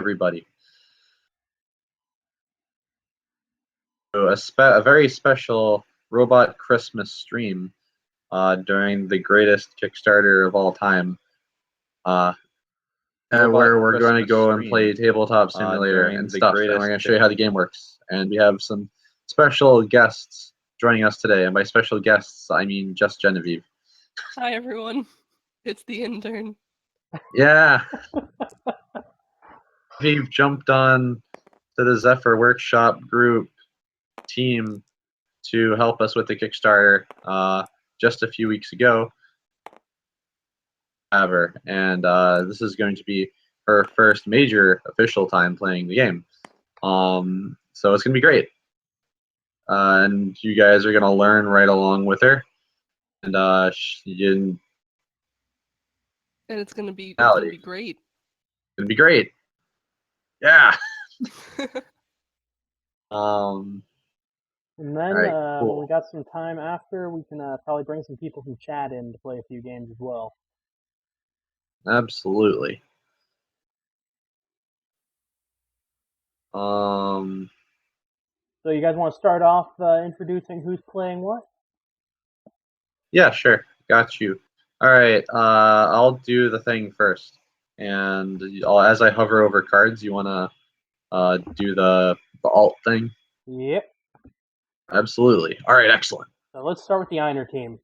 everybody. So a very special Robot Christmas stream during the greatest Kickstarter of all time, where we're going to go and play Tabletop Simulator and stuff, and we're going to show you how the game works. And we have some special guests joining us today, and by special guests, I mean just Genevieve. Hi, everyone. It's the intern. Yeah. We've jumped on to the Zephyr Workshop group team to help us with the Kickstarter just a few weeks ago. And this is going to be her first major official time playing the game. So it's going to be great. And you guys are going to learn right along with her. And it's going to be great. It's going to be great. Yeah. And then right, cool. when we got some time after, we can probably bring some people from chat in to play a few games as well. Absolutely. So you guys want to start off introducing who's playing what? Yeah, sure. Got you. All right. I'll do the thing first. And as I hover over cards, you want to do the alt thing? Yep. Absolutely. All right, excellent. So let's start with the Einer team.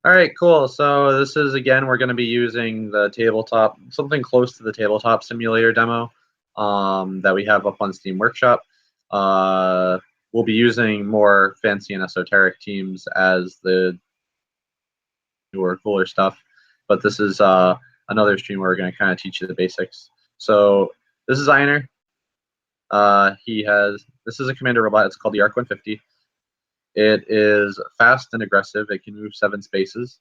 All right, cool. So this is, again, we're going to be using the tabletop, something close to the tabletop simulator demo that we have up on Steam Workshop. We'll be using more fancy and esoteric teams as the newer, cooler stuff. But this is another stream where we're going to kind of teach you the basics. So this is Einer. This is a commander robot. It's called the Arc 150. It is fast and aggressive. It can move 7 spaces.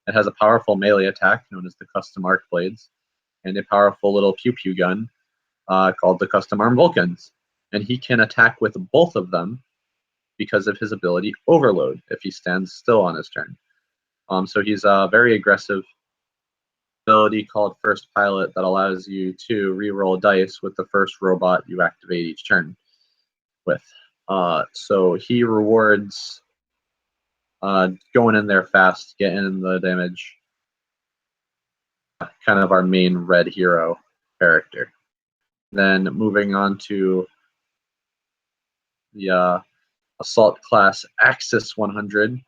It has a powerful melee attack known as the Custom Arc Blades, and a powerful little pew-pew gun called the Custom Arm Vulcans. And he can attack with both of them because of his ability Overload if he stands still on his turn. So he's a very aggressive ability called First Pilot that allows you to re-roll dice with the first robot you activate each turn with. So he rewards going in there fast, getting in the damage. Kind of our main red hero character. Then moving on to the Assault Class Axis 100.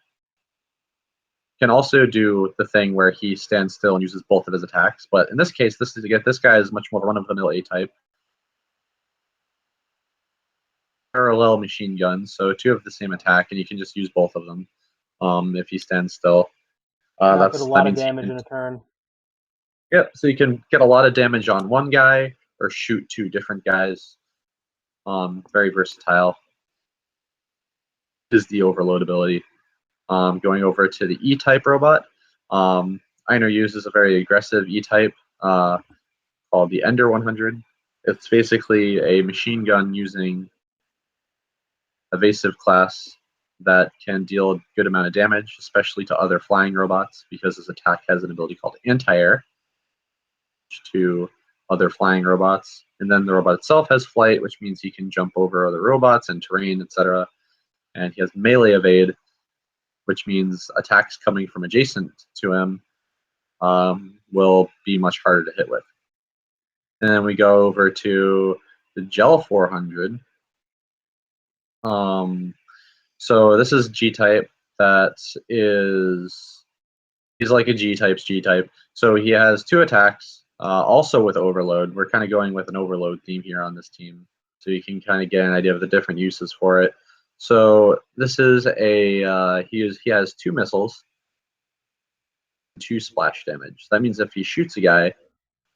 Can also do the thing where he stands still and uses both of his attacks, but in this case, this guy is much more run-of-the-mill A-type. Parallel machine guns, so 2 of the same attack, and you can just use both of them if he stands still. That's a lot of damage in a turn. Yep, so you can get a lot of damage on one guy or shoot 2 different guys. Very versatile. Is the Overload ability. Going over to the E-type robot. Einer uses a very aggressive E-type called the Ender 100. It's basically a machine gun using evasive class that can deal a good amount of damage, especially to other flying robots, because his attack has an ability called Anti-Air to other flying robots. And then the robot itself has flight, which means he can jump over other robots and terrain, etc. And he has melee evade, which means attacks coming from adjacent to him will be much harder to hit with. And then we go over to the Gel 400. So this is G-type. He's like a G-type's G-type. So he has 2 attacks, also with Overload. We're kind of going with an Overload theme here on this team, so you can kind of get an idea of the different uses for it. So this is he has 2 missiles, 2 splash damage. That means if he shoots a guy,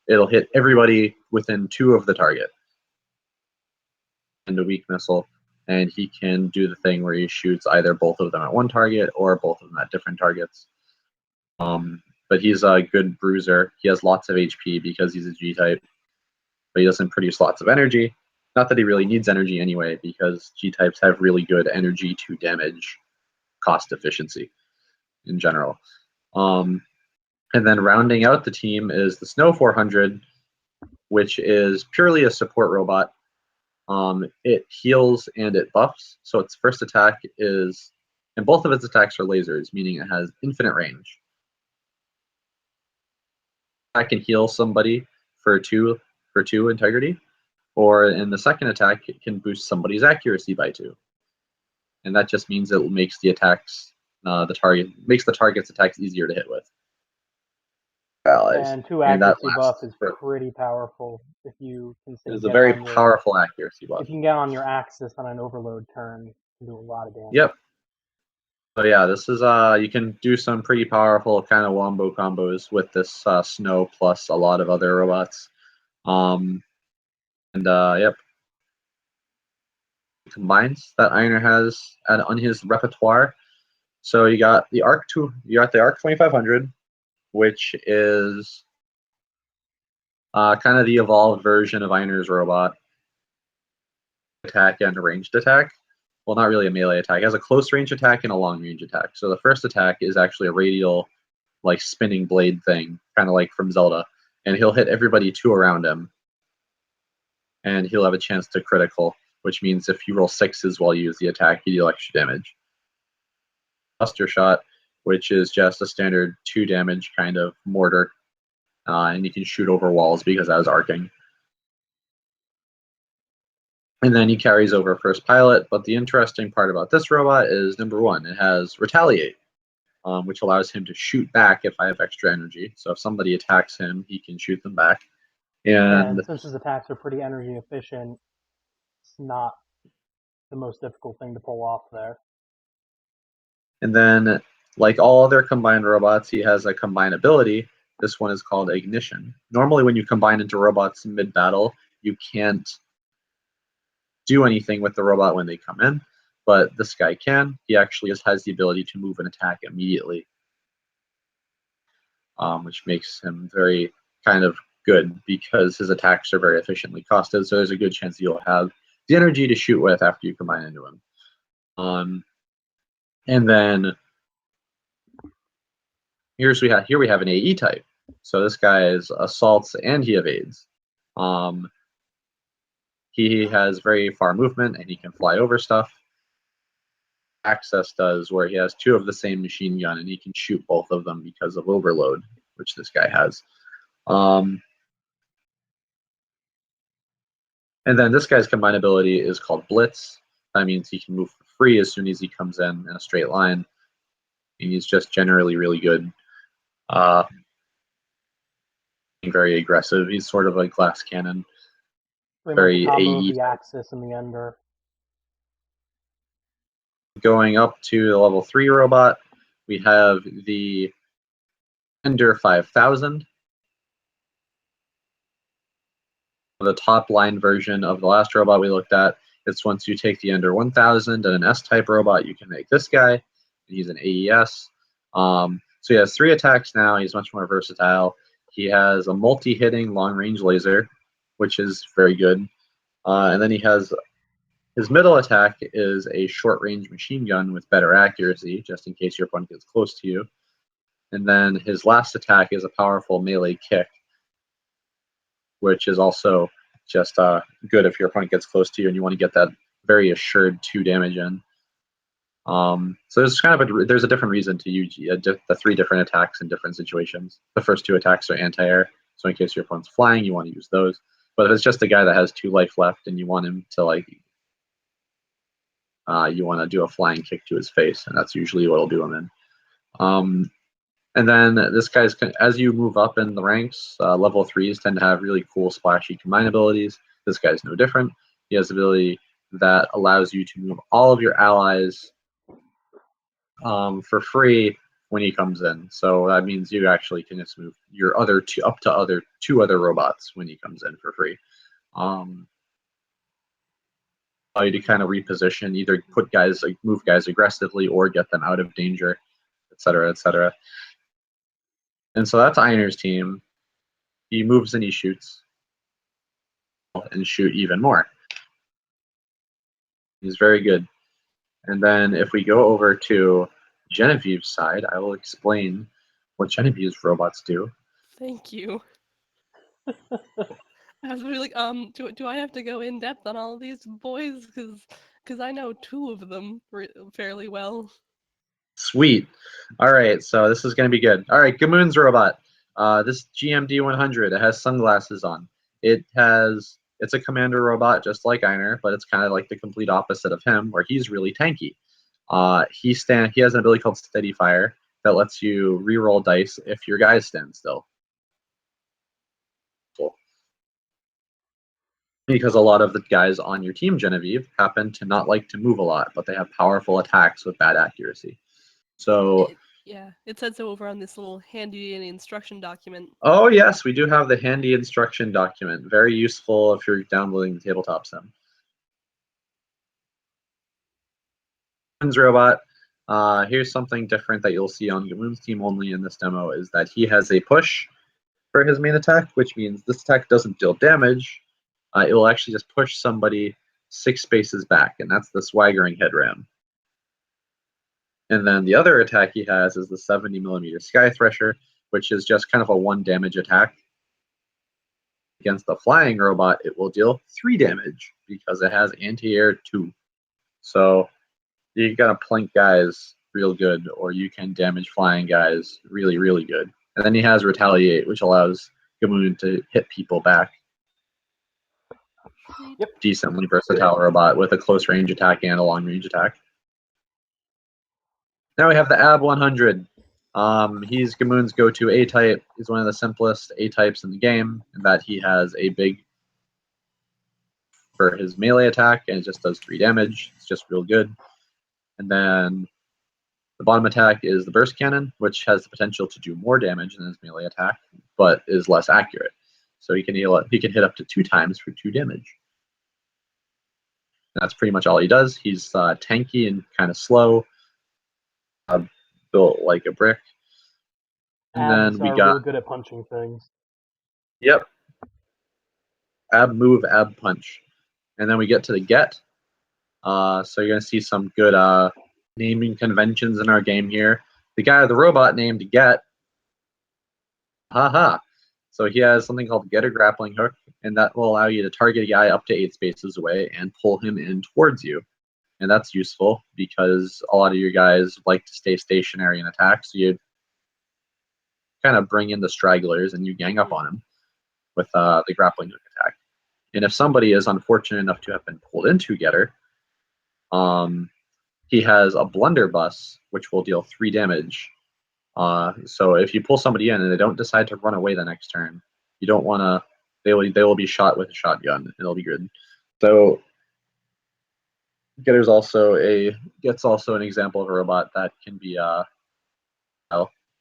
it'll hit everybody within 2 of the target. And a weak missile, and he can do the thing where he shoots either both of them at one target or both of them at different targets. But he's a good bruiser. He has lots of HP because he's a G-type, but he doesn't produce lots of energy. Not that he really needs energy anyway, because G-types have really good energy to damage cost efficiency in general. And then rounding out the team is the Snow 400. which is purely a support robot. It heals and it buffs. So its first attack is, and both of its attacks are lasers, meaning it has infinite range. I can heal somebody for two integrity, or in the second attack, it can boost somebody's accuracy by 2. And that just means it makes the attacks, makes the target's attacks easier to hit with. Allies. And 2 And that accuracy buff is for, pretty powerful if you can say it's a very powerful accuracy buff. If you can get on your axis on an overload turn, you can do a lot of damage. Yep. So yeah, this is you can do some pretty powerful kind of wombo combos with this Snow plus a lot of other robots. Yep. Combines that Einer has on his repertoire. So you got the Arc 2500, which is kind of the evolved version of Einer's robot. Attack and ranged attack. Well, not really a melee attack. It has a close range attack and a long range attack. So the first attack is actually a radial, like spinning blade thing, kind of like from Zelda, and he'll hit everybody 2 around him, and he'll have a chance to critical, which means if you roll 6s while you use the attack, you deal extra damage. Buster shot, which is just a standard 2 damage kind of mortar, and you can shoot over walls because that was arcing. And then he carries over first pilot, but the interesting part about this robot is, number 1, it has retaliate, which allows him to shoot back if I have extra energy. So if somebody attacks him, he can shoot them back. And since his attacks are pretty energy efficient, it's not the most difficult thing to pull off there. And then, like all other combined robots, he has a combine ability. This one is called Ignition. Normally when you combine into robots mid-battle, you can't do anything with the robot when they come in, but this guy can. He actually has the ability to move and attack immediately, which makes him very kind of good because his attacks are very efficiently costed, so there's a good chance you'll have the energy to shoot with after you combine into him. And then here we have an AE type. So this guy is assaults and he evades. He has very far movement and he can fly over stuff. Access does, where he has 2 of the same machine gun and he can shoot both of them because of overload, which this guy has. And then this guy's combine ability is called Blitz. That means he can move for free as soon as he comes in a straight line. And he's just generally really good. Very aggressive. He's sort of a glass cannon. Very AE. The axis and the ender. Going up to the level 3 robot, we have the Ender 5000. The top line version of the last robot we looked at. It's once you take the Ender 1000 and an S-type robot, you can make this guy. He's an AES. So he has 3 attacks now. He's much more versatile. He has a multi-hitting long-range laser, which is very good. And then he has his middle attack is a short-range machine gun with better accuracy, just in case your opponent gets close to you. And then his last attack is a powerful melee kick, which is also just good if your opponent gets close to you and you want to get that very assured 2 damage in. So there's kind of there's a different reason to use the 3 different attacks in different situations. The first 2 attacks are anti-air, so in case your opponent's flying, you want to use those. But if it's just a guy that has 2 life left and you want him to you want to do a flying kick to his face, and that's usually what will do him in. And then this guy's, as you move up in the ranks, level 3s tend to have really cool splashy combine abilities. This guy's no different. He has the ability that allows you to move all of your allies for free when he comes in. So that means you actually can just move your two other robots when he comes in for free. Allow you to kind of reposition, either move guys aggressively or get them out of danger, etc., etc. And so that's Einer's team. He moves and he shoots, and shoot even more. He's very good. And then if we go over to Genevieve's side, I will explain what Genevieve's robots do. Thank you. I was really like, do I have to go in depth on all of these boys? Because I know two of them fairly well. Sweet. All right, so this is going to be good. All right, Gamoon's robot. This GMD 100. It has sunglasses on. It's a commander robot just like Einer, but it's kind of like the complete opposite of him, where he's really tanky. He has an ability called Steady Fire that lets you reroll dice if your guys stand still. Cool. Because a lot of the guys on your team, Genevieve, happen to not like to move a lot, but they have powerful attacks with bad accuracy. So yeah, it said so over on this little handy instruction document. Oh yes, we do have the handy instruction document. Very useful if you're downloading the tabletop sim. Gamoon's robot. Here's something different that you'll see on Gamoon's team only in this demo is that he has a push for his main attack, which means this attack doesn't deal damage. It will actually just push somebody 6 spaces back, and that's the swaggering head ram. And then the other attack he has is the 70mm Sky Thresher, which is just kind of a 1 damage attack. Against the flying robot, it will deal 3 damage because it has anti-air 2. So you gotta plink guys real good, or you can damage flying guys really, really good. And then he has Retaliate, which allows Gamoon to hit people back. Yep. Decently versatile robot with a close range attack and a long range attack. Now we have the AB 100. He's Gamoon's go-to A-type. He's one of the simplest A-types in the game, in that he has a big for his melee attack, and it just does 3 damage. It's just real good. And then the bottom attack is the burst cannon, which has the potential to do more damage than his melee attack, but is less accurate. So he can hit up to 2 times for 2 damage. And that's pretty much all he does. He's tanky and kind of slow, built like a brick. And Abs then we are got real good at punching things. Yep. Ab move, ab punch. And then we get to the get. So you're going to see some good naming conventions in our game here. The robot named Get. Haha. So he has something called Get a Grappling Hook, and that will allow you to target a guy up to 8 spaces away and pull him in towards you. And that's useful because a lot of your guys like to stay stationary and attack, so you kind of bring in the stragglers and you gang up on him with the grappling hook attack. And if somebody is unfortunate enough to have been pulled into Getter, he has a blunderbuss, which will deal 3 damage. So if you pull somebody in and they don't decide to run away the next turn, you don't want to. They will be shot with a shotgun. It'll be good. So Getter's also an example of a robot that can be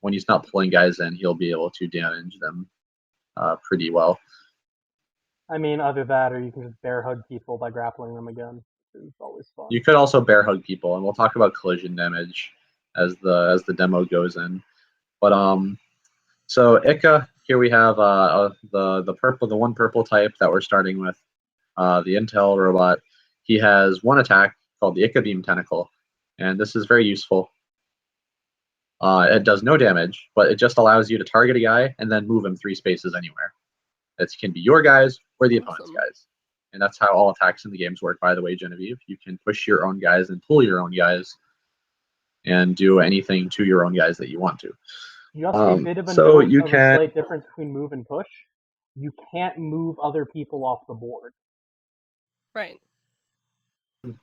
when he's not pulling guys in, he'll be able to damage them pretty well. I mean, either that or you can just bear hug people by grappling them again. It's always fun. You could also bear hug people, and we'll talk about collision damage as the demo goes in. But so Ika, here we have the one purple type that we're starting with, the Intel robot. He has one attack called the Ika Beam Tentacle, and this is very useful. It does no damage, but it just allows you to target a guy and then move him 3 spaces anywhere. It can be your guys or the opponent's guys. And that's how all attacks in the games work, by the way, Genevieve. You can push your own guys and pull your own guys and do anything to your own guys that you want to. Just a bit of a slight difference between move and push. You can't move other people off the board. Right.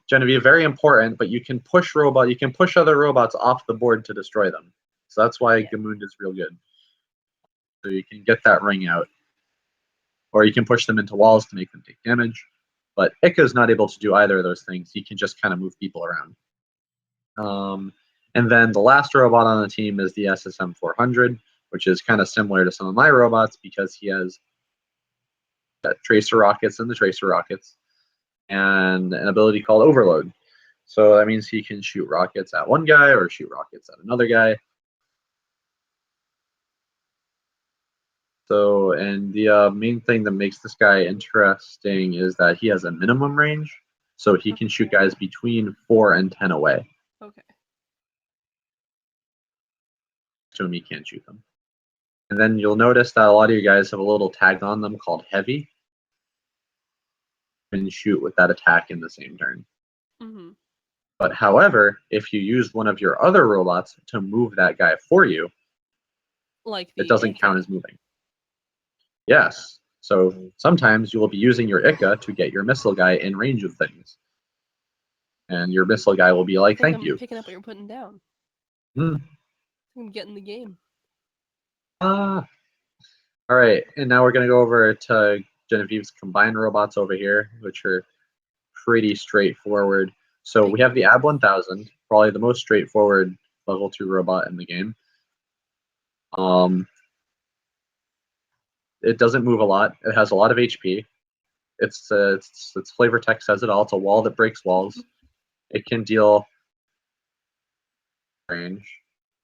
Genevieve, very important, but you can push other robots off the board to destroy them. So that's why Gamoon is real good. So you can get that ring out. Or you can push them into walls to make them take damage. But Ika's not able to do either of those things. He can just kind of move people around. And then the last robot on the team is the SSM 400, which is kind of similar to some of my robots because he has tracer rockets and the tracer rockets and an ability called Overload. So that means he can shoot rockets at one guy or shoot rockets at another guy. So, and the main thing that makes this guy interesting is that he has a minimum range. So he can shoot guys between 4 and 10 away. Okay. So he can't shoot them. And then you'll notice that a lot of you guys have a little tag on them called Heavy. can shoot with that attack in the same turn. Mm-hmm. But however, if you use one of your other robots to move that guy for you, Like it the doesn't count as moving. Yes. So sometimes you will be using your ICA to get your missile guy in range of things. And your missile guy will be like, I think thank you. I'm picking up what you're putting down. Hmm. I'm getting the game. All right. And now we're going to go over to Genevieve's combined robots over here, which are pretty straightforward. So we have the AB 1000, probably the most straightforward level 2 robot in the game. It doesn't move a lot. It has a lot of HP. Its flavor text says it all. It's a wall that breaks walls. It can deal range,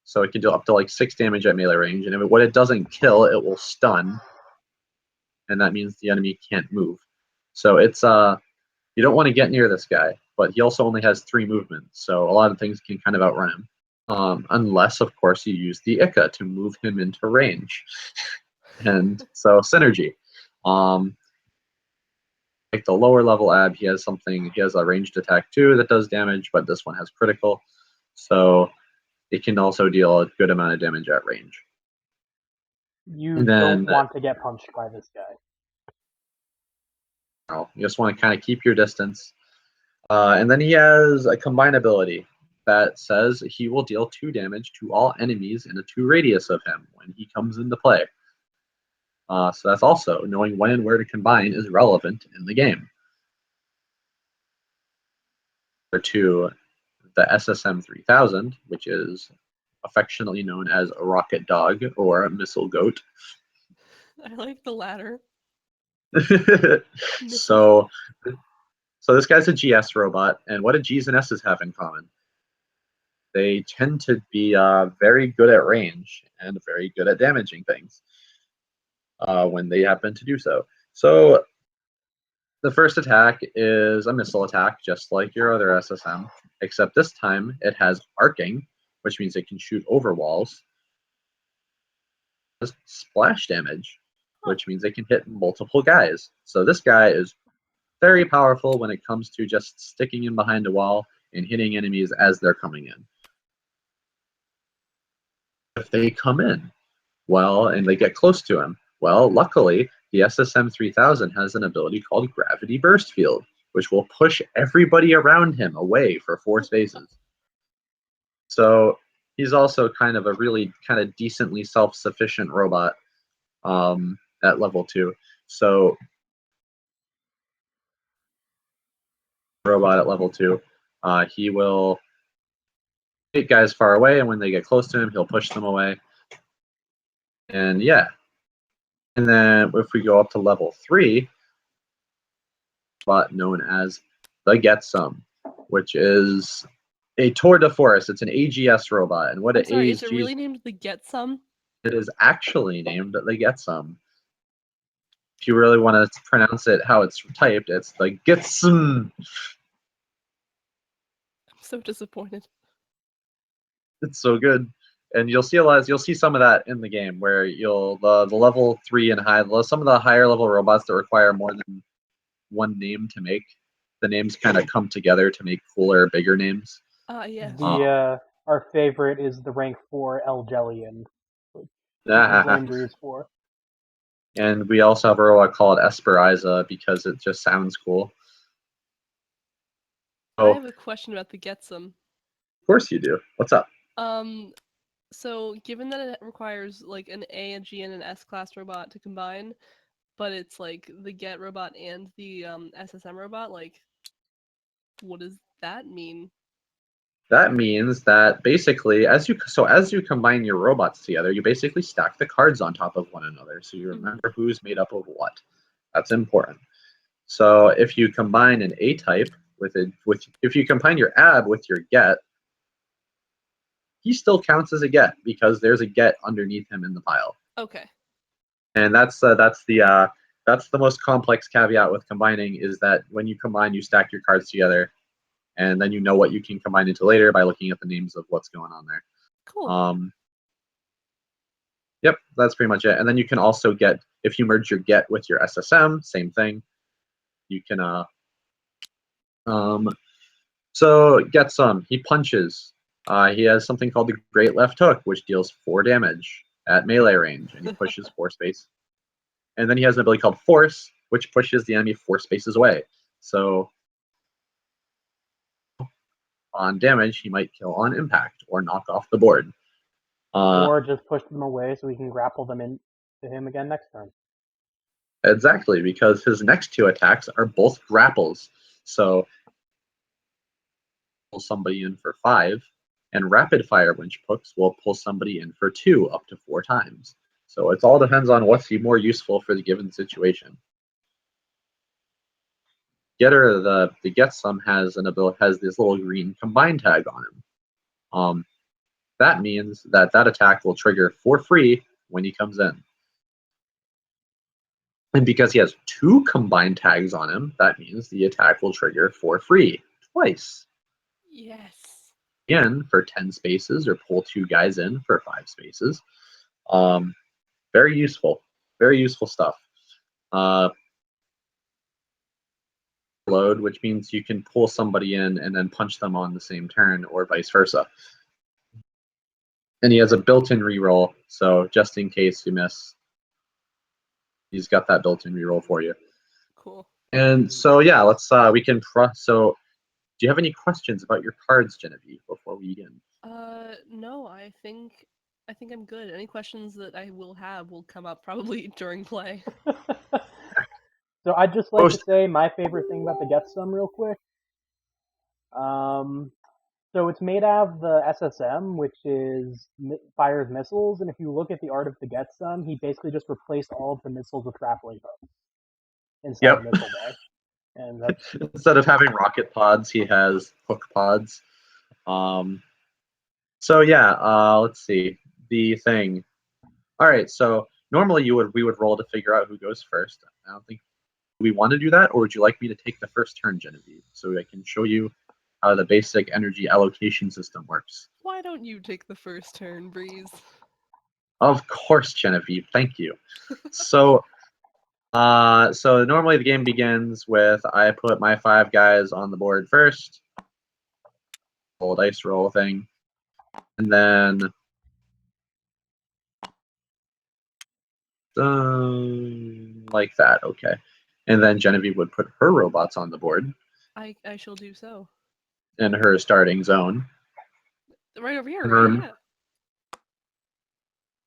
so it can deal up to like 6 damage at melee range. And what it doesn't kill, it will stun, and that means the enemy can't move. So it's you don't want to get near this guy, but he also only has 3 movements, so a lot of things can kind of outrun him. Unless, of course, you use the ICA to move him into range. And so synergy. Like the lower level AB, he has a ranged attack too that does damage, but this one has critical. So it can also deal a good amount of damage at range. You don't want to get punched by this guy. You just want to kind of keep your distance. And then he has a combine ability that says he will deal 2 damage to all enemies in a 2 radius of him when he comes into play. So that's also knowing when and where to combine is relevant in the game. To the SSM 3000, which is affectionately known as a rocket dog or a missile goat. I like the latter. So this guy's a GS robot, and what do Gs and S's have in common? They tend to be very good at range and very good at damaging things when they happen to do so. So the first attack is a missile attack, just like your other SSM, except this time it has arcing, which means it can shoot over walls. It has splash damage, which means it can hit multiple guys. So this guy is very powerful when it comes to just sticking in behind a wall and hitting enemies as they're coming in. If they come in, well, and they get close to him, well, luckily, the SSM 3000 has an ability called Gravity Burst Field, which will push everybody around him away for 4 spaces. So he's also kind of a really kind of decently self-sufficient robot at level 2. So robot at level 2, he will hit guys far away, and when they get close to him, he'll push them away. And yeah. And then if we go up to level 3, known as the Get Some, which is a tour de force. It's an AEGIS robot, and what is it really named the Get Some? It is actually named the Get Some. If you really want to pronounce it how it's typed, it's the Get Some. I'm so disappointed. It's so good, and you'll see some of that in the game where the level 3 and high, some of the higher level robots that require more than one name to make. The names kind of come together to make cooler, bigger names. Yeah. Our favorite is the rank 4 Elgelian. Breeze 4. And we also have a robot called Esperiza because it just sounds cool. I have a question about the Get Some. Of course you do. What's up? So given that it requires like an A, a G, and an S class robot to combine, but it's like the Get robot and the SSM robot, like what does that mean? That means that basically as you combine your robots together, you basically stack the cards on top of one another, so you remember who's made up of what. That's important. So if you combine an A type if you combine your AB with your Get, he still counts as a Get because there's a Get underneath him in the pile. Okay. And that's the most complex caveat with combining, is that when you combine, you stack your cards together, and then you know what you can combine into later by looking at the names of what's going on there. Cool. Yep, that's pretty much it. And then you can also get, if you merge your Get with your SSM, same thing. You can So get some. He punches. He has something called the Great Left Hook, which deals 4 damage at melee range, and he pushes 4 space. And then he has an ability called Force, which pushes the enemy 4 spaces away. So on damage, he might kill on impact or knock off the board. Or just push them away so we can grapple them into him again next turn. Exactly, because his next 2 attacks are both grapples. So pull somebody in for 5, and rapid fire winch hooks will pull somebody in for 2 up to 4 times. So it all depends on what's more useful for the given situation. Getter, the Get Some has this little green combine tag on him. That means that attack will trigger for free when he comes in. And because he has 2 combined tags on him, that means the attack will trigger for free twice. Yes. Again, for 10 spaces, or pull 2 guys in for 5 spaces. Very useful. Very useful stuff. Load, which means you can pull somebody in and then punch them on the same turn, or vice versa. And he has a built-in reroll, so just in case you miss, he's got that built-in reroll for you. Cool. And so yeah, let's we can so do you have any questions about your cards, Genevieve, before we begin? No, I think I'm good. Any questions that I will have will come up probably during play. So I'd just like to say my favorite thing about the Get Some real quick. So it's made out of the SSM, which is fires missiles, and if you look at the art of the Get Some, he basically just replaced all of the missiles with grappling hooks instead of missile bay. And that's... Instead of having rocket pods, he has hook pods. So yeah, let's see the thing. All right, so normally we would roll to figure out who goes first. I don't think we want to do that, or would you like me to take the first turn, Genevieve, so I can show you how the basic energy allocation system works? Why don't you take the first turn, Breeze? Of course, Genevieve. Thank you. So normally the game begins with I put my 5 guys on the board first, roll dice roll thing, and then like that. Okay, and then Genevieve would put her robots on the board I shall do so. in her starting zone. Right over here, right?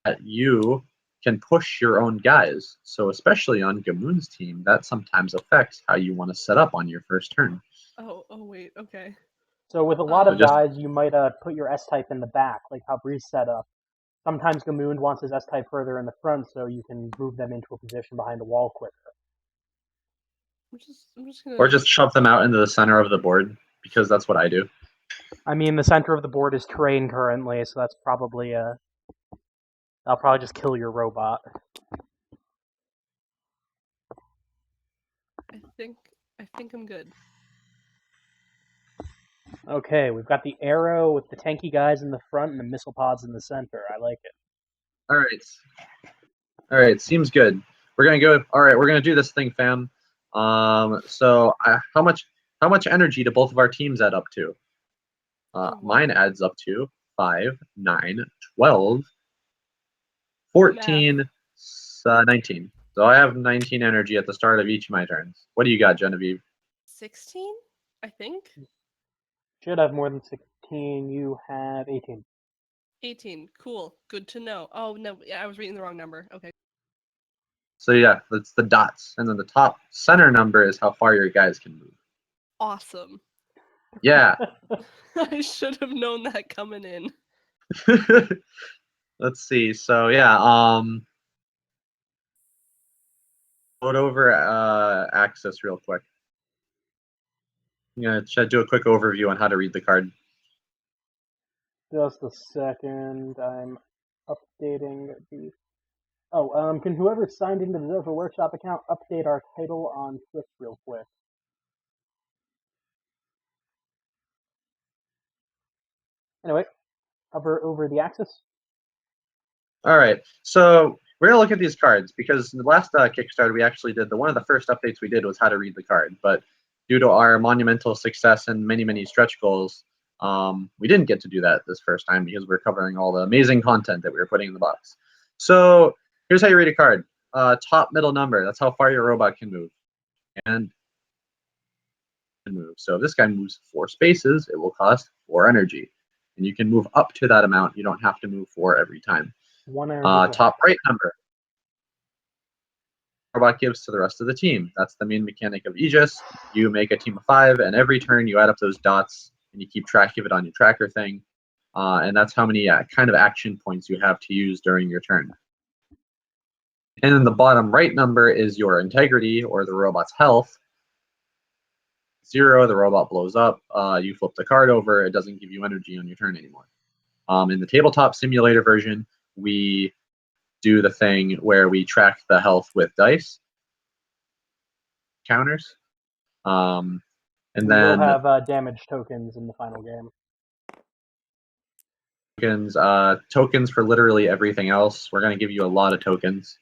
Yeah. You can push your own guys. So especially on Gamoon's team, that sometimes affects how you want to set up on your first turn. Oh wait, okay. So with a lot of guys, you might put your S-type in the back, like how Breeze set up. Sometimes Gamoon wants his S-type further in the front, so you can move them into a position behind the wall quicker. I'm just gonna... Or just shove them out into the center of the board, because that's what I do. I mean, the center of the board is terrain currently, so that's probably I'll probably just kill your robot. I think I'm good. Okay, we've got the arrow with the tanky guys in the front and the missile pods in the center. I like it. All right, seems good. We're gonna go. All right, we're gonna do this thing, fam. So how much energy do both of our teams add up to? Mine adds up to 5, 9, 12, 14, 19. So I have 19 energy at the start of each of my turns. What do you got, Genevieve? 16, I think. Should have more than 16. You have 18. 18. Cool. Good to know. Oh no, I was reading the wrong number. Okay. So yeah, that's the dots, and then the top center number is how far your guys can move. Awesome. Yeah. I should have known that coming in. Let's see. So yeah, load over Axis real quick. I'm gonna do a quick overview on how to read the card. Just a second. I'm updating the... Oh, can whoever signed into the Dover Workshop account update our title on Twitch real quick? Anyway, hover over the axis. All right, so we're gonna look at these cards because in the last Kickstarter we actually did one of the first updates we did was how to read the card. But due to our monumental success and many stretch goals, we didn't get to do that this first time because we're covering all the amazing content that we were putting in the box. So here's how you read a card. Top middle number, that's how far your robot can move. And move. So if this guy moves 4 spaces, it will cost 4 energy. And you can move up to that amount. You don't have to move 4 every time. 1 energy. Top right number. Robot gives to the rest of the team. That's the main mechanic of AEGIS. You make a team of 5, and every turn you add up those dots, and you keep track of it on your tracker thing. And that's how many kind of action points you have to use during your turn. And then the bottom right number is your integrity, or the robot's health. 0, the robot blows up. You flip the card over. It doesn't give you energy on your turn anymore. In the tabletop simulator version, we do the thing where we track the health with dice counters. And we then will have damage tokens in the final game. Tokens for literally everything else. We're going to give you a lot of tokens.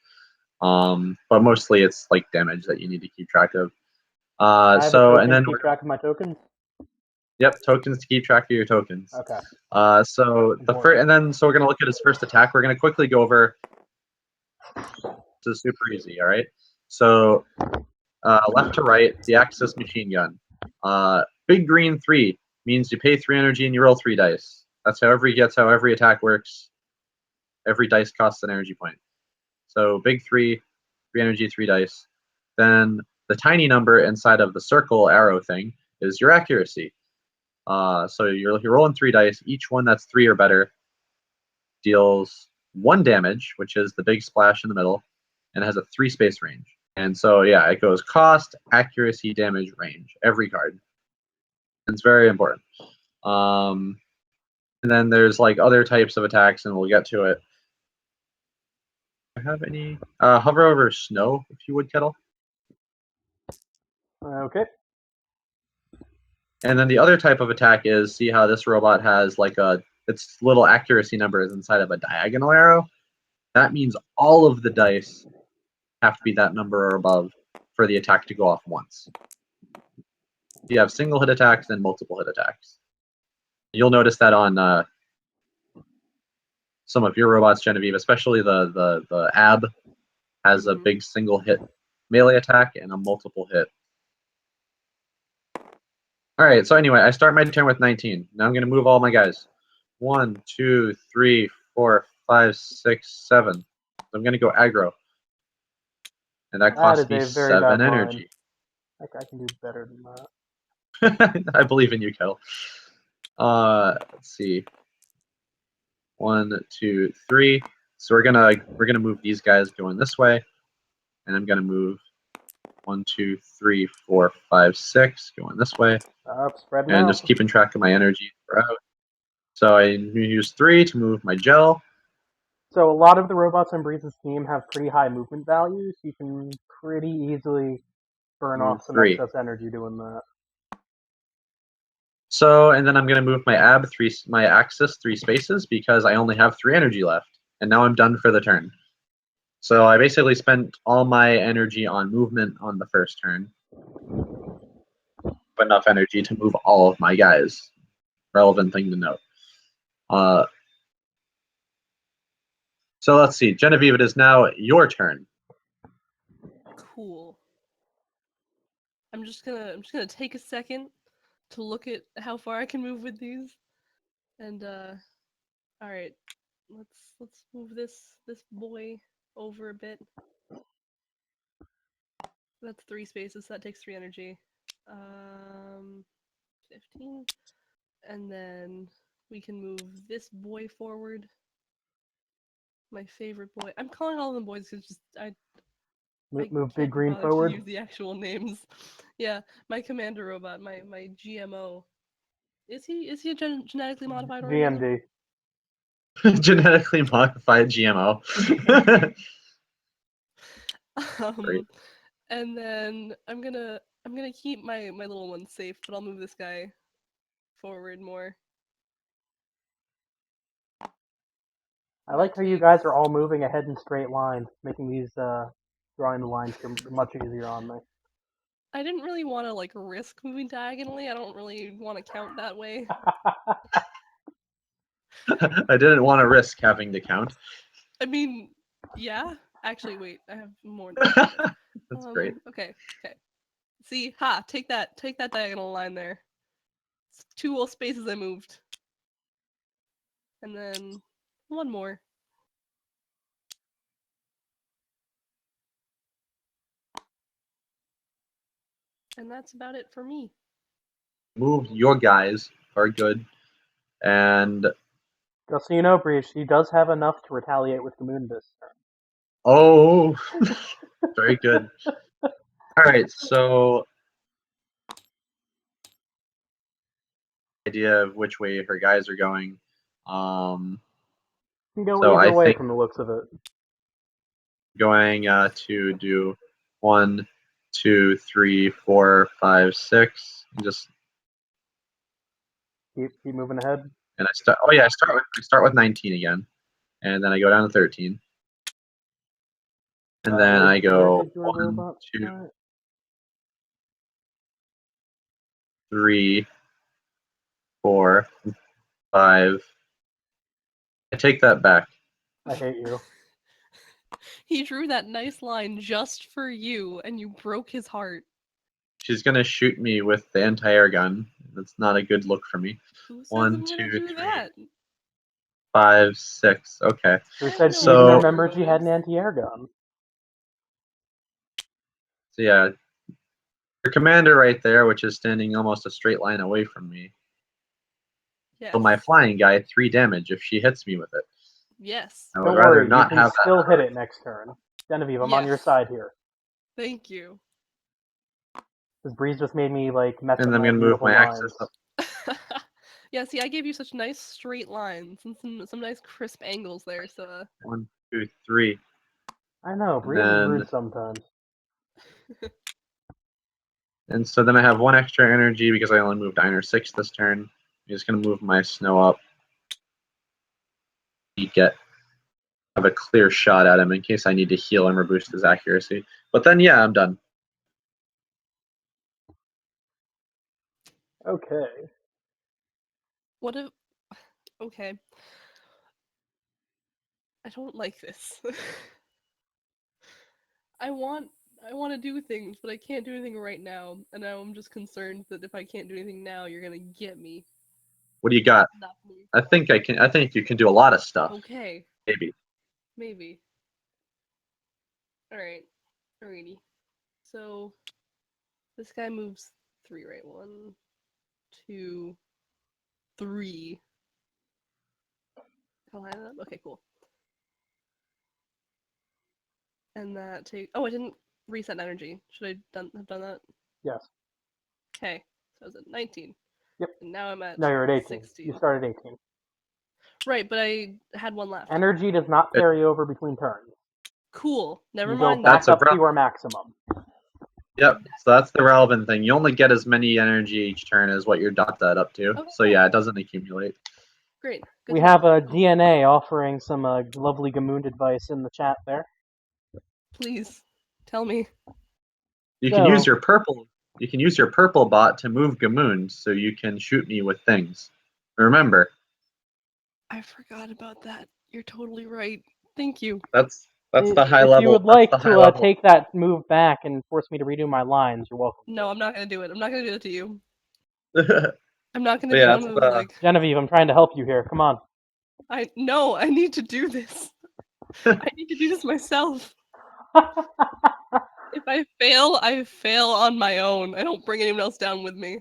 But mostly it's like damage that you need to keep track of. I have a token to keep track of my tokens? Yep, tokens to keep track of your tokens. Okay. So the first, and then so we're gonna look at his first attack. We're gonna quickly go over. This is super easy. All right. So left to right, the Axis machine gun. Big green 3 means you pay 3 energy and you roll 3 dice. That's how every attack works. Every dice costs an energy point. So big 3, 3 energy, 3 dice. Then the tiny number inside of the circle arrow thing is your accuracy. So you're rolling 3 dice. Each one that's 3 or better deals 1 damage, which is the big splash in the middle, and has a 3 space range. And so yeah, it goes cost, accuracy, damage, range. Every card. It's very important. And then there's like other types of attacks, and we'll get to it. Do I have any? Hover over snow, if you would, Kettle. Okay. And then the other type of attack is, see how this robot has like its little accuracy number is inside of a diagonal arrow? That means all of the dice have to be that number or above for the attack to go off once. You have single hit attacks and multiple hit attacks. You'll notice that on some of your robots, Genevieve, especially the AB has a big single hit melee attack and a multiple hit. All right, so anyway, I start my turn with 19. Now I'm going to move all my guys. 1, 2, 3, 4, 5, 6, 7. So I'm going to go aggro. And that costs me 7 energy. I can do better than that. I believe in you, Kettle. Let's see. 1, 2, 3. So we're gonna move these guys going this way, and I'm gonna move 1, 2, 3, 4, 5, 6 going this way, spreading and out. just keeping track of my energy throughout. So I use 3 to move my gel. So a lot of the robots on Breeze's team have pretty high movement values. You can pretty easily burn off some excess energy doing that. So, and then I'm going to move my axis 3 spaces because I only have 3 energy left, and now I'm done for the turn. So I basically spent all my energy on movement on the first turn, but enough energy to move all of my guys. Relevant thing to note. So let's see, Genevieve, it is now your turn. Cool. I'm just gonna take a second to look at how far I can move with these, and all right, let's move this boy over a bit. That's 3 spaces. So that takes 3 energy. 15, and then we can move this boy forward. My favorite boy. I'm calling all of them boys because just I move Big Green forward. To use the actual names. Yeah, my commander robot, my GMO. Is he a genetically modified organism? GMD. Genetically modified GMO. And then I'm gonna keep my little one safe, but I'll move this guy forward more. I like how you guys are all moving ahead in straight lines, making these drawing the lines much easier on me. I didn't really want to like risk moving diagonally. I don't really want to count that way. I didn't want to risk having to count. I mean, yeah. Actually, wait. I have more. That's great. Okay. See, take that diagonal line there. It's 2 whole spaces I moved. And then 1 more. And that's about it for me. Moved. Your guys are good, and Just so you know, Breach, he does have enough to retaliate with Gamoon this turn. oh, very good. All right, so idea of which way her guys are going. You can go So either I way think from the looks of it. going to do 1, 2, 3, 4, 5, 6. Just Keep moving ahead. and I start. Oh yeah, I start with 19 again, and then I go down to 13, and then I Where go did your 1, robot 2, start? 3, 4, 5. I take that back. I hate you. He drew that nice line just for you, and you broke his heart. She's gonna shoot me with the anti-air gun. That's not a good look for me. Who says 1, I'm gonna 2, do 3, that? 5, 6. Okay. Who I have said no she even So- remembered she had an motives. anti-air gun? So yeah, your commander right there, which is standing almost a straight line away from me. Yes. So my flying guy, 3 damage if she hits me with it. Yes. I would Don't rather worry, you not can have that. still hit it next turn. Genevieve, I'm on your Yes. side here. Thank you. This breeze just made me like mess And up I'm my gonna move beautiful my lines. axis up. Yeah, see, I gave you such nice straight lines and some nice crisp angles there, so 1, 2, 3. I know, And breeze is then rude sometimes. and so then I have 1 extra energy because I only moved 9 or 6 this turn. I'm just gonna move my snow up. Have a clear shot at him in case I need to heal him or boost his accuracy. But then yeah, I'm done. Okay. what if okay. I don't like this. I want to do things, but I can't do anything right now, and now I'm just concerned that if I can't do anything now, you're gonna get me. What do you got? Not me. I think you can do a lot of stuff. Okay, Maybe. alright. Alrighty. So this guy moves 3, right? 1, 2, 3. I'll line it up. Okay, cool. And that take. Oh, I didn't reset energy. Should I have done that? Yes. Okay, so I was at 19. Yep. And now I'm at No, you're at 18. 16. You started 18. Right, but I had 1 left. Energy does not carry over between turns. Cool. Never You mind. go back That's a up to problem. your maximum. Yep. So that's the relevant thing. You only get as many energy each turn as what you're dot that up to. Okay, So cool. yeah, it doesn't accumulate. Great. Good We to know. have a DNA offering some lovely Gamoon advice in the chat there. Please tell me. You can So- use your purple. You can use your purple bot to move Gamoon, so you can shoot me with things. Remember, I forgot about that. You're totally right. Thank you. that's the high If level. you would that's like the high to level. take that move back and force me to redo my lines, you're welcome. No, I'm not gonna do it. I'm not gonna do that to you. But I'm not gonna yeah, do that's one of the. like. Genevieve, I'm trying to help you here. Come on. I need to do this. I need to do this myself. If I fail on my own. I don't bring anyone else down with me.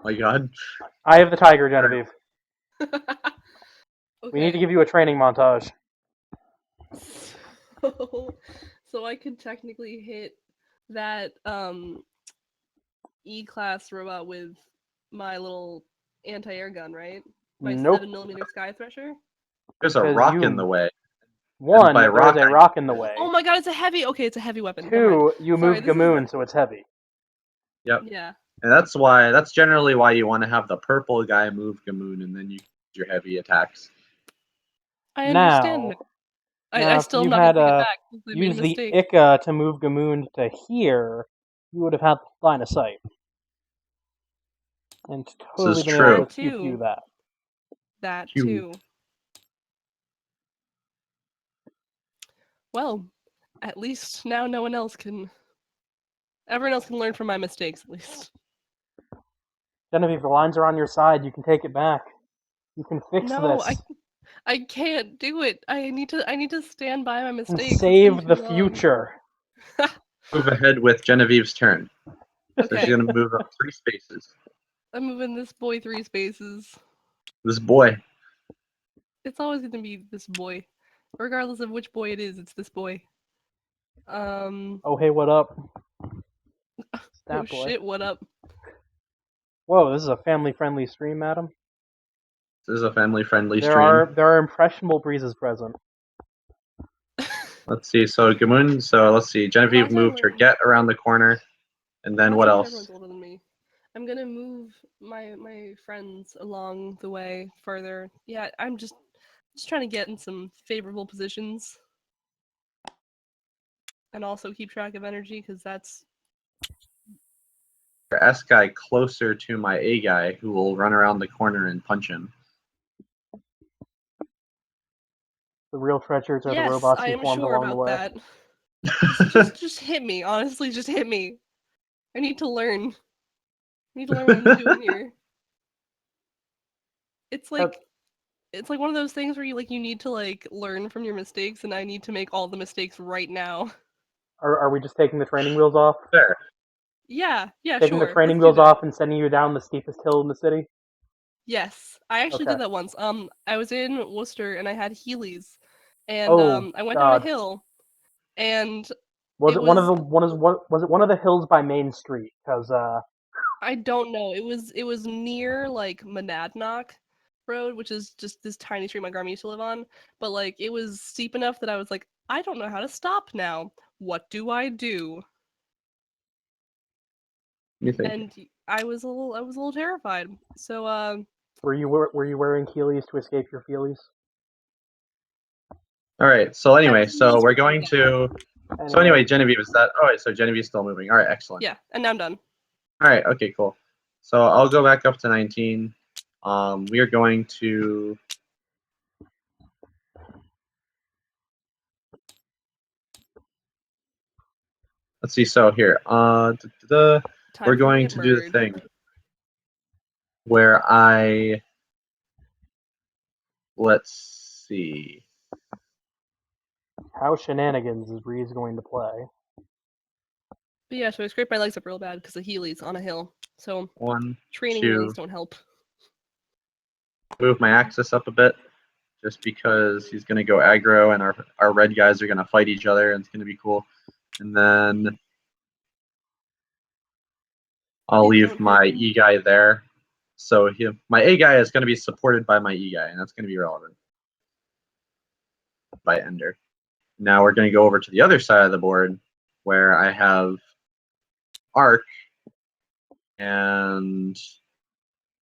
My God. I have the tiger, Genevieve. Okay. We need to give you a training montage. So I could technically hit that E-class robot with my little anti-air gun, right? My Nope. 7mm Sky Thresher. There's a Because rock you- in the way. One, by there's rock, a I rock in the way. Oh my god, it's a heavy. Okay, it's a heavy weapon. Never mind. 2, you Sorry, moved this is Gamoon, so it's heavy. Yep. Yeah. And that's generally why you want to have the purple guy move Gamoon, and then you use your heavy attacks. I understand. Now, I if still am you not had gonna take it back. I made a use the mistake. Ika to move Gamoon to here, you would have had line of sight. And totally is been able true. to pew that. That Phew. too. Well, at least now no one else can. Everyone else can learn from my mistakes, at least. Genevieve, the lines are on your side. You can take it back. You can fix No, this. I can't do it. I need to stand by my And mistakes. It's save been the too long. future. Move ahead with Genevieve's turn. So she's Okay, going to move up 3 spaces. I'm moving this boy 3 spaces. This boy. It's always gonna be this boy, regardless of which boy it is. It's this boy. Oh, hey, what up? It's that Oh boy. shit! What up? Whoa, this is a family-friendly stream, madam. This is a family-friendly There stream. are impressionable breezes present. Let's see. So Gamoon. So let's see. Genevieve moved her get around the corner, and then My what turn, else? everyone's older than me. I'm gonna move my friends along the way further. Yeah, I'm just trying to get in some favorable positions, and also keep track of energy because that's Your S guy closer to my A guy, who will run around the corner and punch him. The real treasures are the yes, robots I you am formed sure along the about way. that. Just hit me. Honestly, just hit me. I need to learn. I need to learn what I'm doing here. It's like one of those things where you need to like learn from your mistakes, and I need to make all the mistakes right now. Are we just taking the training wheels off? There. Yeah, Taking the sure. training Let's do wheels that. off and sending you down the steepest hill in the city? Yes, I actually Okay. did that once. I was in Worcester and I had Heelys, and Oh, I went down a God. hill, and Was it it one of was the was it one of the hills by Main Street? Because I don't know. It was near like Monadnock Road, which is just this tiny street my grandma used to live on. But like it was steep enough that I was like, I don't know how to stop now. What do I do? You think? And I was a little terrified. So were you wearing Heelys to escape your feelies? All right. So anyway, That's so we're what going you to. So anyway, Genevieve is that? All right. So Genevieve's still moving. All right. Excellent. yeah, and now I'm done. All right. Okay. Cool. So I'll go back up to 19. We are going to. Let's see. So here, we're Time for me going get to do the murdered. thing where let's see. How shenanigans is Breeze going to play? But yeah, so I scraped my legs up real bad because of Heelys on a hill. So 1, training 2. wheels don't help. Move my axis up a bit, just because he's going to go aggro, and our red guys are going to fight each other, and it's going to be cool. And then I'll Please leave don't hurt my me. E guy there. So my A guy is going to be supported by my E guy, and that's going to be relevant by Ender. Now we're going to go over to the other side of the board where I have Arc, and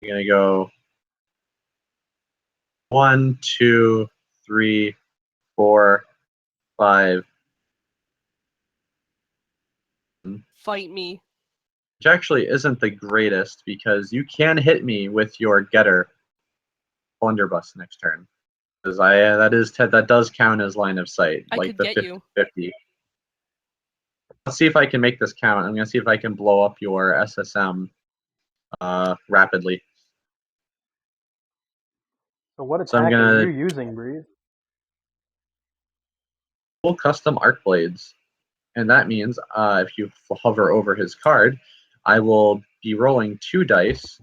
we're going to go 1, 2, 3, 4, 5. Fight me. Which actually isn't the greatest because you can hit me with your getter blunderbuss next turn. Because that does count as line of sight, I like could the get you. 50-50. Let's see if I can make this count. I'm gonna see if I can blow up your SSM rapidly. So what So I'm attack are you gonna using, Breeze? pull custom arc blades, and that means if you hover over his card, I will be rolling 2 dice.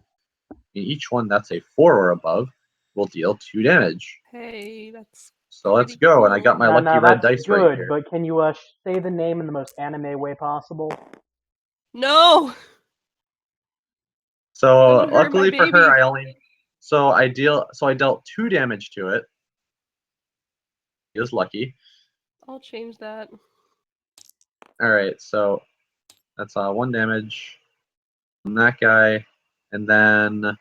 And each one that's a 4 or above will deal 2 damage. Hey, that's So let's pretty go, cool. and I got my Now, lucky red that's dice right good, here. but can you say the name in the most anime way possible? No! So Don't hurt my luckily for her, baby. I dealt 2 damage to it. He was lucky. I'll change that. All right, so that's 1 damage on that guy, and then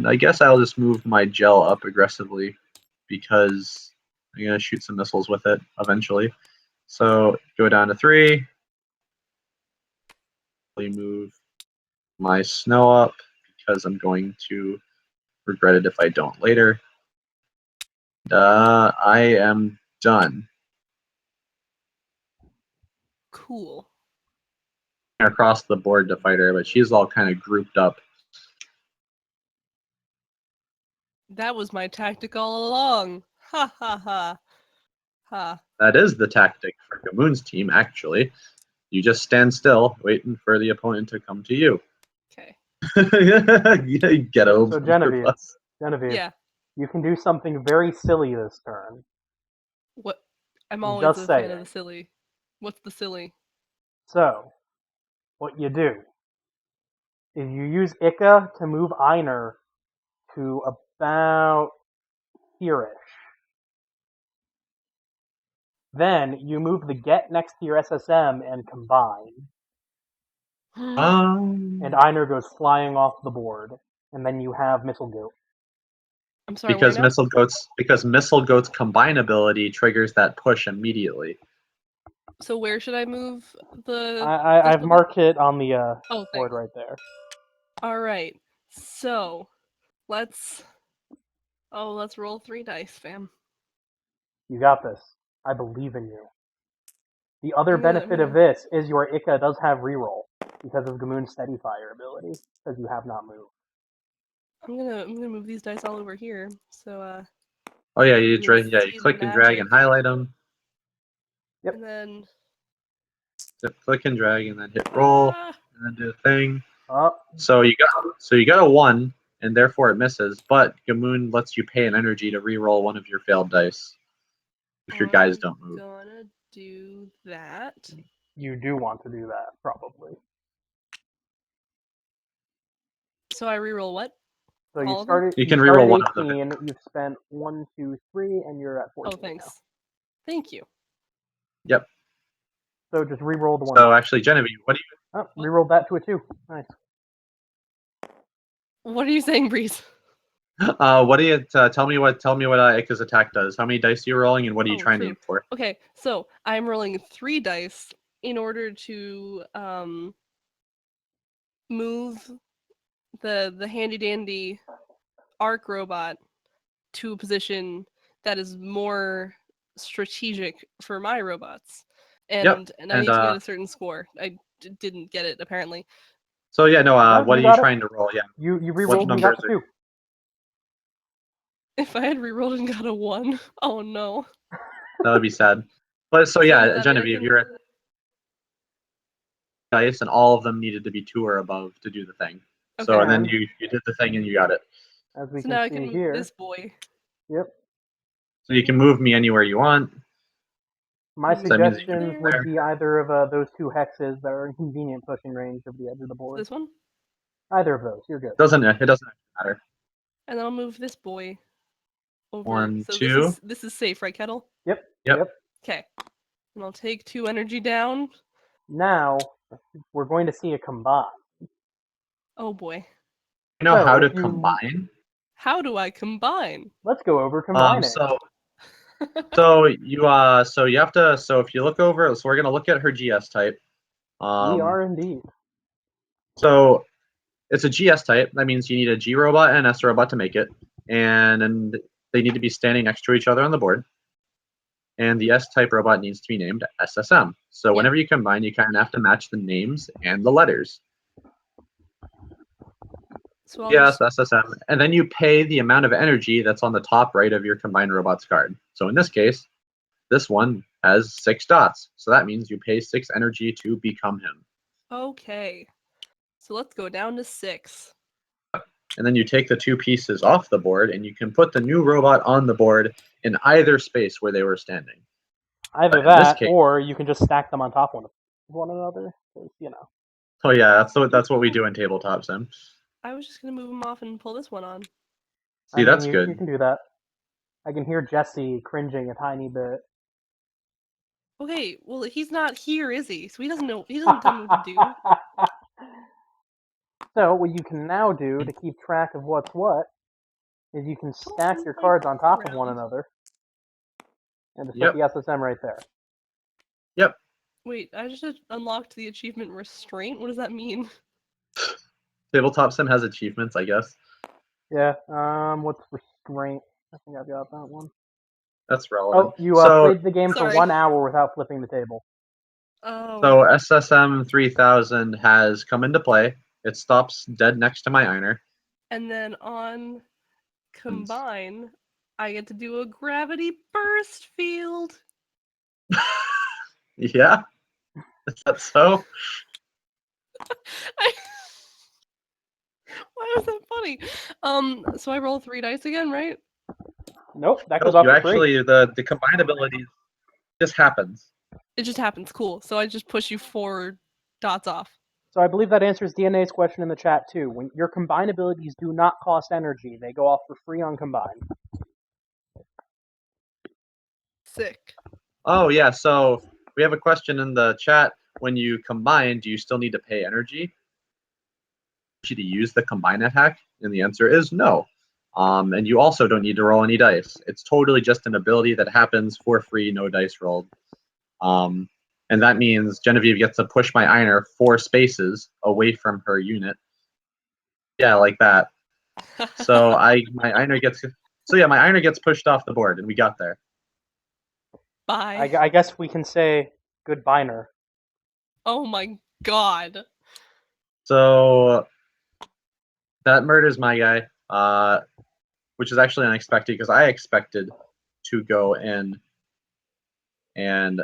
I guess I'll just move my gel up aggressively because I'm gonna shoot some missiles with it eventually. So go down to 3. Move my snow up because I'm going to regret it if I don't later. I am done. Cool. Across the board to fight her, but she's all kind of grouped up. That was my tactic all along. Ha ha ha. Ha. That is the tactic for Gamoon's team, actually. You just stand still, waiting for the opponent to come to you. Okay. Ghetto. So Genevieve, Yeah. you can do something very silly this turn. What? I'm always Just a fan of saying. the silly. What's the silly? So, what you do is you use Ika to move Einer to about here-ish. Then you move the Get next to your SSM and combine. And Einer goes flying off the board. And then you have Missile Goat. I'm sorry, because why now? Missile Goat's combine ability triggers that push immediately. So where should I move the... I've marked it on the Oh, board thanks. right there. Alright. So, let's roll 3 dice, fam. You got this. I believe in you. The other I'm gonna- benefit of this is your Ika does have reroll because of Gamoon's Steady Fire ability, because you have not moved. I'm gonna move these dice all over here. So Oh yeah, you can see the click and drag and magic. highlight them. Yep. And then Click and drag and then hit roll and then do the thing. Oh, So you got a 1, and therefore it misses. But Gamoon lets you pay an energy to re-roll one of your failed dice if your guys don't move. I'm gonna do that. you do want to do that, probably. So I reroll what? So you All of them? started. You can started reroll one of them. 18. You've spent 1, 2, 3, and you're at 14 Oh, thanks. now. Thank you. Yep. So just re-roll the one. So actually, Genevieve, what do you? Oh, re-rolled that to a 2. Nice. What are you saying, Breeze? What do you tell me what Ika's attack does? How many dice are you rolling, and what are you trying to aim for? Okay, so I'm rolling 3 dice in order to move the handy dandy arc robot to a position that is more strategic for my robots. And I need to get a certain score. I didn't get it apparently. So yeah, no. No, what you are you got it. trying to roll? Yeah. You re-rolled and got the 2. If I had re-rolled and got a 1, oh no. That would be sad. But so does yeah, that mean I Genevieve, can- you're at dice, and all of them needed to be 2 or above to do the thing. So Okay. and then you did the thing and you got it. As we So can now I see can move here. this boy. Yep. So you can move me anywhere you want. My So that means suggestions would be either of those 2 hexes that are in convenient pushing range of the edge of the board. This one? Either of those, you're good. It doesn't matter. And then I'll move this boy over. 1, so 2. This is safe, right, Kettle? Yep. Okay. And I'll take 2 energy down. Now, we're going to see a combine. Oh boy. You know So, how to if you- combine? How do I combine? Let's go over combining. So you have to. So if you look over, so we're gonna look at her GS type. We are indeed. So it's a GS type. That means you need a G robot and an S robot to make it, and they need to be standing next to each other on the board. And the S type robot needs to be named SSM. So Yeah. whenever you combine, you kind of have to match the names and the letters. So I'll Yes, just... SSM. And then you pay the amount of energy that's on the top right of your combined robots card. So in this case, this one has 6 dots. So that means you pay 6 energy to become him. Okay. So let's go down to 6. And then you take the 2 pieces off the board, and you can put the new robot on the board in either space where they were standing. Either that, or you can just stack them on top of one another. You know. Oh yeah, that's what we do in tabletop sim. I was just gonna move them off and pull this one on. See, that's good. You can do that. I can hear Jesse cringing a tiny bit. Okay, well he's not here, is he? So he doesn't know. He doesn't tell me what to do. So what you can now do to keep track of what's what is you can stack your cards on top of one another, and just put the SSM right there. Wait, I just unlocked the achievement restraint. What does that mean? Tabletop Sim has achievements, I guess. Yeah. What's restraint? I think I've got that one. That's relevant. Oh, you So, played the game for Sorry. 1 hour without flipping the table. Oh. so SSM 3000 has come into play. It stops dead next to my ironer. And then on combine, I get to do a gravity burst field. Yeah? Is that so? Why was that funny? So I roll 3 dice again, right? Nope, that I goes told off you, for free. actually, the combined abilities just happens. It just happens. Cool. So I just push you 4 dots off. So I believe that answers DNA's question in the chat too. When your combine abilities do not cost energy, they go off for free on combine. Sick. Oh, yeah, so we have a question in the chat. When you combine, do you still need to pay energy to use the combine attack? And the answer is no. And you also don't need to roll any dice. It's totally just an ability that happens for free, no dice rolled. And that means Genevieve gets to push my ironer 4 spaces away from her unit. Yeah, like that. So my ironer gets pushed off the board, and we got there. Bye. I guess we can say goodbye-ner. Oh my god. So that murders my guy, which is actually unexpected because I expected to go in and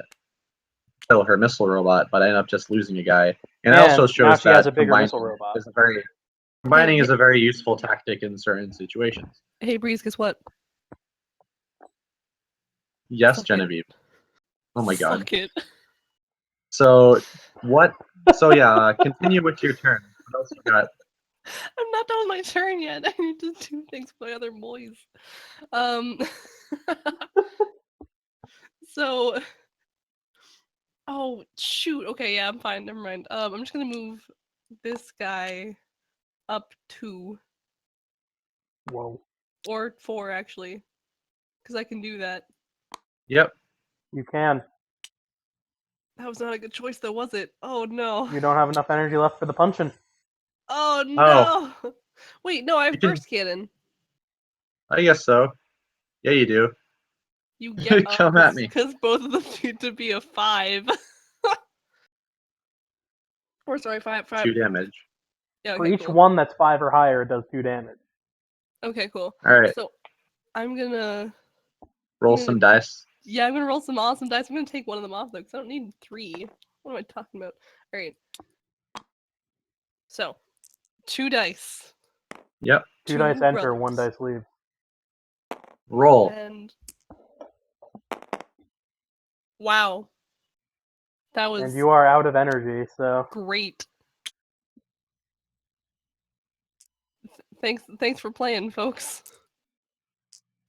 kill her missile robot, but I ended up just losing a guy. And it also now shows she has a that bigger missile robot. combining Hey, is a very useful tactic in certain situations. Hey Breeze, guess what? Yes, Suck it. Genevieve. Oh my god. Suck it. So what? So yeah, continue with your turn. What else you got? I'm not done with my turn yet. I need to do things with my other boys. So. Oh shoot. Okay, yeah, I'm fine. Never mind. I'm just gonna move this guy up 2 Whoa. or 4 actually, because I can do that. Yep. You can. That was not a good choice, though, was it? Oh no. You don't have enough energy left for the punching. Oh Oh, no. Wait, no, I you have can. burst cannon. I guess so. Yeah, you do. You get Come at me. because both of them need to be a 5. Or sorry, 5. 2 damage. Yeah. For Okay. each Cool. one that's 5 or higher, it does 2 damage. Okay. Cool. All right. So I'm gonna Roll some dice. Yeah, I'm gonna roll some awesome dice. I'm gonna take one of them off though, because I don't need 3. What am I talking about? All right. So 2 dice. Yep. 2 dice enter, brothers. 1 dice leave. Roll. And wow, that was And you are out of energy, so great. Thanks for playing, folks.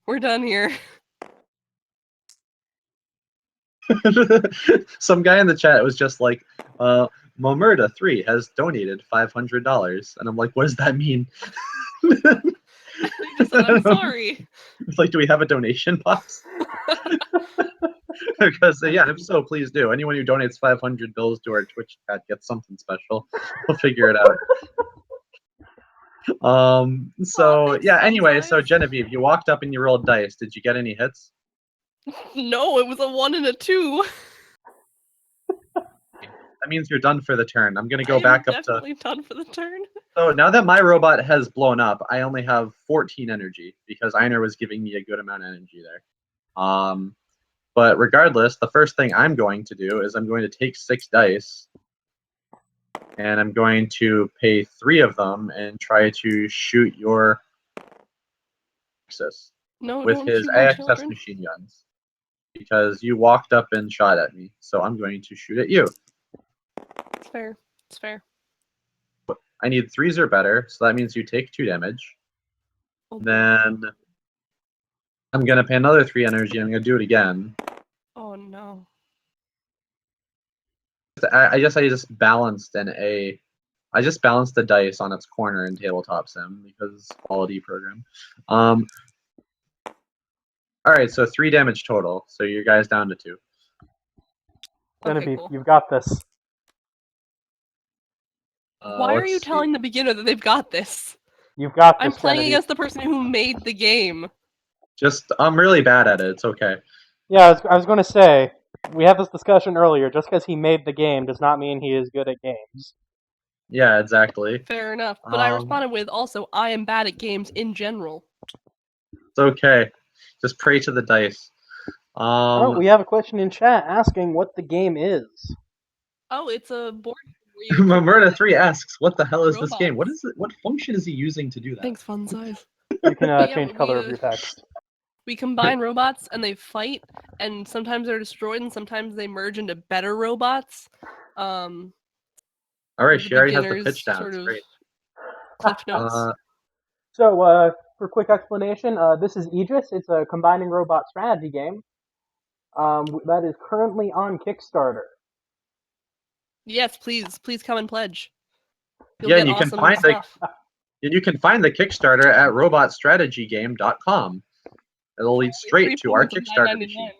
We're done here. Some guy in the chat was just like, Momurda3 has donated $500. And I'm like, what does that mean? He just said, I'm sorry. It's like, do we have a donation box? Because, yeah, if so, please do. Anyone who donates 500 bills to our Twitch chat gets something special. We'll figure it out. So, thanks, yeah, fun anyway, so size. Genevieve, you walked up and you rolled dice. Did you get any hits? No, it was a 1 and a 2. That means you're done for the turn. I'm going to I go am back up to... definitely done for the turn. So now that my robot has blown up, I only have 14 energy because Einar was giving me a good amount of energy there. But regardless, the first thing I'm going to do is I'm going to take 6 dice and I'm going to pay 3 of them and try to shoot your Axis No, with don't his shoot my AXS children. machine guns because you walked up and shot at me. So I'm going to shoot at you. It's fair. It's fair. I need 3s or better, so that means you take 2 damage. Oh, Then I'm going to pay another 3 energy. I'm going to do it again. oh no. I guess I just balanced I just balanced the dice on its corner in Tabletop Sim because quality program. All right, so 3 damage total. So your guy's down to 2. Genevieve, cool. you've got this. Why are you let's see. telling the beginner that they've got this? You've got this, I'm playing Genevieve. against the person who made the game. I'm really bad at it. It's okay. Yeah, I was going to say, we had this discussion earlier. Just because he made the game does not mean he is good at games. Yeah, exactly. Fair enough. But I responded with, also, I am bad at games in general. It's okay. Just pray to the dice. Oh, we have a question in chat asking what the game is. Oh, it's a board where you Mamerta3 asks, "What the hell is this game? What robots. is it? What function is he using to do that?" Thanks, fun size. You can Yeah, change color of your text. We combine robots and they fight, and sometimes they're destroyed, and sometimes they merge into better robots. All right, The she already has the beginners pitch down. sort It's of great. cliff notes. So, for quick explanation, this is AEGIS. It's a combining robot strategy game that is currently on Kickstarter. Yes, please come and pledge. You'll Yeah, get and you can awesome find stuff. and you can find the Kickstarter at robotstrategygame.com. It'll lead straight to our Kickstarter machine.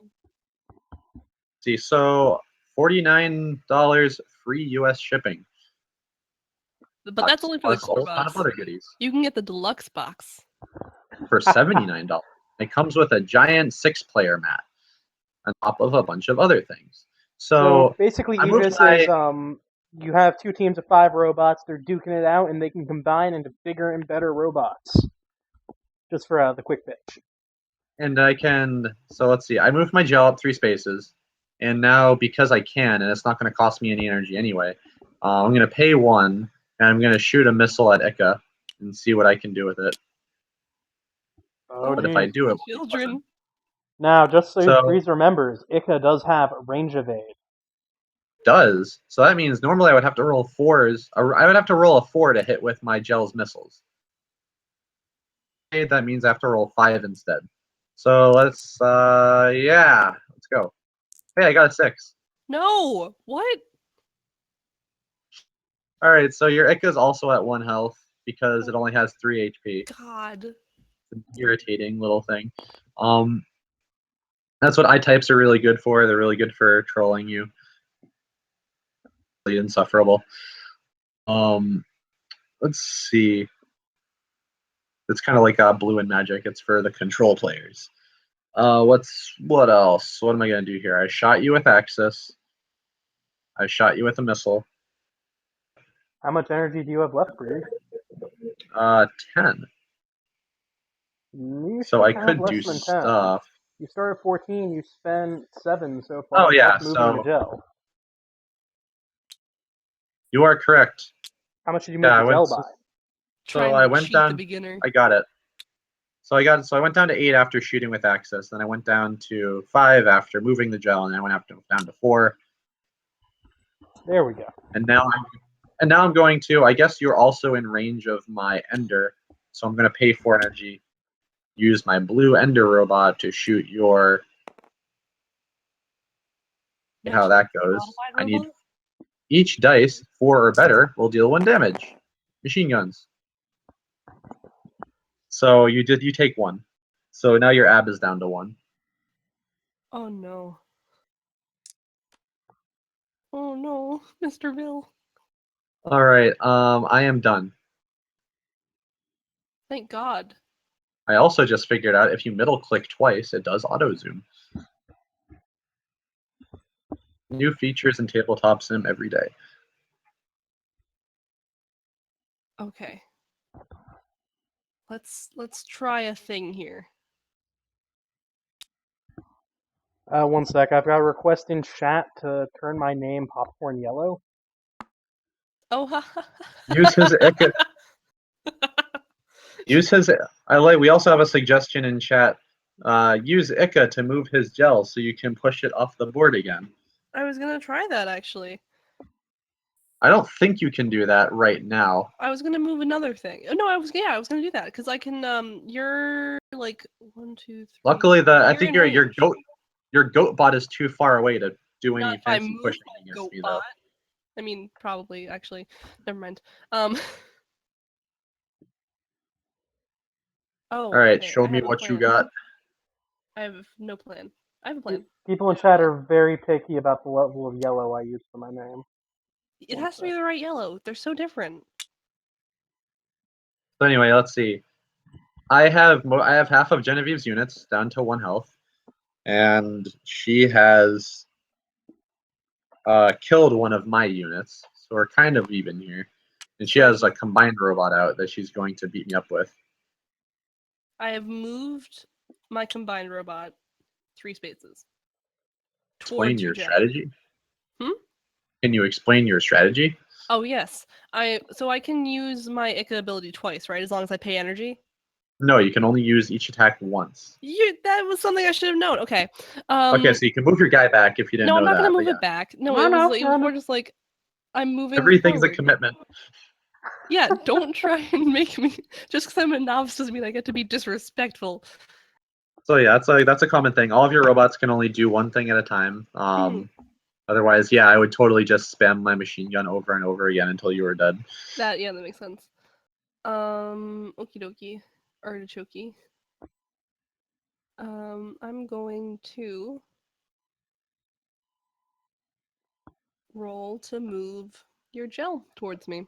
See, so $49 free US shipping. But that's only for the plus a core whole ton of box. other goodies You can get the deluxe box. for $79. It comes with a giant 6-player mat on top of a bunch of other things. So basically, I moved AEGIS my- is you have 2 teams of 5 robots. They're duking it out, and they can combine into bigger and better robots. Just for the quick pitch. And I can, so let's see, I moved my gel up 3 spaces, and now because I can, and it's not going to cost me any energy anyway, I'm going to pay 1, and I'm going to shoot a missile at Ika and see what I can do with it. Oh, But if I do it, Children. Now, just so So- please remembers, Ika does have range evade. does. So that means normally I would have to roll 4s. I would have to roll a 4 to hit with my gel's missiles. That means I have to roll 5 instead. So let's, yeah, let's go. Hey, I got a 6. No! What? All right, so your Ika is also at 1 health because it only has 3 HP. God. It's an irritating little thing. That's what I-types are really good for. They're really good for trolling you. Really insufferable. Let's see. It's kind of like blue and magic. It's for the control players. What else? What am I gonna do here? I shot you with Axis. I shot you with a missile. How much energy do you have left, Bree? 10. You So I should have could less do than 10. stuff. You started 14, you spent 7 so far. Oh yeah, plus moving the so gel. you are correct. How much did you move Yeah, the gel by? Trying I to went cheat down. the beginner. I got it. So I went down to 8 after shooting with Axis. Then I went down to 5 after moving the gel, and I went down to 4. There we go. And now I'm going to. I guess you're also in range of my Ender, so I'm going to pay 4 energy. Use my blue Ender robot to shoot your. How that goes. I need each dice 4 or better will deal 1 damage. Machine guns. So you take 1. So now your AB is down to 1. Oh no. Oh no, Mr. Bill. All right. I am done. Thank God. I also just figured out if you middle click twice, it does auto zoom. New features in tabletop sim every day. Okay. Let's try a thing here. 1 sec, I've got a request in chat to turn my name popcorn yellow. Oh ha. Use his Use his. We also have a suggestion in chat. Use Ika to move his gel so you can push it off the board again. I was gonna try that actually. I don't think you can do that right now. I was gonna move another thing. No, I was gonna do that because I can. You're like 1, 2, 3. Luckily, I think in your goat bot is too far away to do any Not if I fancy move pushing my against goat me, though. bot. I mean, probably actually. Never mind. Oh. All right, okay, show I me have a what you plan. got. I have no plan. I have a plan. People in chat are very picky about the level of yellow I use for my name. It has to be the right yellow. They're so different. So anyway, let's see. I have half of Genevieve's units down to 1 health, and she has killed one of my units, so we're kind of even here. And she has a combined robot out that she's going to beat me up with. I have moved my combined robot 3 spaces. Explain Towards your Jen. strategy. Hmm? Can you explain your strategy? Oh yes. So I can use my Ica ability twice, right? As long as I pay energy. No, you can only use each attack once. That was something I should have known. Okay. Okay, so you can move your guy back if you didn't No, I'm know not that. gonna But move yeah, it back. No, No, it no, was no, no. more just like I'm moving everything's forward. a commitment. Yeah, don't try and make me just because I'm a novice doesn't mean I get to be disrespectful. So yeah, that's a common thing. All of your robots can only do one thing at a time. Otherwise, yeah, I would totally just spam my machine gun over and over again until you were dead. That makes sense. Okie dokie. Artichoke. I'm going to roll to move your gel towards me,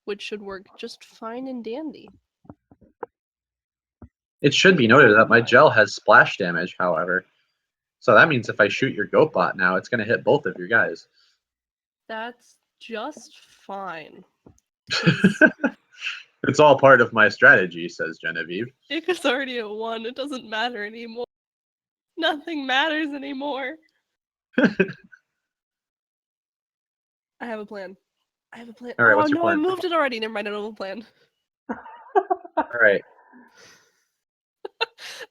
which should work just fine and dandy. It should be noted that my gel has splash damage, however. So that means if I shoot your goat bot now, it's going to hit both of your guys. That's just fine. It's all part of my strategy, says Genevieve. Ica's already at 1. It doesn't matter anymore. Nothing matters anymore. I have a plan. All right, what's your plan? I moved it already. Never mind, I don't have a plan. All right.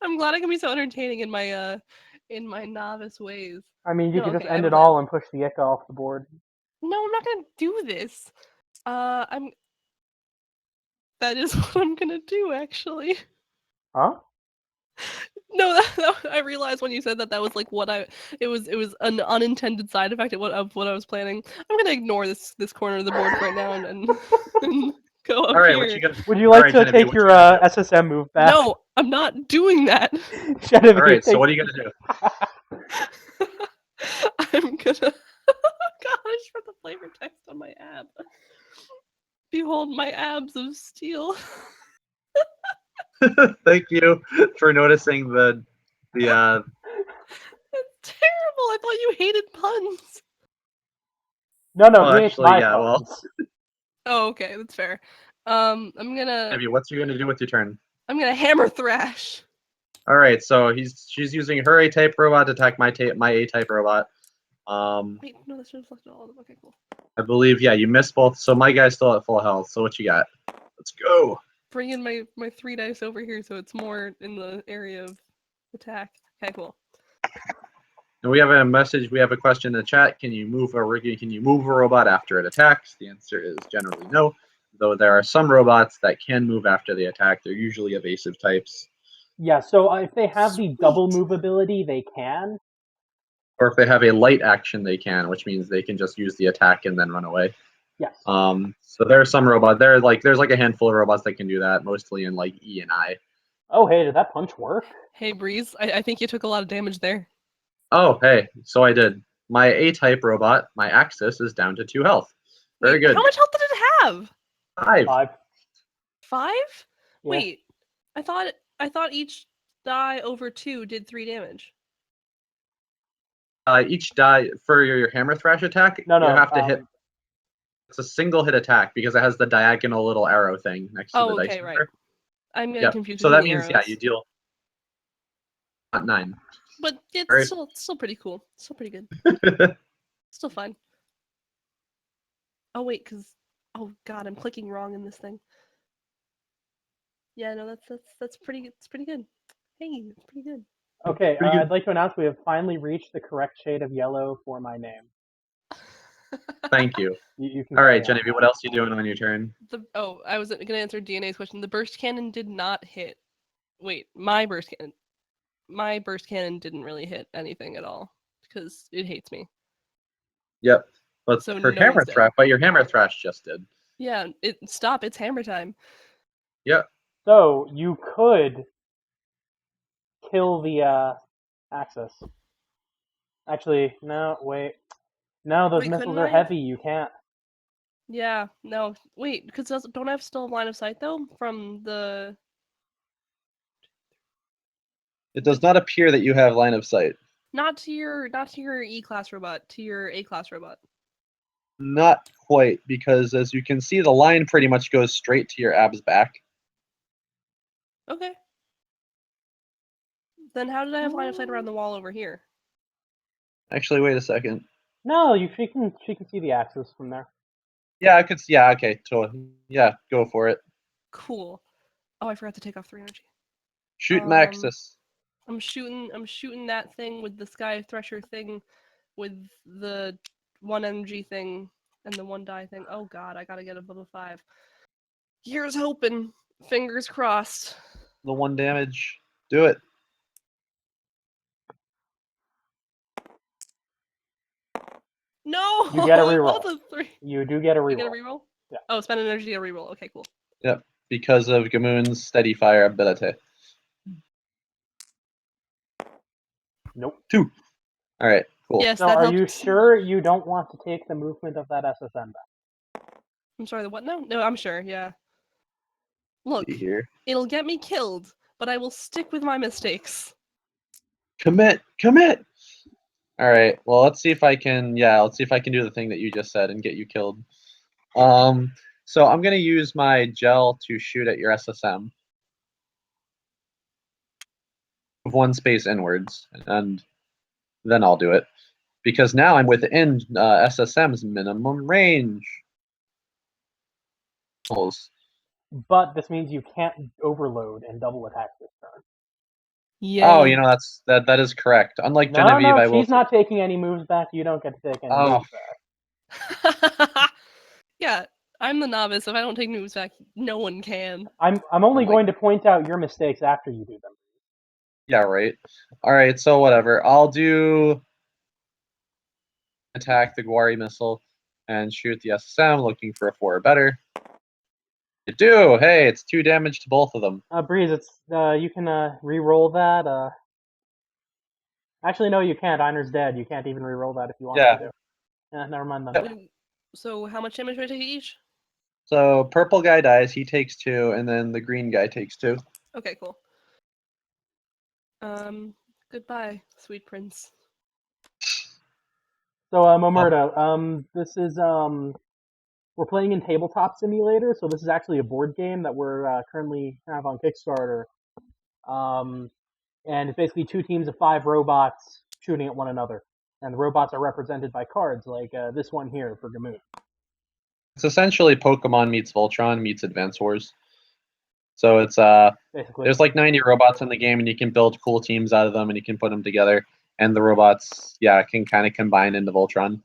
I'm glad I can be so entertaining in my novice ways. I mean, you could just I end have it a plan. all and push the Ica off the board. No, I'm not gonna do this. That is what I'm gonna do, actually. Huh? No, I realized when you said that was like it was an unintended side effect of what I was planning. I'm gonna ignore this corner of the board for right now and go up All right, here. what you gonna? Would you like right, to Genevieve, take what your you gonna do? SSM move back? No, I'm not doing that. Genevieve, All right, so take- what are you gonna do? I'm gonna. God, I just read the flavor text on my ab. Behold my abs of steel. Thank you for noticing the. That's terrible. I thought you hated puns. No, Oh, he hates actually, my yeah. Well, puns. Oh, okay, that's fair. I'm gonna Genevieve, what's you gonna do with your turn? hammer thrash. All right, so she's using her A-type robot to attack my A-type robot. Wait, no, that should have selected all of them. Okay, cool. I believe, yeah, you missed both. So my guy's still at full health. So what you got? Let's go. Bring in my 3 dice over here so it's more in the area of attack. Okay, cool. And we have a message. We have a question in the chat. Can you move a robot after it attacks? The answer is generally no. Though there are some robots that can move after they attack. They're usually evasive types. Yeah, so if they have the Sweet. double move ability, they can. Or if they have a light action, they can, which means they can just use the attack and then run away. Yes. So there are some robots. There's like a handful of robots that can do that, mostly in like E and I. Oh, hey, did that punch work? Hey, Breeze, I think you took a lot of damage there. Oh, hey, so I did. My A-type robot, my Axis, is down to 2 health. Very Wait, good. how much health did it have? 5. 5? Yeah. Wait, I thought each die over 2 did 3 damage. Each die for your hammer thrash attack, No, you have to hit. um, It's a single hit attack because it has the diagonal little arrow thing next to the dice Okay, right. number. I'm getting Yep. confused So between that the means arrows. you deal not 9. But it's Very- still pretty cool. Still pretty good. Still fun. Oh wait, oh god, I'm clicking wrong in this thing. Yeah, no, that's pretty. It's pretty good. Hey, it's pretty good. okay, Pretty good. I'd like to announce we have finally reached the correct shade of yellow for my name. Thank you. You can All right, carry on Genevieve, now. what else are you doing on your turn? I was gonna answer DNA's question. The burst cannon did not hit. Wait, my burst cannon didn't really hit anything at all because it hates me. Yep. But So for no hammer one's dead. thrash, but your hammer thrash just did. Yeah, it's hammer time. Yep. So you could kill the Axis. Actually, no, wait. No, those Wait, missiles couldn't are I have? heavy. You can't. Yeah, no. Wait, because don't I have still line of sight though from the? It does not appear that you have line of sight. Not to your E class robot, to your A class robot. Not quite, because as you can see, the line pretty much goes straight to your ab's back. Okay. Then how did I have line of sight around the wall over here? Actually, wait a second. No, she can see the axis from there. Yeah, I could. Yeah, okay. Yeah, go for it. Cool. Oh, I forgot to take off 3 energy. Shoot Maxis. I'm shooting that thing with the Sky Thresher thing, with the 1 energy thing and the 1 die thing. Oh god, I gotta get above a 5. Here's hoping. Fingers crossed. The 1 damage. Do it. No! You get a Both reroll. of 3. You do get a I get a reroll. reroll? Yeah. Oh, spend an energy to reroll. Okay, cool. Yep, because of Gamoon's steady fire ability. Nope. 2. All right, cool. Yes, So that are helped. you sure you don't want to take the movement of that SSM back? I'm sorry, the what now? No, I'm sure, yeah. Look, See here. it'll get me killed, but I will stick with my mistakes. Commit. All right. Well, let's see if I can. Yeah, let's see if I can do the thing that you just said and get you killed. So I'm gonna use my gel to shoot at your SSM. 1 space inwards, and then I'll do it because now I'm within SSM's minimum range. But this means you can't overload and double attack this turn. Yay. Oh, that is correct. Unlike Genevieve, I will. She's not taking any moves back. You don't get to take any moves back. Yeah, I'm the novice. If I don't take moves back, no one can. I'm only going to point out your mistakes after you do them. Yeah, right. All right, so whatever. I'll do attack the Gwari missile and shoot the SSM, looking for a 4 or better. You do. Hey, it's 2 damage to both of them. Breeze, it's you can re-roll that. Actually, no, you can't. Einer's dead. You can't even re-roll that if you want to. Never mind then. Wait, so how much damage do I take each? So purple guy dies, he takes 2, and then the green guy takes 2. Okay, cool. Goodbye, sweet prince. So, Momerto, this is we're playing in Tabletop Simulator, so this is actually a board game that we're currently have on Kickstarter. And it's basically 2 teams of 5 robots shooting at one another, and the robots are represented by cards like this one here for Gamoon. It's essentially Pokemon meets Voltron meets Advance Wars. So it's Basically, there's like 90 robots in the game, and you can build cool teams out of them, and you can put them together, and the robots, yeah, can kind of combine into Voltron.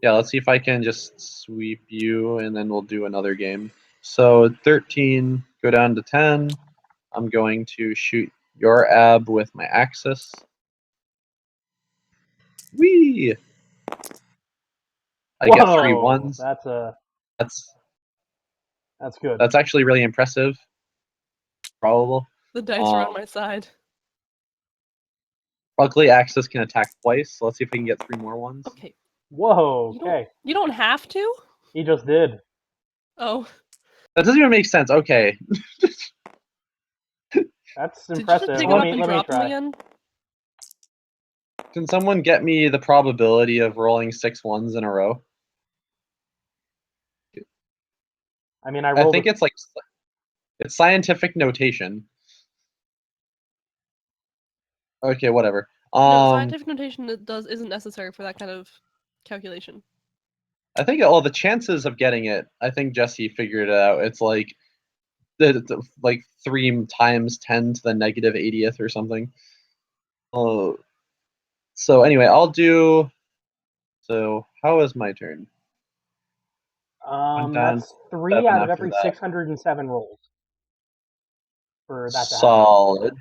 Yeah, let's see if I can just sweep you, and then we'll do another game. So 13, go down to 10. I'm going to shoot your ab with my Axis. Whee! I get 3 1s. That's good. That's actually really impressive. Probable. The dice are on my side. Luckily, Axis can attack twice, so let's see if we can get 3 more ones. Okay. Whoa, okay. You don't have to? He just did. Oh. That doesn't even make sense. Okay. That's Did impressive. you just pick Let him up and me drop him try. again? Can someone get me the probability of rolling 6 1s in a row? I mean, I rolled. I think it's scientific notation. Okay, whatever. No, scientific notation isn't necessary for that kind of calculation. I think all the chances of getting it, I think Jesse figured it out. It's like 3 times 10 to the negative 80th or something. So anyway, I'll do. So how is my turn? That's 3 out of every 607 rolls for that to happen. Solid.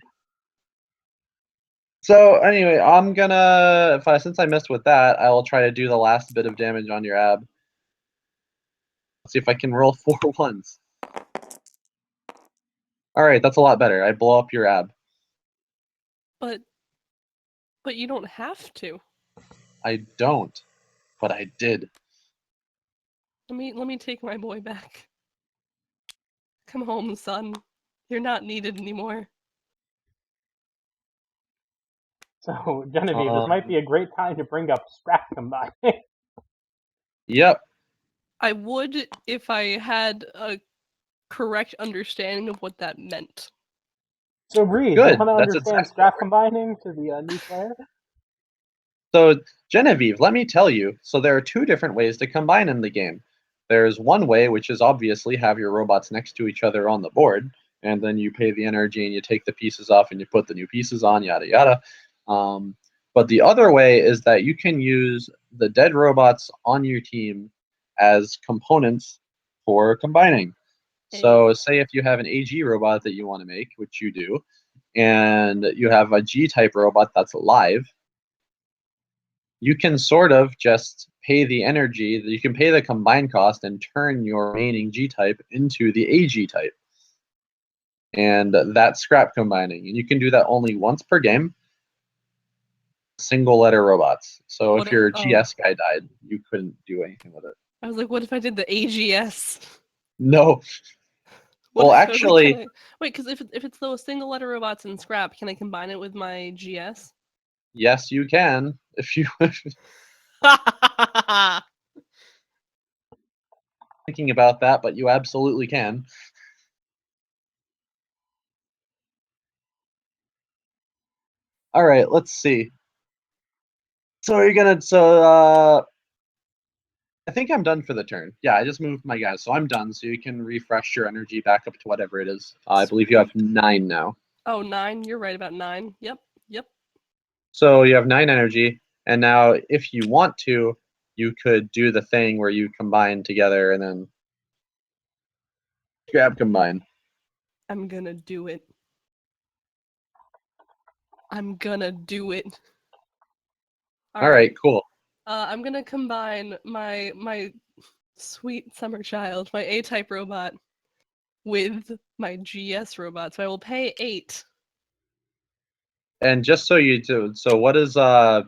So anyway, I'm gonna since I missed with that, I will try to do the last bit of damage on your ab. Let's see if I can roll 4 1s. All right, that's a lot better. I blow up your ab. But you don't have to. I don't, but I did. Let me take my boy back. Come home, son. You're not needed anymore. So, Genevieve, this might be a great time to bring up scrap combining. Yep. I would if I had a correct understanding of what that meant. So, Breed, do you Good. want to That's understand exactly scrap what combining to the new player? So, Genevieve, let me tell you. So, there are two different ways to combine in the game. There's one way, which is obviously have your robots next to each other on the board, and then you pay the energy and you take the pieces off and you put the new pieces on, yada yada. Um, but the other way is that you can use the dead robots on your team as components for combining. So, say if you have an AG robot that you want to make, which you do, and you have a G type robot that's alive, you can sort of just pay the energy, you can pay the combined cost and turn your remaining G type into the AG type. And that's scrap combining. And you can do that only once per game, single letter robots. So What if if your GS guy died, you couldn't do anything with it. I was like, what if I did the AGS? No. What Well, if I was like, actually, wait, because if it's those single letter robots in scrap, can I combine it with my GS? yes, you can. If you thinking about that, but you absolutely can. All right, let's see. So are you gonna I think I'm done for the turn. Yeah, I just moved my guys, so I'm done. So you can refresh your energy back up to whatever it is. I believe you have 9 now. Oh, 9. You're right about 9. Yep. Yep. So you have 9 energy, and now if you want to, you could do the thing where you combine together and then grab combine. I'm gonna do it. I'm gonna do it. All right, cool. I'm gonna combine my sweet summer child, my A-type robot, with my GS robot. So I will pay 8. And just so you do, so what is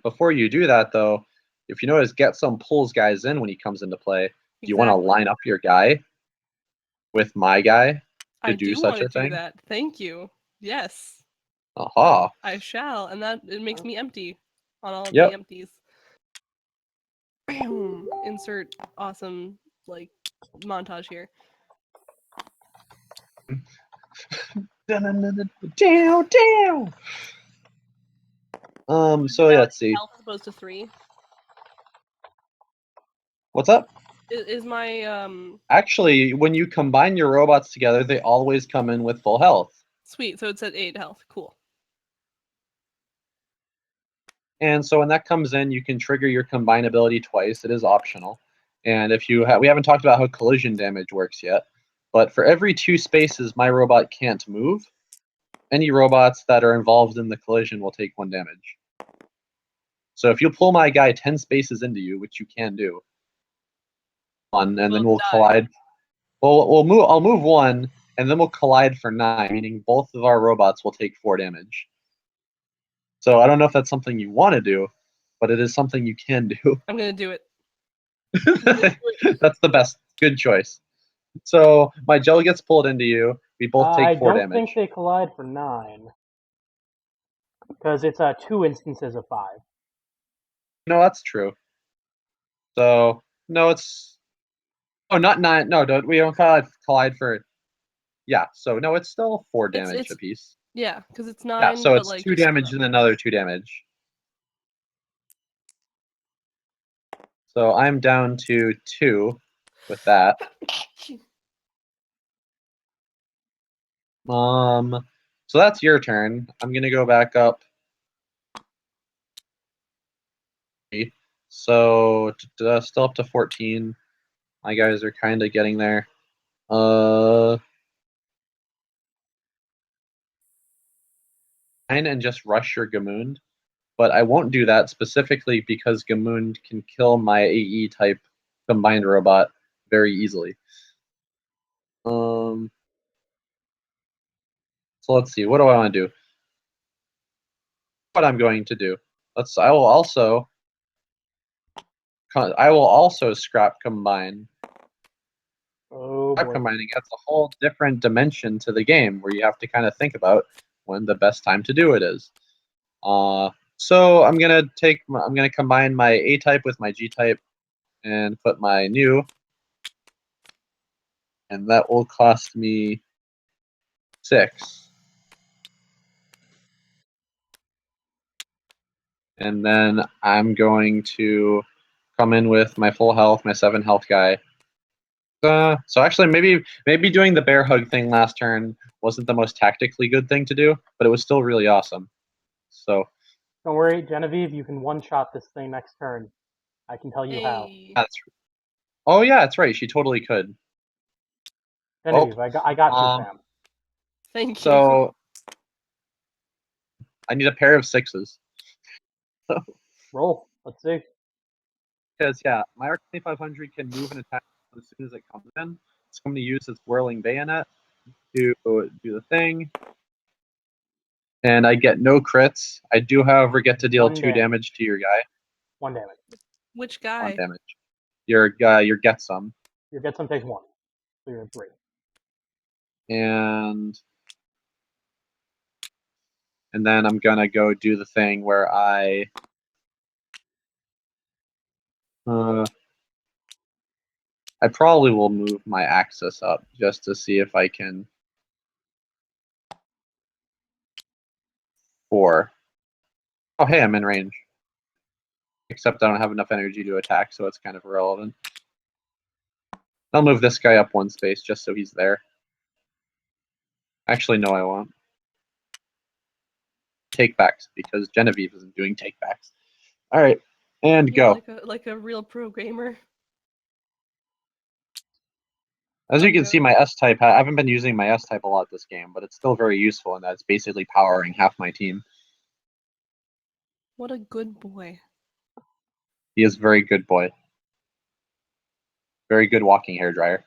before you do that though, if you notice, get some pulls guys in when he comes into play. Do you want to line up your guy with my guy I to do do want such to a do thing? that. Thank you. Yes, Aha. I shall, and that it makes me empty on all of the Yep. empties. Insert awesome like montage here. Down, down. So yeah, let's see. Health as opposed to 3. What's up? Is my Actually, when you combine your robots together, they always come in with full health. sweet? So it's at 8 health. Cool. And so when that comes in, you can trigger your combine ability twice. It is optional. And if you we haven't talked about how collision damage works yet, but for every 2 spaces my robot can't move, any robots that are involved in the collision will take 1 damage. So if you pull my guy 10 spaces into you, which you can do, and then we'll collide. Well, we'll move. I'll move 1, and then we'll collide for 9, meaning both of our robots will take 4 damage. So I don't know if that's something you want to do, but it is something you can do. I'm gonna do it. That's the best. Good choice. So my gel gets pulled into you. We both take I 4 don't think damage. they collide for 9. Because it's 2 instances of 5. No, that's true. So no, it's not 9. No, we don't collide for. Yeah. So no, it's still 4 damage It's apiece. yeah, because it's Yeah. 9, So but it's like 2 just damage and another 2 damage. So I'm down to 2 with that. So that's your turn. I'm gonna go back up. So still up to 14. My guys are kind of getting there. And just rush your Gamoond, but I won't do that specifically because Gamoond can kill my AE type combined robot very easily. So let's see. What do I want to do? What I'm going to do. I will also scrap combine. Oh Scrap boy. combining adds a whole different dimension to the game where you have to kind of think about when the best time to do it is. So I'm gonna combine my A type with my G type and put my new, and that will cost me 6. And then I'm going to come in with my full health, my 7 health guy. So actually, maybe doing the bear hug thing last turn wasn't the most tactically good thing to do, but it was still really awesome. So Don't worry, Genevieve, you can one-shot this thing next turn. I can tell you how. Hey. oh yeah, that's right. She totally could. Genevieve, I got you, fam. Thank you. So I need a pair of 6s. Roll. Let's see. Because yeah, my R2500 can move and attack as soon as it comes in. It's going to use its whirling bayonet to do the thing. And I get no crits. I do, however, get to deal 2 damage to your guy. 1 damage. Which guy? 1 damage. Your get some. Your get some takes 1. So you're at 3. And then I'm gonna go do the thing where I probably will move my axis up just to see if I can 4. Oh hey, I'm in range. Except I don't have enough energy to attack, so it's kind of irrelevant. I'll move this guy up 1 space just so he's there. Actually, no, I won't. Takebacks, because Genevieve isn't doing takebacks. All right, and Yeah, go. like a real pro gamer. As you can see, my S-type, I haven't been using my S-type a lot this game, but it's still very useful in that it's basically powering half my team. What a good boy. He is a very good boy. Very good walking hairdryer.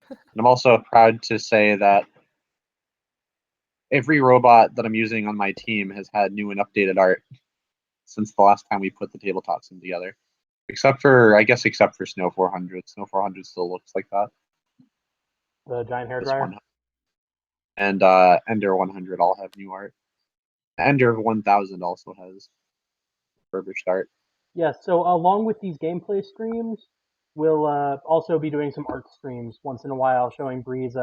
And I'm also proud to say that every robot that I'm using on my team has had new and updated art since the last time we put the tabletops in together. Except for Snow 400. Snow 400 still looks like that. The giant hairdryer? And Ender 100 all have new art. Ender 1000 also has refurbished art. Yeah, so along with these gameplay streams, we'll also be doing some art streams once in a while, showing Breeze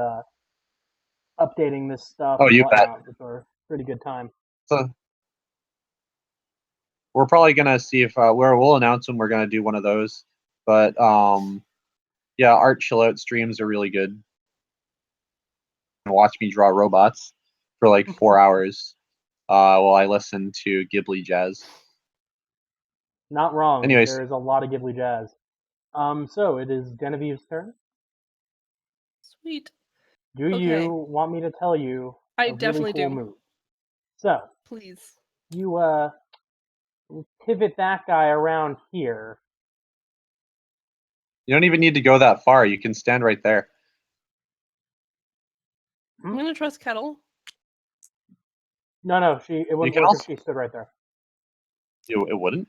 updating this stuff and You bet. whatnot, which are pretty good time. So we're probably gonna see if we'll announce when we're gonna do one of those. But yeah, art chill out streams are really good. And watch me draw robots for like 4 hours while I listen to Ghibli jazz. Not wrong. Anyways. There's a lot of Ghibli jazz. So it is Genevieve's turn. Sweet. Do you want me to tell you a really cool move? So please. You pivot that guy around here. You don't even need to go that far. You can stand right there. I'm gonna trust Kettle. No, it wouldn't work if she stood right there. It wouldn't?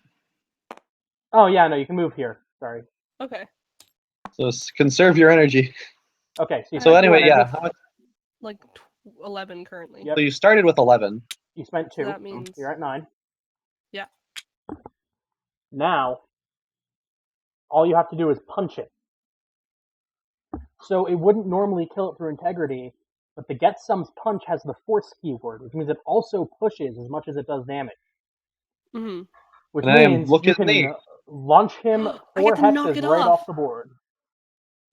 Oh yeah, no, you can move here. Sorry. Okay. So conserve your energy. Okay, so anyway, yeah. How much? Like 11 currently. Yep. So you started with 11. You spent 2. So that means you're at 9. Yeah. Now, all you have to do is punch it. So it wouldn't normally kill it through integrity, but the Get Some's punch has the force keyword, which means it also pushes as much as it does damage. Mm-hmm. Which means you can launch him 4 hexes right off the board.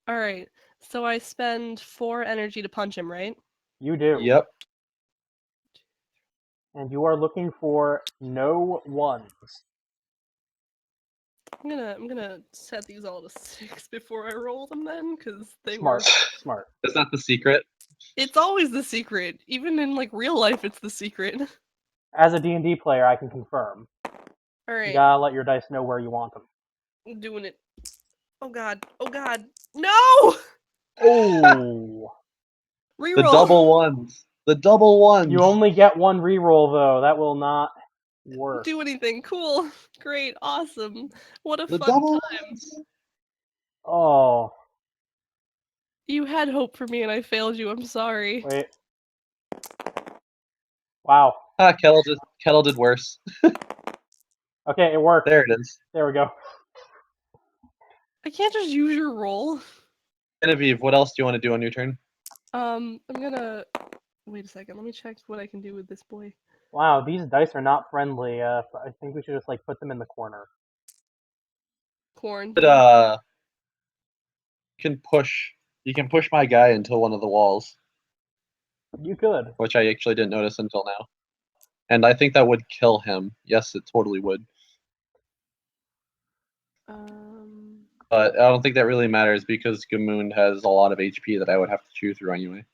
Alright, so I spend 4 energy to punch him, right? You do. Yep. And you are looking for no ones. I'm gonna set these all to 6 before I roll them then, because they Smart. were Smart. That's not the secret. It's always the secret. Even in like real life, it's the secret. As a D&D player, I can confirm. Alright. You gotta let your dice know where you want them. I'm doing it. Oh god. Oh god. No! Oh! Reroll! The double ones. The double ones. You only get one reroll though. That will not work. Do anything. Cool. Great. Awesome. What a The fun double time. ones. Oh, You had hope for me and I failed you. I'm sorry. wait. Wow. Ah, Kettle did worse. Okay, it worked. There it is. There we go. I can't just use your roll. Genevieve, what else do you want to do on your turn? I'm gonna wait a second. Let me check what I can do with this boy. Wow, these dice are not friendly. I think we should just like put them in the corner. Corn. But, Yeah. you can push my guy into one of the walls, You could. which I actually didn't notice until now. And I think that would kill him. Yes, it totally would. But I don't think that really matters because Gamoon has a lot of HP that I would have to chew through anyway.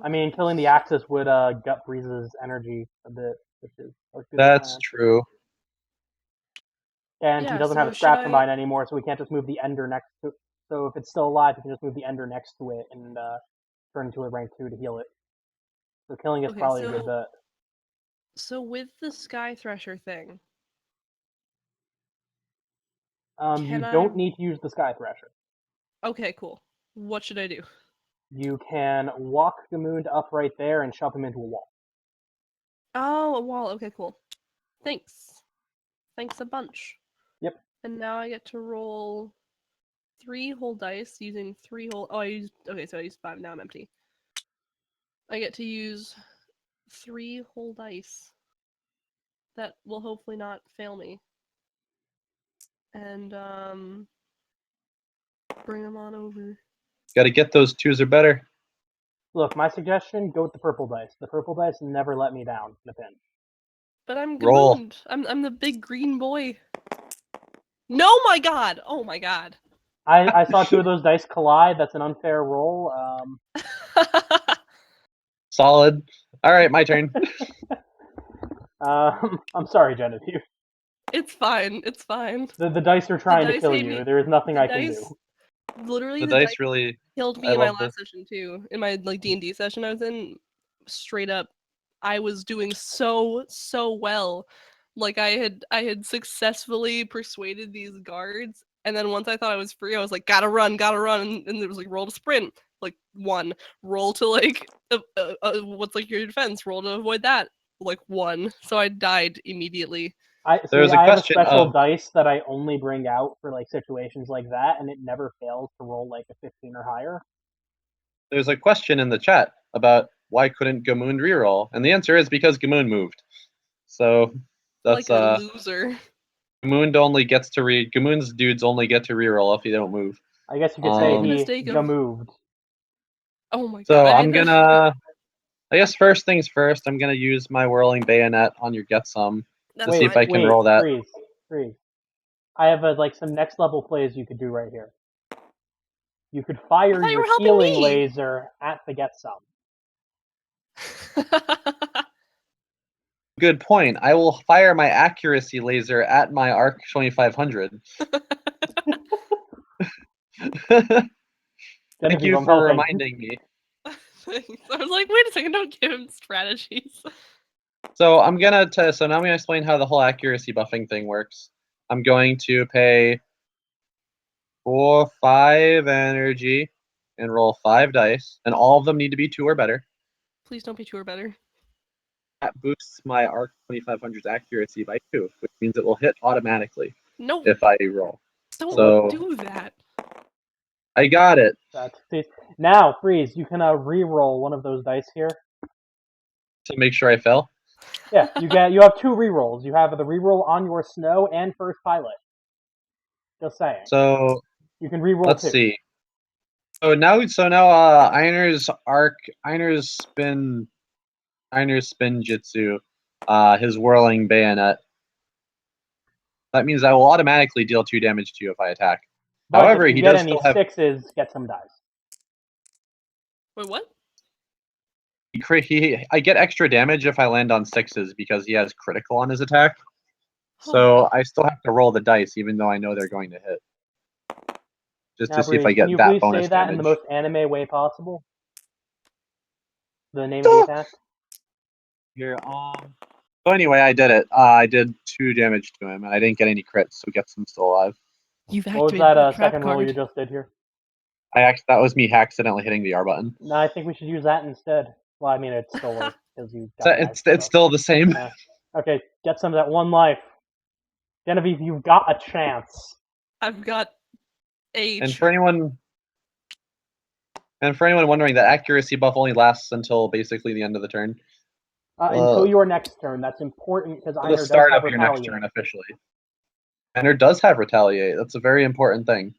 I mean, killing the Axis would gut Breeze's energy a bit, which is a good That's plan. true. And Yeah, he doesn't so have a should scrap I- combine anymore, so we can't just move the Ender next to it. So if it's still alive, we can just move the Ender next to it and turn into a rank 2 to heal it. So killing is Okay, probably a good bet. So with the Sky Thresher thing, You can don't I- need to use the Sky Thresher. okay, cool. What should I do? You can walk Gamoon up right there and shove him into a wall. Oh, a wall. Okay, cool. Thanks. Thanks a bunch. Yep. And now I get to roll 3 whole dice using 3 whole. Oh, I used. Okay, so I used 5. Now I'm empty. I get to use 3 whole dice. That will hopefully not fail me. And bring them on over. Got to get those 2s or better. Look, my suggestion, go with the purple dice. The purple dice never let me down in a pinch. But I'm Roll. Gamooned. I'm the big green boy. No, my God! Oh my God! I saw 2 of those dice collide. That's an unfair roll. Solid. All right, my turn. I'm sorry, Genevieve. It's fine. It's fine. The dice are trying to dice kill hate you. me. There is nothing The I can dice- do. Literally, The the dice really. killed me I in my love last session too. In my like D&D session I was in, straight up, I was doing so well. Like I had successfully persuaded these guards, and then once I thought I was free, I was like, gotta run, and there was like roll to sprint, like 1, roll to like what's like your defense, roll to avoid that, like 1. So I died immediately. I There's a have a question special of- dice that I only bring out for like situations like that, and it never fails to roll like a 15 or higher. There's a question in the chat about why couldn't Gamoon reroll, and the answer is because Gamoon moved. So that's Like a loser. Gamoon's dudes only get to reroll if you don't move. I guess you could say he Mistake of- moved. Oh my God! So I I'm made that- gonna. I guess first things first, I'm gonna use my whirling bayonet on your get some to That's see if fine. I can roll that. Freeze. I have like some next level plays you could do right here. You could fire thought you your were helping healing me. laser at the get some. Good point. I will fire my accuracy laser at my arc 2500. Thank you I'm for helping. reminding me. Thanks. I was like, wait a second, don't give him strategies. So now I'm gonna explain how the whole accuracy buffing thing works. I'm going to pay 5 energy and roll 5 dice, and all of them need to be 2 or better. Please don't be 2 or better. That boosts my arc 2500's accuracy by 2, which means it will hit automatically No, if I roll. don't So do that. I got it. Now, Freeze, you can re-roll one of those dice here. To make sure I fell. Yeah, you have 2 re-rolls. You have the re-roll on your snow and first pilot. Just saying. So You can re-roll let's 2. see. So now Einer's spin jutsu, his whirling bayonet. That means I will automatically deal 2 damage to you if I attack. But However, if you he get does any still have 6s, get some dice. Wait, what? I get extra damage if I land on 6s because he has critical on his attack. Oh So I still have to roll the dice even though I know they're going to hit. Just Now, to see if Breeze, I can get you that please bonus say that damage. in the most anime way possible? The name of the attack? Here, so anyway, I did it. I did 2 damage to him, and I didn't get any crits, so gets him still alive. You've What was activated that the trap second roll card. you just did here? That was me accidentally hitting the R button. No, I think we should use that instead. Well, I mean, it still works because you got So the it's action, still the same. Yeah. Okay, get some of that 1 life. Genevieve, you've got a chance. I've got H. And for anyone wondering, that accuracy buff only lasts until basically the end of the turn. Until your next turn. That's important because The Einer does start have of your next retaliate. turn officially. Einer does have retaliate. That's a very important thing.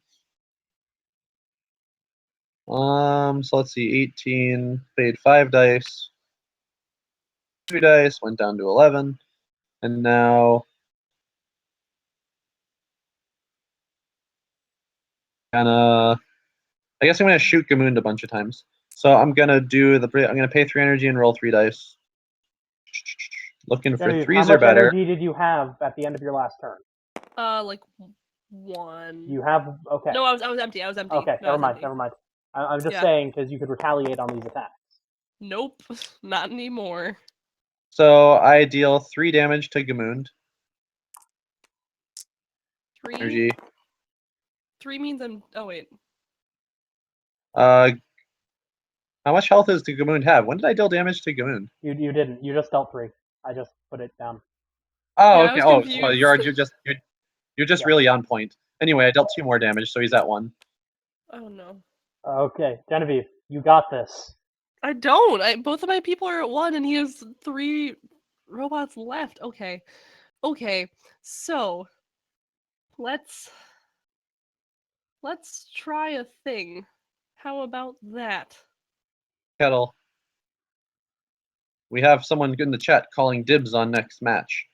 So let's see. 18 paid 5 dice. 2 dice went down to 11, and now I guess I'm gonna shoot Gamoond a bunch of times. So I'm gonna pay 3 energy and roll 3 dice. Looking for Genevieve, 3s how or much better. energy did you have at the end of your last turn? Like 1. You have okay. No, I was empty. I was empty. Okay, No, I was never mind. empty. Never mind. I'm just Yeah. saying because you could retaliate on these attacks. Nope, not anymore. So I deal 3 damage to Gamoond. 3. Energy. 3 means I'm. Oh wait. How much health does Gamoond have? When did I deal damage to Gamoond? You didn't. You just dealt 3. I just put it down. Oh, Yeah, I okay. was Oh, confused. so you're just Yeah. really on point. Anyway, I dealt 2 more damage, so he's at 1. Oh no. Okay, Genevieve, you got this. I don't. Both of my people are at 1, and he has 3 robots left. Okay. Okay. So let's try a thing. How about that? Kettle. We have someone in the chat calling dibs on next match.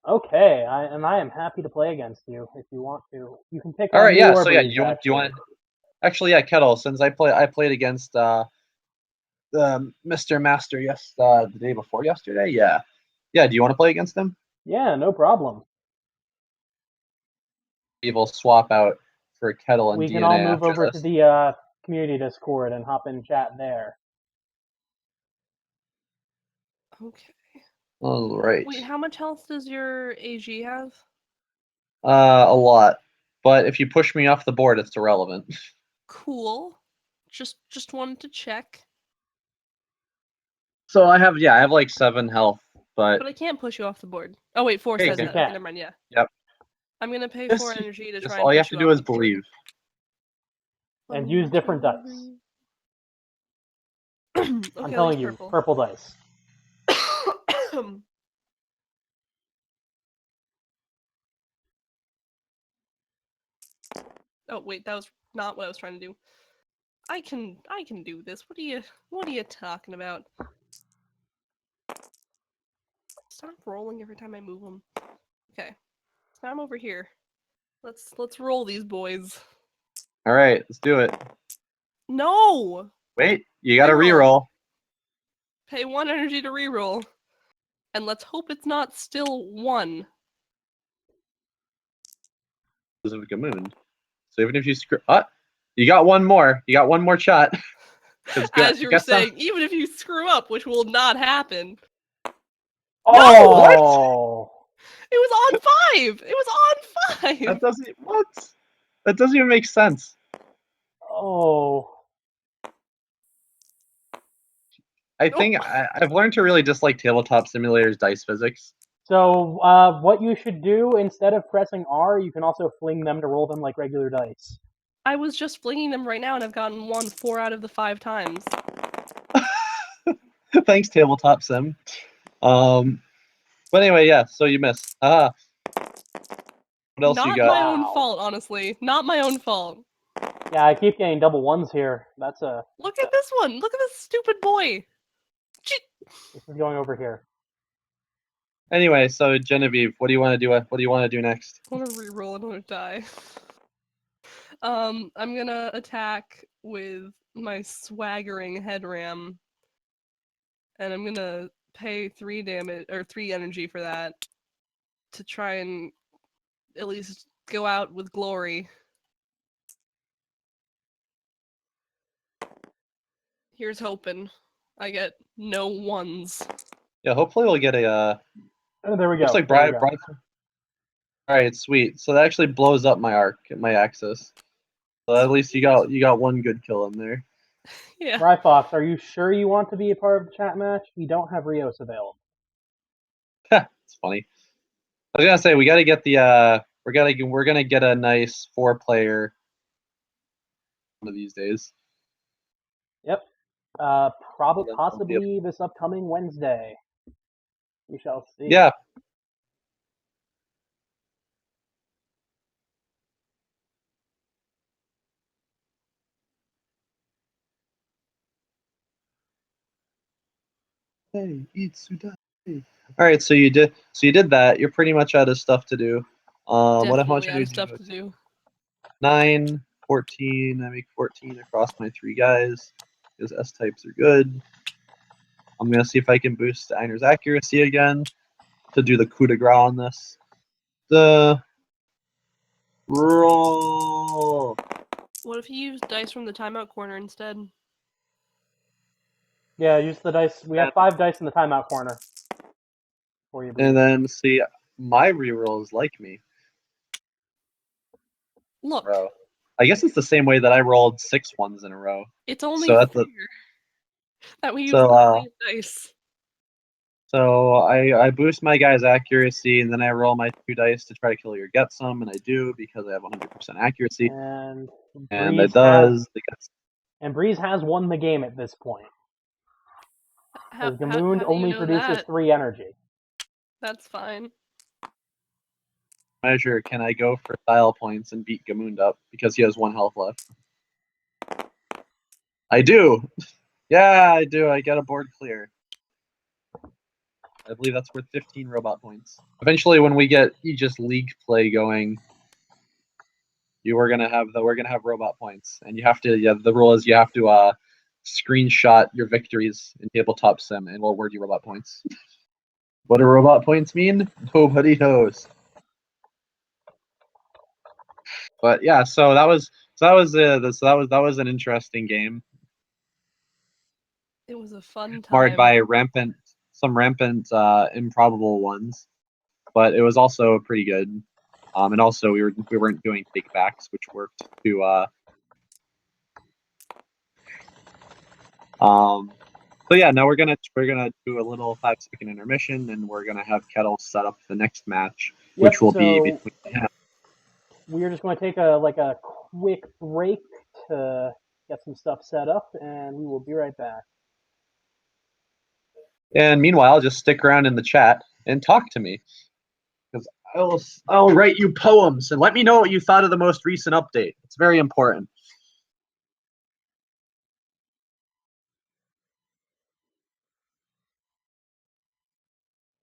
Okay, I am happy to play against you if you want to. You can pick All on right, me yeah. or So yeah, Breeze, you actually. want actually, yeah, Kettle. Since I played against Mr. Master the day before yesterday. Yeah. Do you want to play against him? Yeah, no problem. We'll swap out for Kettle and We DNA can all move after over this. to the community Discord and hop in chat there. Okay. All right. Wait, how much health does your AG have? A lot. But if you push me off the board, it's irrelevant. Cool. Just wanted to check. So I have like 7 health, But I can't push you off the board. Oh wait, 4 Okay, says you that. can. Okay, never mind. Yeah. Yep. I'm gonna pay Just- 4 energy to just try and all you push have to you do off is the board. believe. And use different dice. Okay, I'm telling you, purple dice. Oh wait, that was not what I was trying to do. I can do this. What are you talking about? Stop rolling every time I move them. Okay, so now I'm over here. Let's roll these boys. All right, let's do it. No. Wait, you got to Reroll. reroll. Pay 1 energy to reroll, and let's hope it's not still 1. Of Gamoon. So even if you screw, you got one more. You got one more shot. As you were saying, even if you screw up, which will not happen. Oh! No! What? It was on 5! It was on 5! That doesn't even make sense. Oh. I think I've learned to really dislike Tabletop Simulator's dice physics. So, what you should do, instead of pressing R, you can also fling them to roll them like regular dice. I was just flinging them right now, and I've gotten 1 4 out of the 5 times. Thanks, Tabletop Sim. But anyway, yeah, so you missed. What else Not you got? my own fault, honestly. Not my own fault. Yeah, I keep getting double 1s here. That's a... Look at this one! Look at this stupid boy! This is going over here. Anyway, so Genevieve, what do you want to do? What do you want to do next? I want to reroll another die. I'm gonna attack with my swaggering head ram, and I'm gonna pay 3 damage or 3 energy for that to try and at least go out with glory. Here's hoping. I get no ones. Yeah, hopefully we'll get a. Oh, there we go. Looks like There we Brian. go. All right, sweet. So that actually blows up my arc, my axis. So at least you got one good kill in there. Yeah. Ryfox, are you sure you want to be a part of the chat match? We don't have Rios available. It's funny. I was gonna say we gotta get the we're gonna get a nice 4-player one of these days. Yep. Possibly this upcoming Wednesday. We shall see. Yeah. Hey, eat Sudan. All right, so you did that. You're pretty much out of stuff to do. What how much Definitely I out do? of stuff to do. 9, 14. I make 14 across my 3 guys because S types are good. I'm gonna see if I can boost Einer's accuracy again to do the coup de grace on this. The roll. What if you use dice from the timeout corner instead? Yeah, use the dice. We have 5 dice in the timeout corner. For you, And then see, my rerolls like me. Look. Row. I guess it's the same way that I rolled 6 ones in a row. It's only so fair that we use so, the highest dice. So I boost my guy's accuracy, and then I roll my 2 dice to try to kill your get some, and I do because I have 100% accuracy. And it does. And Breeze has won the game at this point. Because Gamoond do you only know produces that? 3 energy. That's fine. Measure, can I go for style points and beat Gamoond up because he has 1 health left? I do. Yeah, I do. I get a board clear. I believe that's worth 15 robot points. Eventually, when we get Aegis League play going, we're gonna have robot points, and you have to. Yeah, the rule is you have to screenshot your victories in tabletop sim, and we'll award you robot points. What do robot points mean? Nobody knows. But yeah, so that was an interesting game. It was a fun time. Marked by some rampant improbable ones, but it was also pretty good. And also we weren't doing take backs, which worked to so yeah, now we're gonna do a little 5-second intermission, and we're gonna have Kettle set up the next match, which will be between him. We are just going to take a quick break to get some stuff set up, and we will be right back. And meanwhile, just stick around in the chat and talk to me, because I'll write you poems and let me know what you thought of the most recent update. It's very important.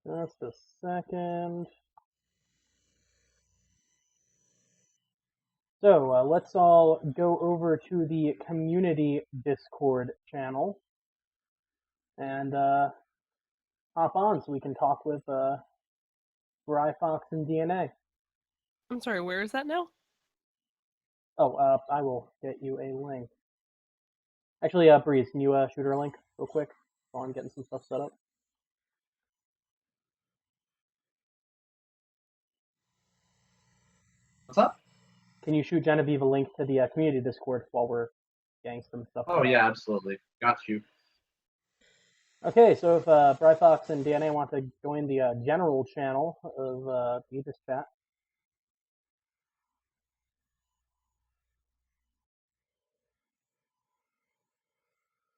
Just a second. So let's all go over to the community Discord channel and hop on so we can talk with Fox and DNA. I'm sorry, where is that now? Oh, I will get you a link. Actually, Breeze, can you shoot her a link real quick while I'm getting some stuff set up? What's up? Can you shoot Genevieve a link to the community Discord while we're getting some stuff set up? Oh yeah, absolutely. Got you. Okay, so if Fox and DNA want to join the general channel of Aegis Chat.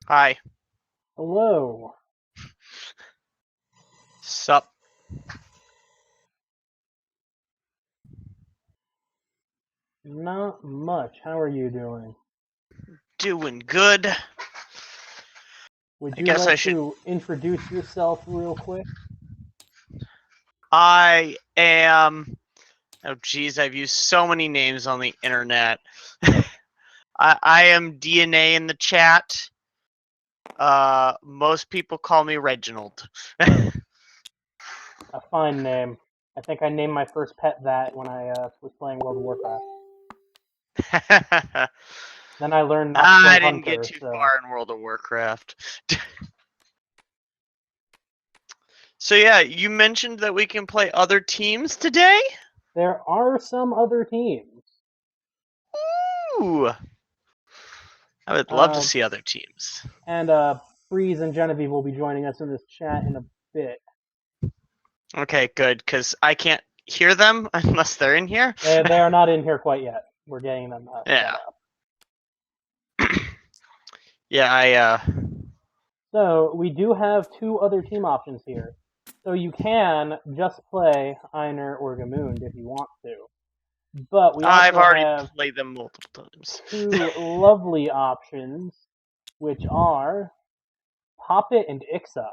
Hi. Hello. Sup? Not much. How are you doing? Doing good. Would I you guess like I should. to introduce yourself real quick? I am. Oh, geez, I've used so many names on the internet. I am DNA in the chat. Most people call me Reginald. A fine name. I think I named my first pet that when I was playing World of Warcraft. Then I learned not to play I didn't Hunter, get too so... far in World of Warcraft. So yeah, you mentioned that we can play other teams today? There are some other teams. Ooh. I would love to Uh, see other teams. And Breeze and Genevieve will be joining us in this chat in a bit. Okay, good, because I can't hear them unless they're in here. They are not in here quite yet. We're getting them set Yeah. up. Yeah, So we do have two other team options here. So you can just play Einer or Gamund if you want to. But we I've also already have played them multiple times. two lovely options, which are Poppet and Ixa.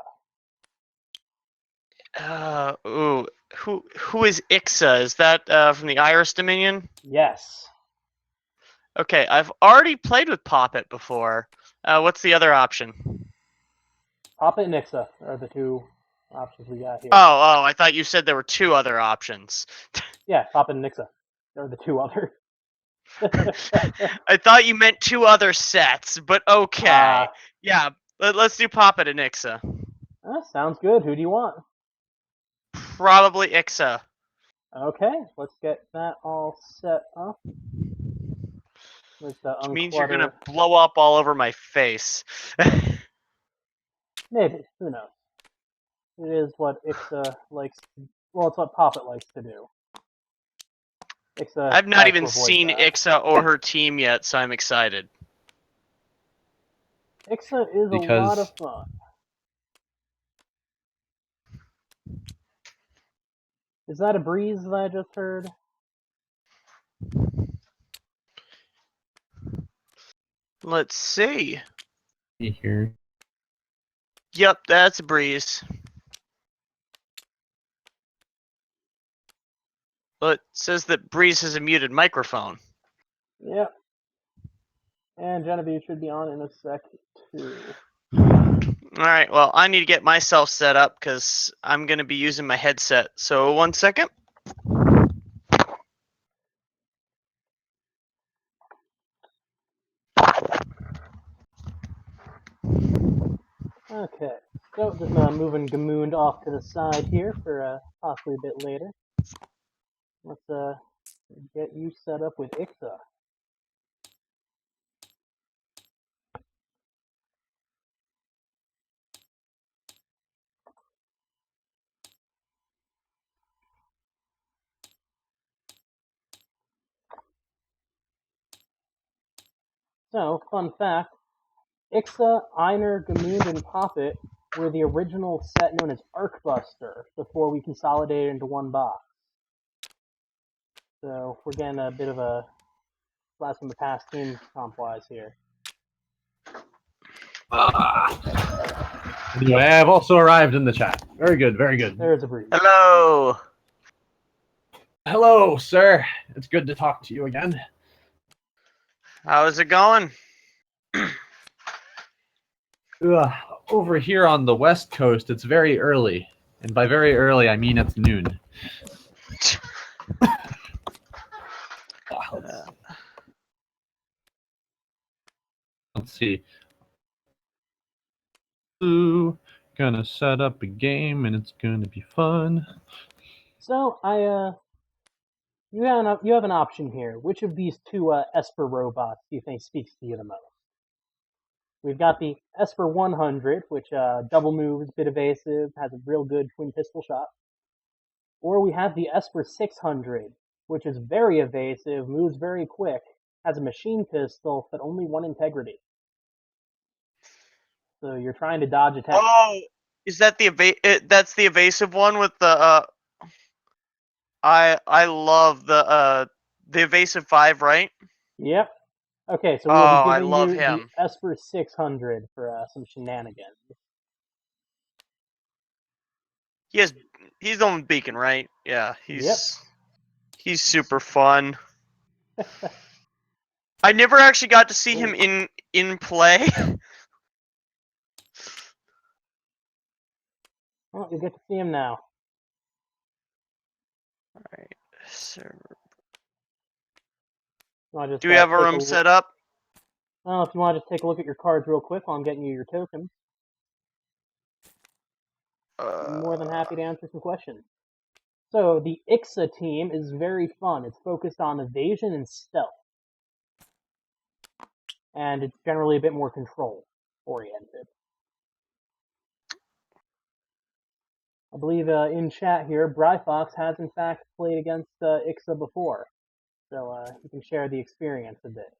Who is Ixa? Is that from the Iris Dominion? Yes. Okay, I've already played with Poppet before. What's the other option? Poppet and Ixa are the two options we got here. Oh, I thought you said there were two other options. Yeah, Poppet and Ixa are the two other. I thought you meant two other sets, but okay. Yeah, let's do Poppet and Ixa. Sounds good. Who do you want? Probably Ixa. Okay, let's get that all set up with the Which means you're gonna unclutter. blow up all over my face. Maybe. Who knows? It is what Ixa likes. Well, it's what Poppet likes to do. Ixa I've not tries to even avoid seen that. Ixa or her team yet, so I'm excited. Ixa is a lot of fun. Is that a breeze that I just heard? Let's see. Here. Yep, that's a breeze. But it says that Breeze has a muted microphone. Yep. And Genevieve should be on in a sec, too. Alright, well, I need to get myself set up because I'm going to be using my headset. So, 1 second. Okay. So, just moving Gamund off to the side here for possibly a bit later. Let's get you set up with Ixa. So, fun fact, Ixa, Einer, Gamund, and Poppet were the original set known as Arcbuster before we consolidated into one box. So, we're getting a bit of a blast from the past team comp-wise here. Anyway, I have also arrived in the chat. Very good, very good. There's a breeze. Hello. Hello, sir. It's good to talk to you again. How's it going? Over here on the West Coast, it's very early. And by very early, I mean it's noon. Let's see. Ooh, gonna set up a game, and it's gonna be fun. So, you have an option here. Which of these two Esper robots do you think speaks to you the most? We've got the Esper 100, which double moves, bit evasive, has a real good twin pistol shot. Or we have the Esper 600, which is very evasive, moves very quick, has a machine pistol, but only one integrity. So you're trying to dodge attacks. Oh, is that that's the evasive one with the I love the evasive 5, right? Yep. Okay, so Oh, we'll be I giving love you him. the Esper 600 for some shenanigans. He's the one with Beacon, right? Yeah, Yep. he's super fun. I never actually got to see him in play. Well, you get to see him now. Alright, so Do do we have a room set up? Well, if you want to just take a look at your cards real quick while I'm getting you your tokens. I'm more than happy to answer some questions. So the IXA team is very fun. It's focused on evasion and stealth. And it's generally a bit more control-oriented. I believe in chat here, Bryfox has in fact played against IXA before. So you can share the experience a bit.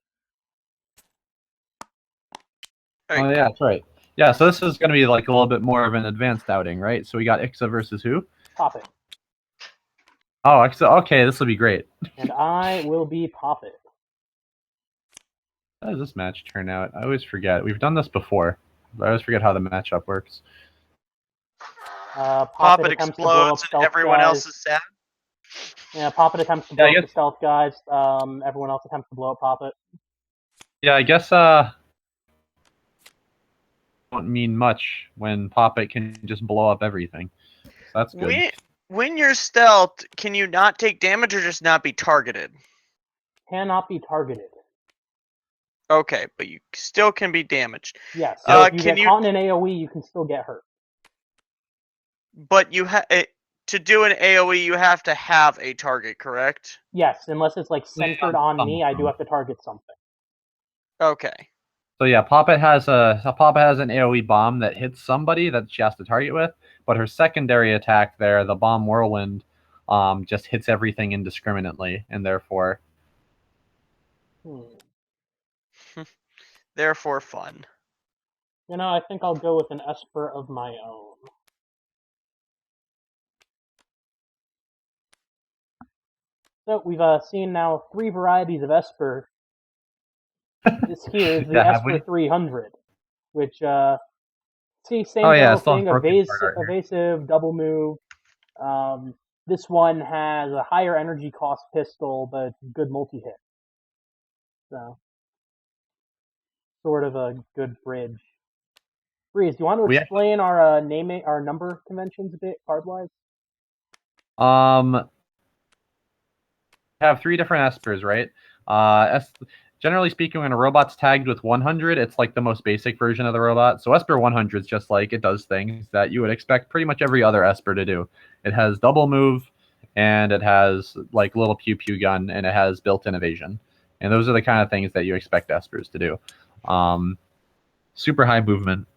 Oh yeah, that's right. Yeah, so this is going to be like a little bit more of an advanced outing, right? So we got IXA versus who? Poppet. Oh, IXA. Okay, this will be great. And I will be Poppet. How does this match turn out? I always forget. We've done this before, but I always forget how the matchup works. Poppet attempts to blow up explodes and stealth everyone guys. else is sad. Yeah, Poppet attempts to blow up the stealth guys. Everyone else attempts to blow up Poppet. Yeah, I guess don't mean much when Poppet can just blow up everything. So that's good. When you're stealth, can you not take damage or just not be targeted? Cannot be targeted. Okay, but you still can be damaged. Yes, so if you can get caught in an AoE, you can still get hurt. But to do an AoE, you have to have a target, correct? Yes, unless it's like centered on me, I do have to target something. Okay. So yeah, Poppet has an AoE bomb that hits somebody that she has to target with, but her secondary attack there, the bomb whirlwind, just hits everything indiscriminately, and therefore. Therefore fun. You know, I think I'll go with an Esper of my own. So we've seen now 3 varieties of Esper. This here is the Yeah, Esper 300, which see same Oh, yeah, general it's still thing, broken part right here. evasive, double move. This one has a higher energy cost pistol, but good multi-hit. So, sort of a good bridge. Breeze, do you want to explain our our number conventions a bit, card-wise? Have 3 different Espers, right? Generally speaking, when a robot's tagged with 100, it's like the most basic version of the robot. So Esper 100 is just like it does things that you would expect pretty much every other Esper to do. It has double move, and it has like little pew pew gun, and it has built-in evasion. And those are the kind of things that you expect Espers to do. Super high movement,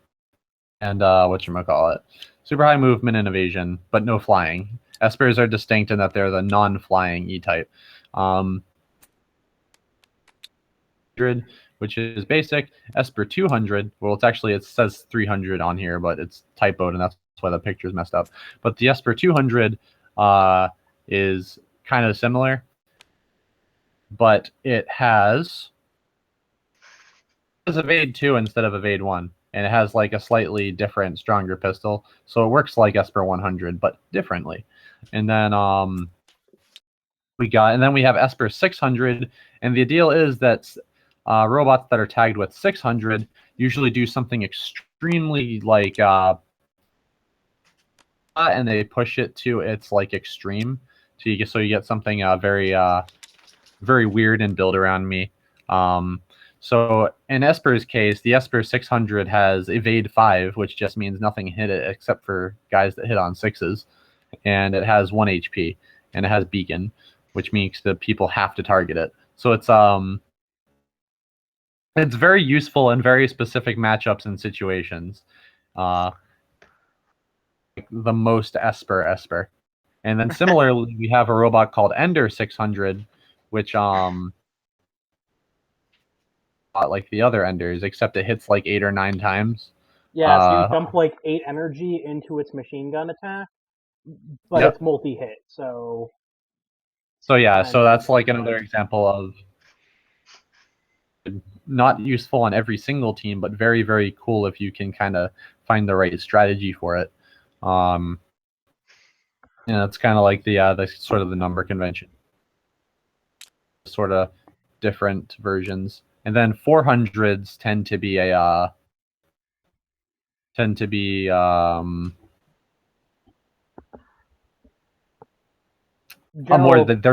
and whatchamacallit, super high movement and evasion, but no flying. Espers are distinct in that they're the non-flying E-type. Which is basic. Esper 200, well, it says 300 on here, but it's typoed, and that's why the picture's messed up. But the Esper 200 is kind of similar, but it has evade 2 instead of evade 1, and it has like a slightly different, stronger pistol, so it works like Esper 100, but differently. And then we have Esper 600, and the deal is that robots that are tagged with 600 usually do something extremely like and they push it to its like extreme, so you get something very very weird and build around me. So in Esper's case, the Esper 600 has evade 5, which just means nothing hit it except for guys that hit on 6s, and it has 1 HP, and it has beacon, which means that people have to target it. So it's very useful in very specific matchups and situations. Like the most Esper. And then similarly, we have a robot called Ender 600, which like the other Enders, except it hits like 8 or 9 times. Yeah, so you dump like 8 energy into its machine gun attack, but it's multi-hit, so... So yeah, so that's like another example of not useful on every single team, but very, very cool if you can kind of find the right strategy for it. It's kind of like the sort of the number convention, sort of different versions, and then 400s tend to be they're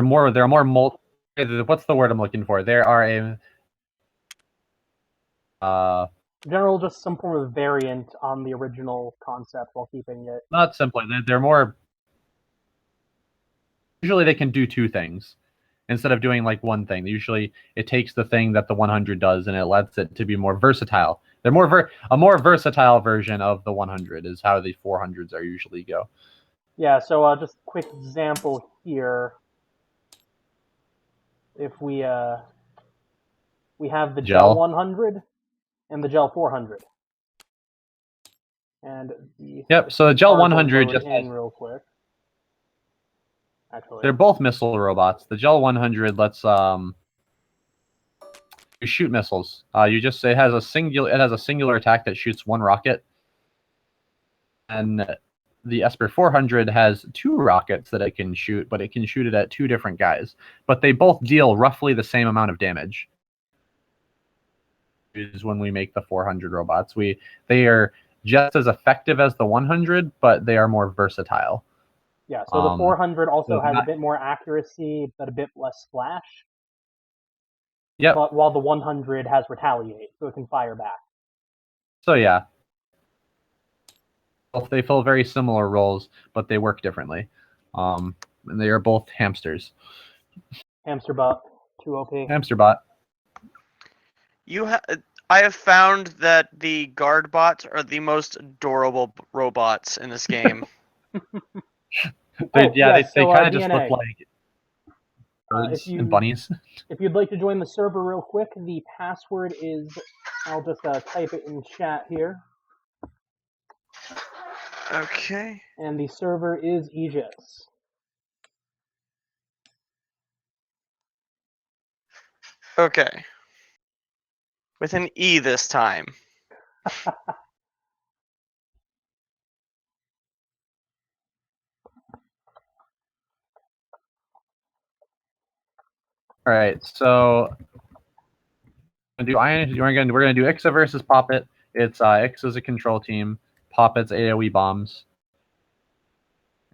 more what's the word I'm looking for? There are In general, just some form of variant on the original concept while keeping it. Not simply. They're more. Usually, they can do two things instead of doing like one thing. Usually, it takes the thing that the 100 does and it lets it to be more versatile. They're a more versatile version of the 100 is how the 400s are usually go. Yeah, so just a quick example here. If we have the Gel 100 and the Gel 400. And Yep, so the Gel card will 100 load just has, in real quick. Actually, they're both missile robots. The Gel 100 lets you shoot missiles. It has a singular attack that shoots one rocket, and the Esper 400 has two rockets that it can shoot, but it can shoot it at two different guys. But they both deal roughly the same amount of damage. Is when we make the 400 robots, they are just as effective as the 100, but they are more versatile. Yeah, so the 400 also has not, a bit more accuracy, but a bit less splash. Yep. But while the 100 has retaliate, so it can fire back. So yeah, they fill very similar roles, but they work differently. And they are both hamsters. Hamsterbot, 2 OP. Hamsterbot. I have found that the guard bots are the most adorable robots in this game. They kind of just look like birds and bunnies. If you'd like to join the server real quick, the password is, I'll just type it in chat here. Okay. And the server is AEGIS. Okay. With an E this time. All right, so we're gonna do Ixa versus Poppet. It's Ixa's a control team. Poppet's AOE bombs.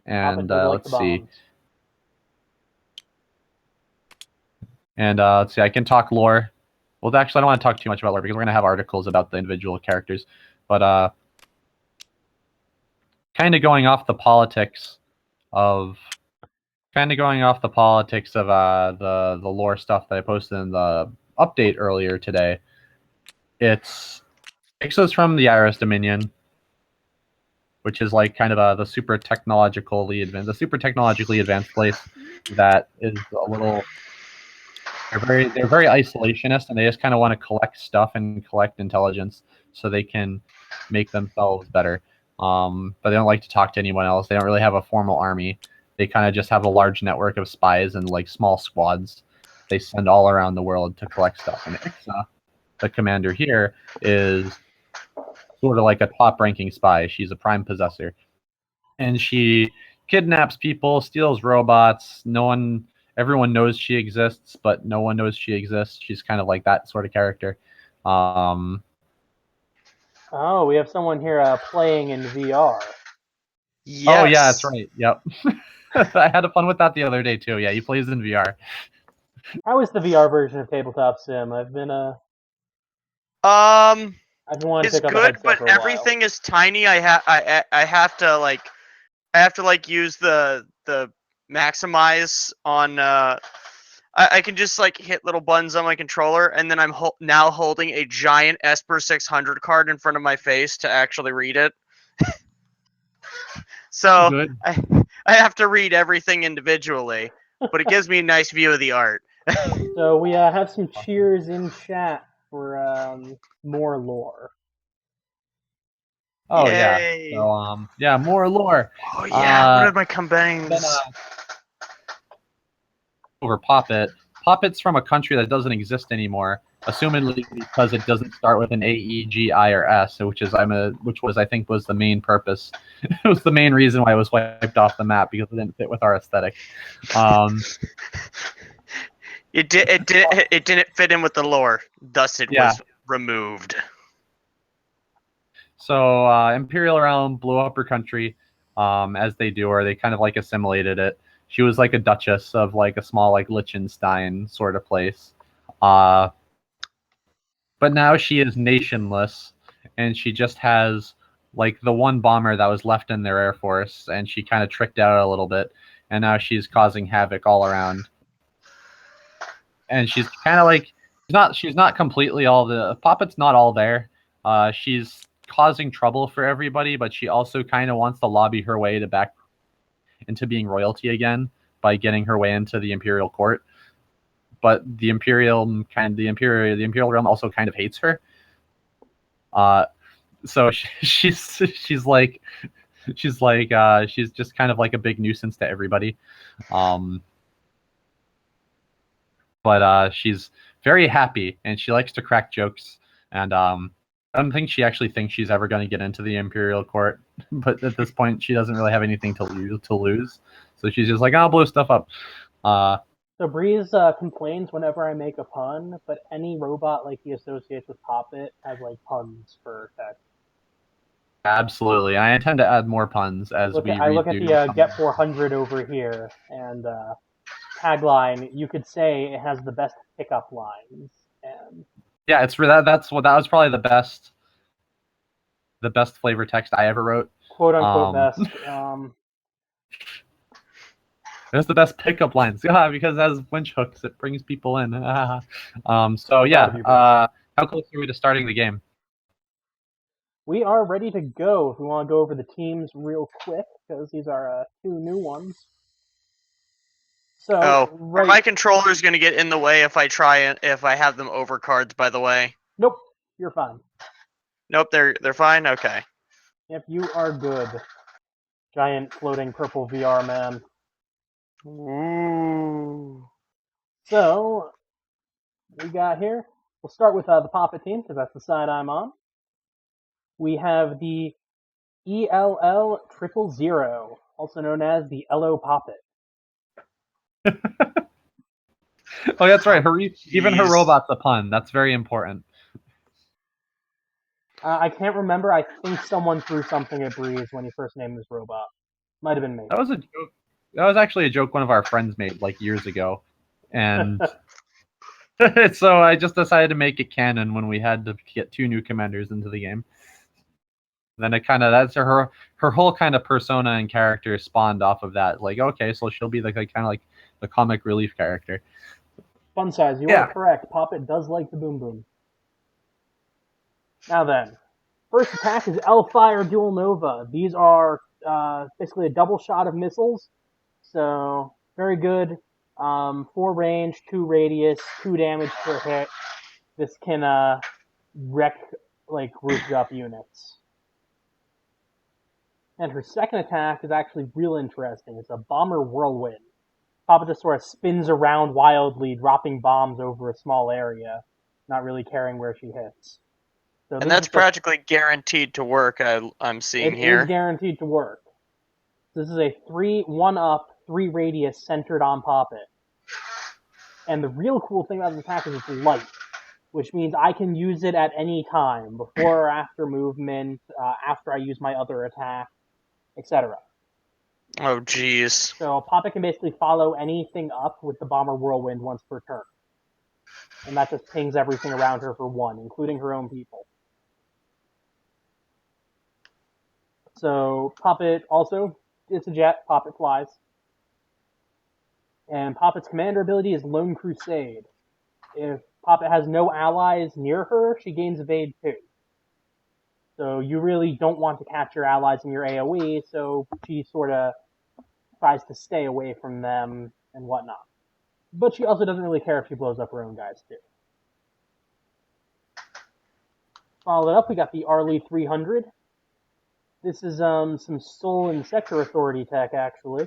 And let's see. And let's see. I can talk lore. Well, actually, I don't want to talk too much about lore because we're gonna have articles about the individual characters. But kind of going off the politics of the lore stuff that I posted in the update earlier today. Ixa's from the Iris Dominion, which is like kind of the super technologically advanced place that is a little. They're very isolationist, and they just kind of want to collect stuff and collect intelligence so they can make themselves better. But they don't like to talk to anyone else. They don't really have a formal army. They kind of just have a large network of spies and like small squads they send all around the world to collect stuff. And Ixa, the commander here, is sort of like a top-ranking spy. She's a prime possessor, and she kidnaps people, steals robots. Everyone knows she exists, but no one knows she exists. She's kind of like that sort of character. Oh, we have someone here playing in VR. Yes. Oh yeah, that's right. Yep. I had fun with that the other day too. Yeah, he plays in VR. How is the VR version of Tabletop Sim? I've been wanting to it's pick up a good, headset but for a while. everything is tiny. I have to use the maximize on. I can just like hit little buttons on my controller, and then I'm now holding a giant Esper 600 card in front of my face to actually read it. So Good. I have to read everything individually, but it gives me a nice view of the art. So we have some cheers in chat for more lore. Oh Yay. yeah. So yeah, more lore. Oh yeah. What are my combines? Then, over Poppet. Poppet's from a country that doesn't exist anymore, assumedly because it doesn't start with an A, E, G, I, or S, which I think was the main purpose. It was the main reason why it was wiped off the map because it didn't fit with our aesthetic. It didn't fit in with the lore, thus it was removed. So Imperial Realm blew up her country, as they do, or they kind of like assimilated it. She was like a duchess of like a small like Liechtenstein sort of place. But but now she is nationless, and she just has like the one bomber that was left in their air force, and she kind of tricked out a little bit, and now she's causing havoc all around. And she's kind of like she's not completely all the Poppet's not all there. She's causing trouble for everybody, but she also kind of wants to lobby her way to back into being royalty again by getting her way into the imperial court. But the imperial realm also kind of hates her. So she's just kind of like a big nuisance to everybody. But she's very happy, and she likes to crack jokes. And I don't think she actually thinks she's ever going to get into the imperial court. But at this point, she doesn't really have anything to lose. So she's just like, I'll blow stuff up. So Breeze complains whenever I make a pun, but any robot like he associates with Poppet has like puns for text. Absolutely. I intend to add more puns as I look at the Get 400 over here, and tagline, you could say it has the best pickup lines. And yeah, it's for that. That was probably the best flavor text I ever wrote. Quote unquote best. It's the best pickup lines, because as winch hooks, it brings people in. So yeah, how close are we to starting the game? We are ready to go. If we want to go over the teams real quick, because these are two new ones. So, my controller's going to get in the way if I have them over cards, by the way. Nope, you're fine. Nope, they're fine? Okay. Yep, you are good. Giant floating purple VR man. Ooh. So, we got here. We'll start with the Poppet team, because that's the side I'm on. We have the ELL 000, also known as the LO Poppet. Oh, that's right. Even her robot's a pun. That's very important. I can't remember. I think someone threw something at Breeze when he first named his robot. Might have been me. That was a joke. That was actually a joke one of our friends made like years ago, and so I just decided to make it canon when we had to get 2 new commanders into the game. Then that's her whole kind of persona and character spawned off of that. Like, okay, so she'll be kind of like the comic relief character. Fun size, you are correct. Poppet does like the boom boom. Now then, first attack is L-Fire Dual Nova. These are basically a double shot of missiles. So, very good. 4 range, 2 radius, 2 damage per hit. This can wreck grouped up units. And her second attack is actually real interesting. It's a Bomber Whirlwind. Papa just sort of spins around wildly, dropping bombs over a small area, not really caring where she hits. So and that's practically guaranteed to work, I'm seeing here. It is guaranteed to work. This is a 1-up, 3 radius centered on Poppet. And the real cool thing about this attack is it's light, which means I can use it at any time, before or after movement, after I use my other attack, etc. Oh, jeez. So Poppet can basically follow anything up with the Bomber Whirlwind once per turn. And that just pings everything around her for 1, including her own people. So Poppet also, it's a jet, Poppet flies. And Poppet's commander ability is Lone Crusade. If Poppet has no allies near her, she gains evade 2. So you really don't want to catch your allies in your AoE, so she sort of tries to stay away from them and whatnot. But she also doesn't really care if she blows up her own guys too. Followed up, we got the Arlie 300. This is some stolen Sector Authority tech, actually.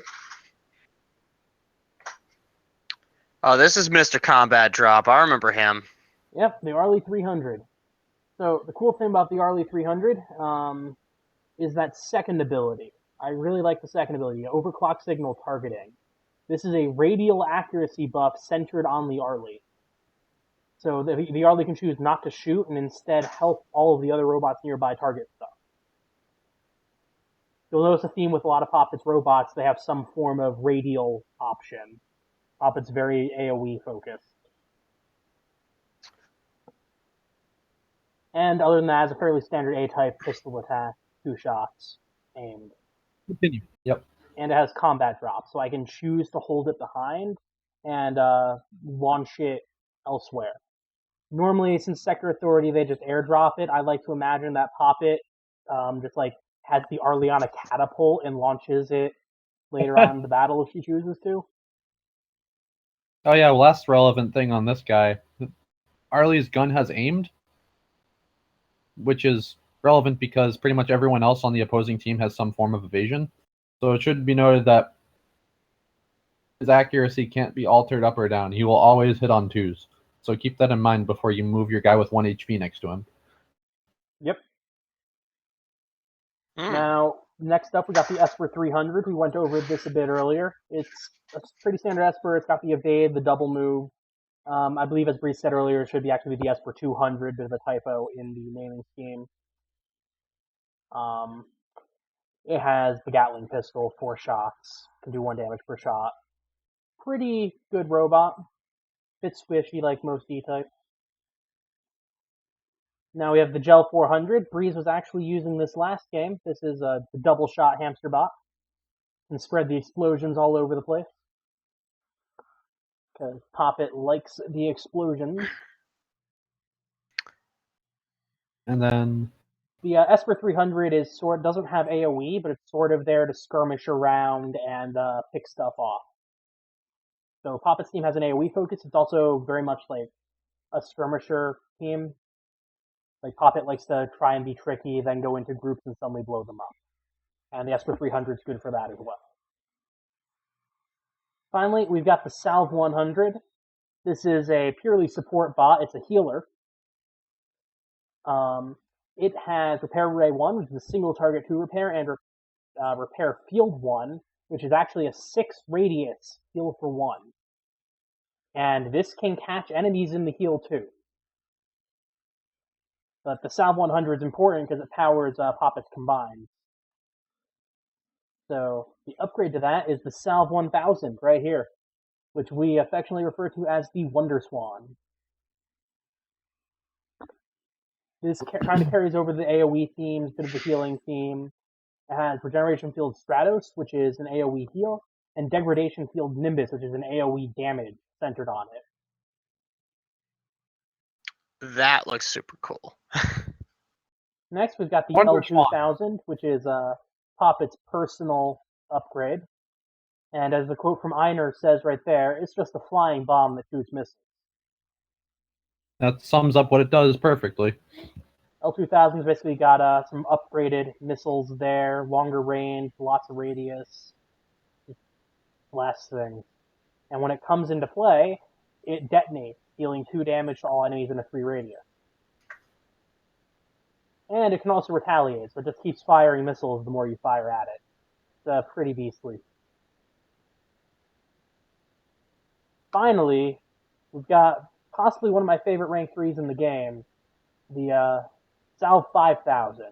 Oh, this is Mr. Combat Drop. I remember him. Yep, the Arlie 300. So the cool thing about the Arlie 300 is that second ability. I really like the second ability, Overclock Signal Targeting. This is a radial accuracy buff centered on the Arlie. So the Arlie can choose not to shoot and instead help all of the other robots nearby target stuff. You'll notice a theme with a lot of Poppet's robots, they have some form of radial option. Poppet's very AoE focused. And other than that, it's a fairly standard A-type pistol attack, 2 shots aimed. Continue. Yep. And it has combat drop, so I can choose to hold it behind and launch it elsewhere. Normally, since Sector Authority, they just airdrop it. I like to imagine that Pop It just like has the Arleana catapult and launches it later on in the battle if she chooses to. Oh yeah, last relevant thing on this guy. Arlie's gun has aimed, which is relevant because pretty much everyone else on the opposing team has some form of evasion. So it should be noted that his accuracy can't be altered up or down. He will always hit on 2s. So keep that in mind before you move your guy with 1 HP next to him. Yep. Now, next up, we got the Esper 300. We went over this a bit earlier. It's a pretty standard Esper. It's got the evade, the double move. I believe, as Bree said earlier, it should be actually the Esper 200, bit of a typo in the naming scheme. It has the Gatling pistol, 4 shots, can do 1 damage per shot. Pretty good robot. Bit squishy like most D-type. Now we have the Gel 400. Breeze was actually using this last game. This is a double shot hamster bot. Can spread the explosions all over the place. Because Poppet likes the explosions. And then the Esper 300 doesn't have AoE, but it's sort of there to skirmish around and pick stuff off. So Poppet's team has an AoE focus. It's also very much like a skirmisher team. Like Poppet likes to try and be tricky, then go into groups and suddenly blow them up. And the Esper 300 is good for that as well. Finally, we've got the Salve 100. This is a purely support bot. It's a healer. It has Repair Ray 1, which is a single target 2 repair, and Repair Field 1, which is actually a 6 radius heal for 1. And this can catch enemies in the heal too. But the Salve 100 is important because it powers Poppet's combined. So the upgrade to that is the Salve 1000 right here, which we affectionately refer to as the Wonder Swan. This kind of carries over the AoE themes, bit of the healing theme. It has Regeneration Field Stratos, which is an AoE heal, and Degradation Field Nimbus, which is an AoE damage centered on it. That looks super cool. Next, we've got the Wonder L2000, which is Poppet's personal upgrade. And as the quote from Einar says right there, it's just a flying bomb that shoots missiles. That sums up what it does perfectly. L2000's basically got some upgraded missiles there, longer range, lots of radius, blast things. And when it comes into play, it detonates, dealing 2 damage to all enemies in a 3 radius. And it can also retaliate, so it just keeps firing missiles the more you fire at it. It's pretty beastly. Finally, we've got possibly one of my favorite rank 3s in the game, the Salve 5000.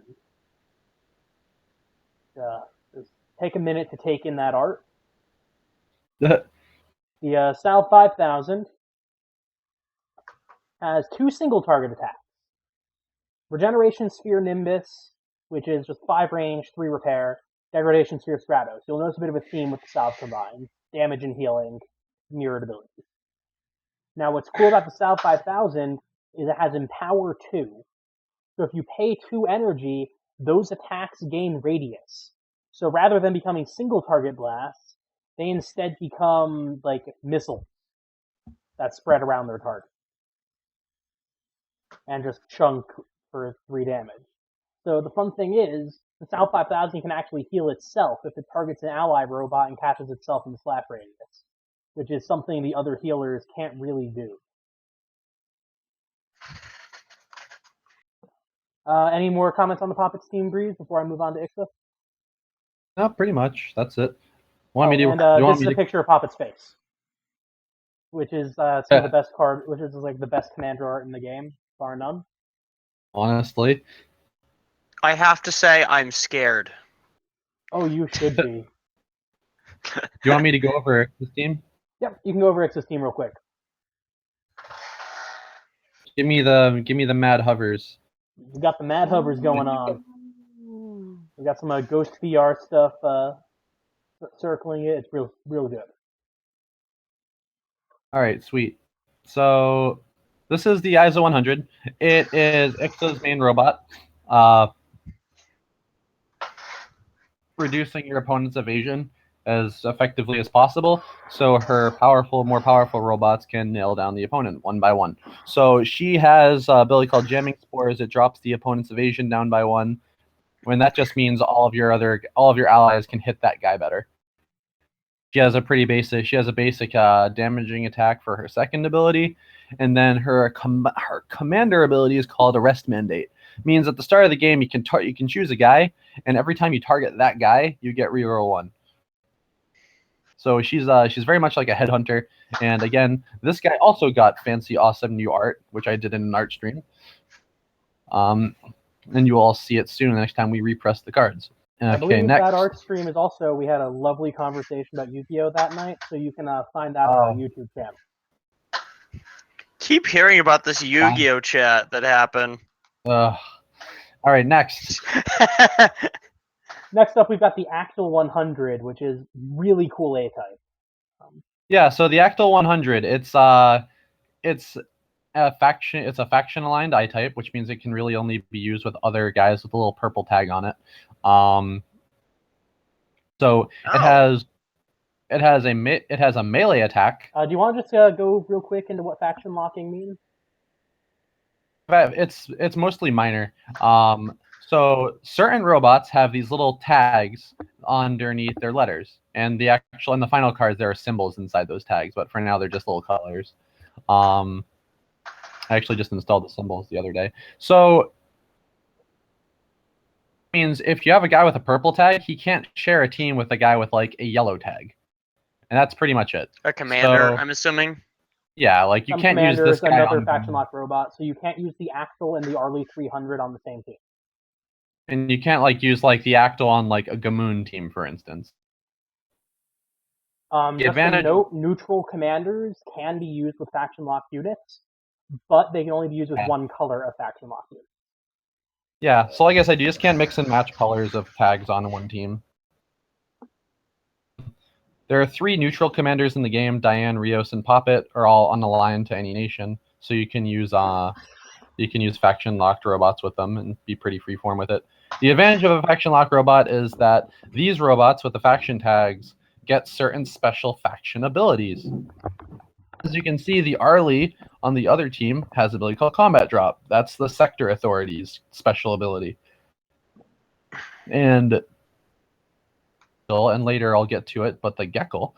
Just take a minute to take in that art. The Salve 5000 has 2 single target attacks. Regeneration Sphere Nimbus, which is just 5 range, 3 repair. Degradation Sphere Stratos. You'll notice a bit of a theme with the Salve combined. Damage and healing, mirrored abilities. Now what's cool about the Salve 5000 is it has Empower 2. So if you pay 2 energy, those attacks gain radius. So rather than becoming single target blasts, they instead become like missiles that spread around their target. And just chunk for 3 damage. So the fun thing is, the Salve 5000 can actually heal itself if it targets an ally robot and catches itself in the slash radius, which is something the other healers can't really do. Any more comments on the Poppet's team, Breeze, before I move on to Ixta? No, pretty much. That's it. This is a picture of Poppet's face, which is some of the best card, which is like the best commander art in the game, bar none. Honestly, I have to say, I'm scared. Oh, you should be. do you want me to go over this team? Yep, you can go over Ixta's team real quick. Give me the mad hovers. We got the Mad Hovers going on. We got some Ghost VR stuff circling it. It's real good. All right, sweet. So this is the ISO 100. It is Ixa's main robot, reducing your opponent's evasion as effectively as possible, so her more powerful robots can nail down the opponent one by one. So she has an ability called Jamming Spores. It drops the opponent's evasion down by one. When that just means all of your allies can hit that guy better. She has a basic damaging attack for her second ability, and then her commander ability is called Arrest Mandate. Means at the start of the game you can choose a guy, and every time you target that guy, you get reroll 1. So she's very much like a headhunter. And again, this guy also got fancy, awesome new art, which I did in an art stream. And you will all see it soon next time we repress the cards. I believe next. that art stream is also, we had a lovely conversation about Yu-Gi-Oh! That night, so you can find that on our YouTube channel. Keep hearing about this Yu-Gi-Oh! Chat that happened. All right, next. Next up, we've got the Actal 100, which is really cool A-type. Yeah, so the Actal 100, it's a faction aligned I type, which means it can really only be used with other guys with a little purple tag on it. So it has a melee attack. Do you want to just go real quick into what faction locking means? It's mostly minor. So certain robots have these little tags underneath their letters, and in the final cards there are symbols inside those tags, but for now they're just little colors. I actually just installed the symbols the other day. So means if you have a guy with a purple tag, he can't share a team with a guy with like a yellow tag, and that's pretty much it. A commander, So, I'm assuming. Yeah, like you can't use this guy another on faction lock robot, so you can't use the Actal and the Arlie 300 on the same team. And you can't like use like the Actal on like a Gamoon team, for instance. Just a note, neutral commanders can be used with faction lock units, but they can only be used with one color of faction lock units. Yeah, so like I said, you just can't mix and match colors of tags on one team. There are 3 neutral commanders in the game. Diane, Rios, and Poppet are all unaligned to any nation, so you can use faction locked robots with them and be pretty freeform with it. The advantage of a faction lock robot is that these robots with the faction tags get certain special faction abilities. As you can see, the Arlie on the other team has an ability called Combat Drop. That's the Sector Authority's special ability. And later I'll get to it, but the Gekkel,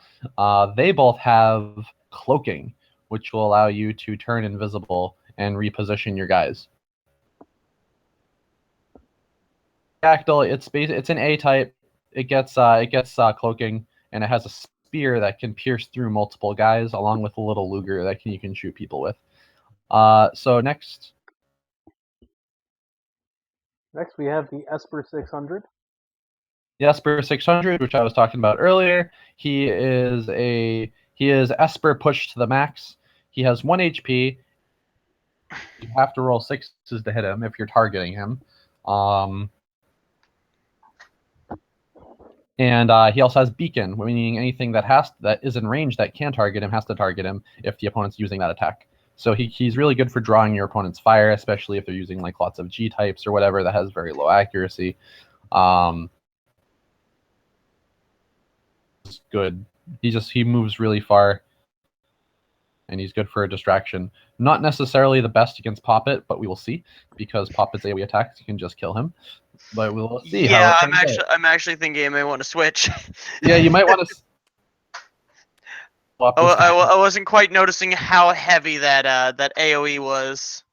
they both have Cloaking, which will allow you to turn invisible and reposition your guys. Actal, it's an A type. It gets Cloaking, and it has a spear that can pierce through multiple guys, along with a little Luger that you can shoot people with. So next. Next, we have the Esper 600. The Esper 600, which I was talking about earlier, he is Esper pushed to the max. He has 1 HP. You have to roll 6s to hit him if you're targeting him. And he also has Beacon, meaning anything that is in range that can target him has to target him if the opponent's using that attack. So he's really good for drawing your opponent's fire, especially if they're using like lots of G types or whatever that has very low accuracy. It's good. He moves really far, and he's good for a distraction. Not necessarily the best against Poppet, but we will see, because Poppet's AoE attacks can just kill him. But we'll see. Yeah, how I'm actually thinking I may want to switch. Yeah, you might want to. I wasn't quite noticing how heavy that AoE was.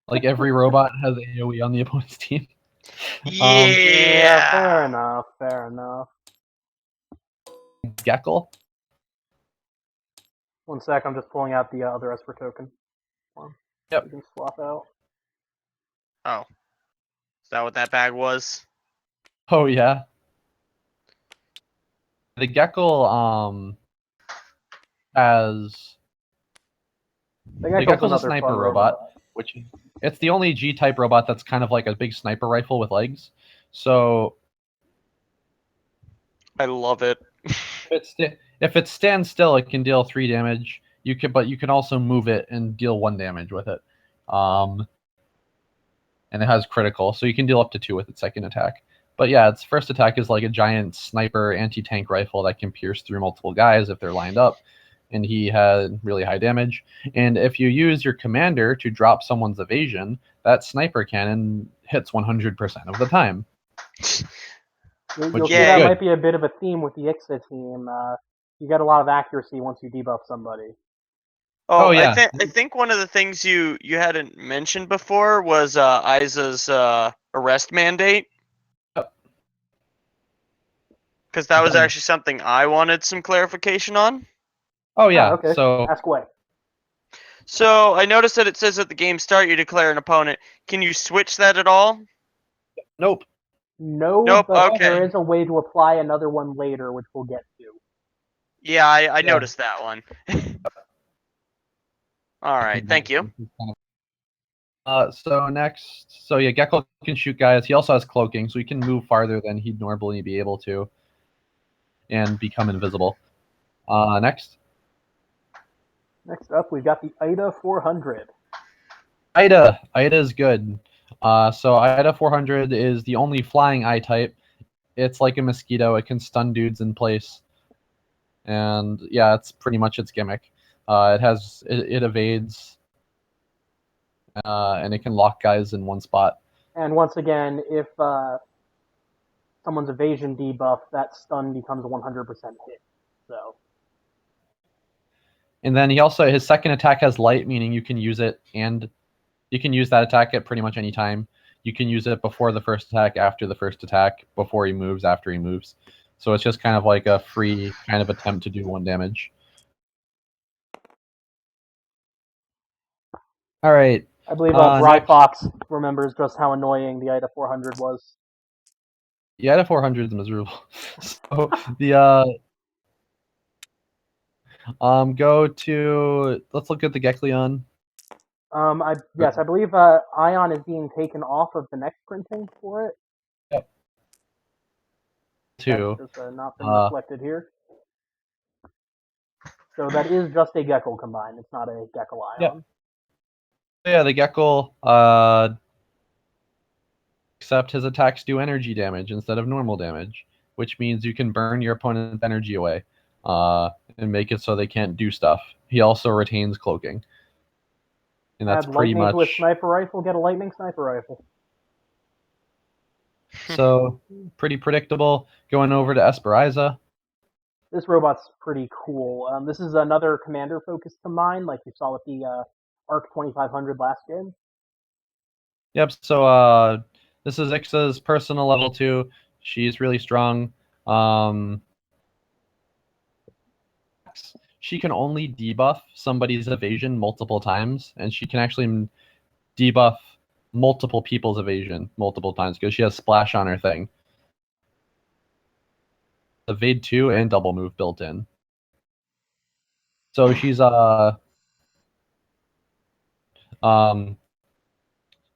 Like every robot has AoE on the opponent's team. Yeah. Fair enough. Fair enough. Gekkel. One sec, I'm just pulling out the other Esper token. Yep. You can swap out. Oh. Is that what that bag was? Oh yeah. The Gekkel has. The Gekkel's a sniper robot. which it's the only G-type robot that's kind of like a big sniper rifle with legs. So I love it. if it stands still, it can deal 3 damage. But you can also move it and deal 1 damage with it. And it has critical, so you can deal up to 2 with its second attack. But yeah, its first attack is like a giant sniper anti-tank rifle that can pierce through multiple guys if they're lined up, and he had really high damage. And if you use your commander to drop someone's evasion, that sniper cannon hits 100% of the time. You'll see Yeah. that good. might be a bit of a theme with the IXA team. You get a lot of accuracy once you debuff somebody. Oh, yeah. I think one of the things you hadn't mentioned before was Isa's arrest mandate. Yep. Because that was Done. actually something I wanted some clarification on. Oh yeah. Okay. So Ask away. So I noticed that it says at the game start you declare an opponent. Can you switch that at all? nope. No, Nope, but okay. there is a way to apply another one later, which we'll get to. Yeah, I Yeah. noticed that one. All right, thank you. So next, so yeah, Gecko can shoot guys. He also has cloaking, so he can move farther than he'd normally be able to, and become invisible. Next, Next up, we've got the IDA 400. Ida. Ida is good. So Ida 400 is the only flying eye type. It's like a mosquito. It can stun dudes in place, and yeah, it's pretty much its gimmick. It evades, and it can lock guys in one spot. And once again, if someone's evasion debuff, that stun becomes a 100% hit. So. And then his second attack has light, meaning you can use it, and you can use that attack at pretty much any time. You can use it before the first attack, after the first attack, before he moves, after he moves. So it's just kind of like a free kind of attempt to do 1 damage. All right. I believe Next. Fox remembers just how annoying the IDA 400 was. Yeah, the 400 is miserable. So the go to let's look at the Gekleon. I believe Ion is being taken off of the next printing for it. Yep. Two. That's just not been reflected here. So that is just a Gecko combined. It's not a Gecko Ion. Yep. Yeah, the Gecko, except his attacks do energy damage instead of normal damage, which means you can burn your opponent's energy away, and make it so they can't do stuff. He also retains cloaking, and that's Add pretty lightning to a much sniper rifle, get a lightning sniper rifle. so pretty predictable. Going over to Esperaiza. This robot's pretty cool. This is another commander focused combine, like you saw with the Arc 2500 last game. Yep. So this is Ixa's personal level 2. She's really strong. She can only debuff somebody's evasion multiple times, and she can actually debuff multiple people's evasion multiple times because she has splash on her thing. Evade 2 and double move built in. So she's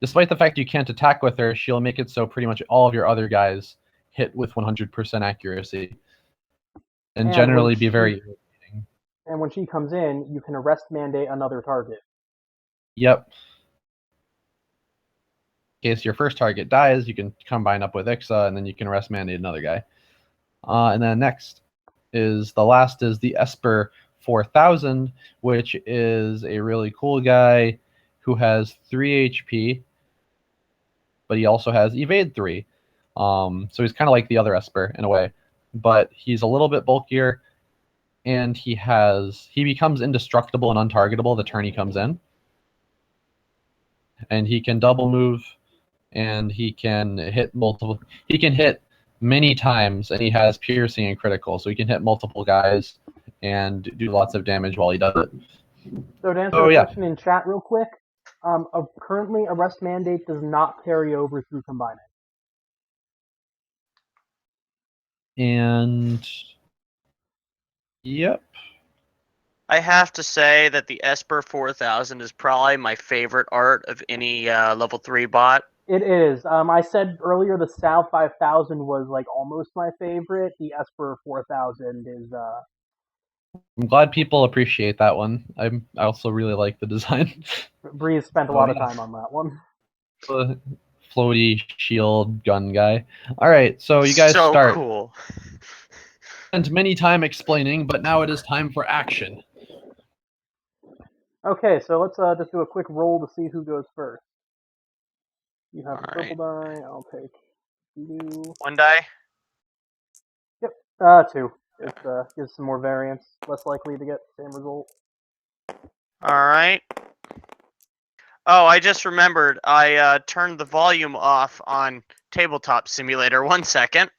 despite the fact you can't attack with her, she'll make it so pretty much all of your other guys hit with 100% accuracy, and generally be very irritating. And when she comes in, you can arrest mandate another target. Yep. In case your first target dies, you can combine up with Ixa, and then you can arrest mandate another guy. And then next is the Esper 4000, which is a really cool guy who has 3 HP, but he also has evade 3. So he's kind of like the other Esper in a way, but he's a little bit bulkier, and he becomes indestructible and untargetable the turn he comes in, and he can double move, and he can hit many times, and he has piercing and critical, so he can hit multiple guys and do lots of damage while he does it. So to answer a question in chat real quick, currently arrest mandate does not carry over through combining. And yep. I have to say that the Esper 4000 is probably my favorite art of any level 3 bot. It is. I said earlier the Sal 5000 was like almost my favorite. The Esper 4000 is I'm glad people appreciate that one. I also really like the design. Breeze spent a Oh, lot of yeah. time on that one. The floaty shield gun guy. All right, so you guys so start. cool. Spent many time explaining, but now it is time for action. Okay, so let's just do a quick roll to see who goes first. You have the purple die. I'll take you. 1 die. Yep. 2. It gives some more variance. Less likely to get the same result. Alright. Oh, I just remembered. I turned the volume off on Tabletop Simulator. 1 second.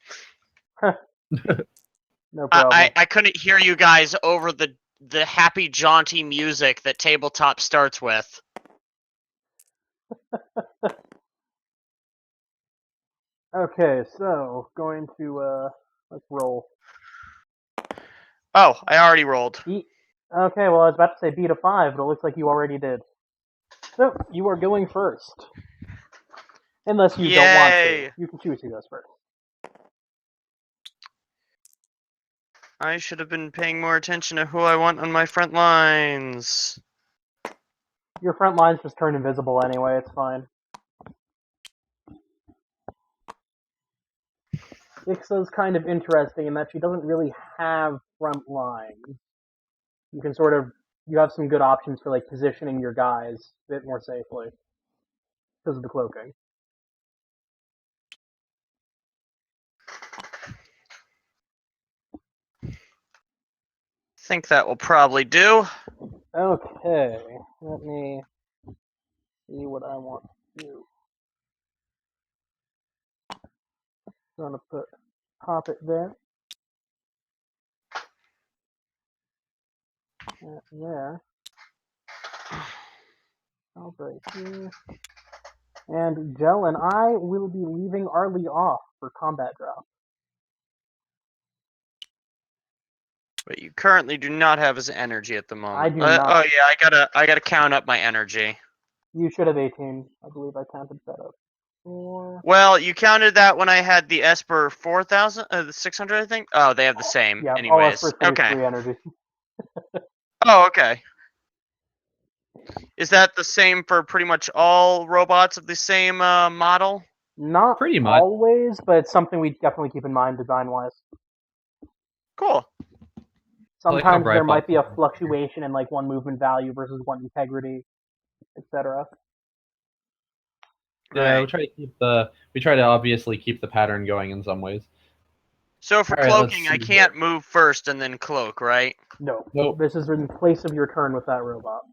No problem. I couldn't hear you guys over the happy, jaunty music that Tabletop starts with. Okay, so going to let's roll. Oh, I already rolled. Okay, well I was about to say beat a 5, but it looks like you already did. So you are going first. Unless you don't want to. Yay! You can choose who goes first. I should have been paying more attention to who I want on my front lines. Your front lines just turn invisible anyway, it's fine. Ixa's kind of interesting in that she doesn't really have front lines. You can you have some good options for like positioning your guys a bit more safely because of the cloaking. Think that will probably do. Okay, let me see what I want to do. I'm gonna pop it there. That there. I'll break here. And Jell and I will be leaving Arlie off for combat drop. But you currently do not have his energy at the moment. I do not. Oh yeah, I gotta count up my energy. You should have 18. I believe I counted that up. 4. Well, you counted that when I had the Esper 4000, the 600, I think. Oh, they have the same. Yeah, all Anyways, Espers produce okay. 3 energy. Oh, okay. Is that the same for pretty much all robots of the same model? Not Pretty much. always, but it's something we definitely keep in mind design-wise. Cool. Like how Sometimes there might Bryfox be a is. fluctuation in like one movement value versus one integrity, etc. Yeah, Right. we try to obviously keep the pattern going in some ways. So for All right, let's cloaking, I see can't move first and then cloak, right? No, Nope. this is in place of your turn with that robot.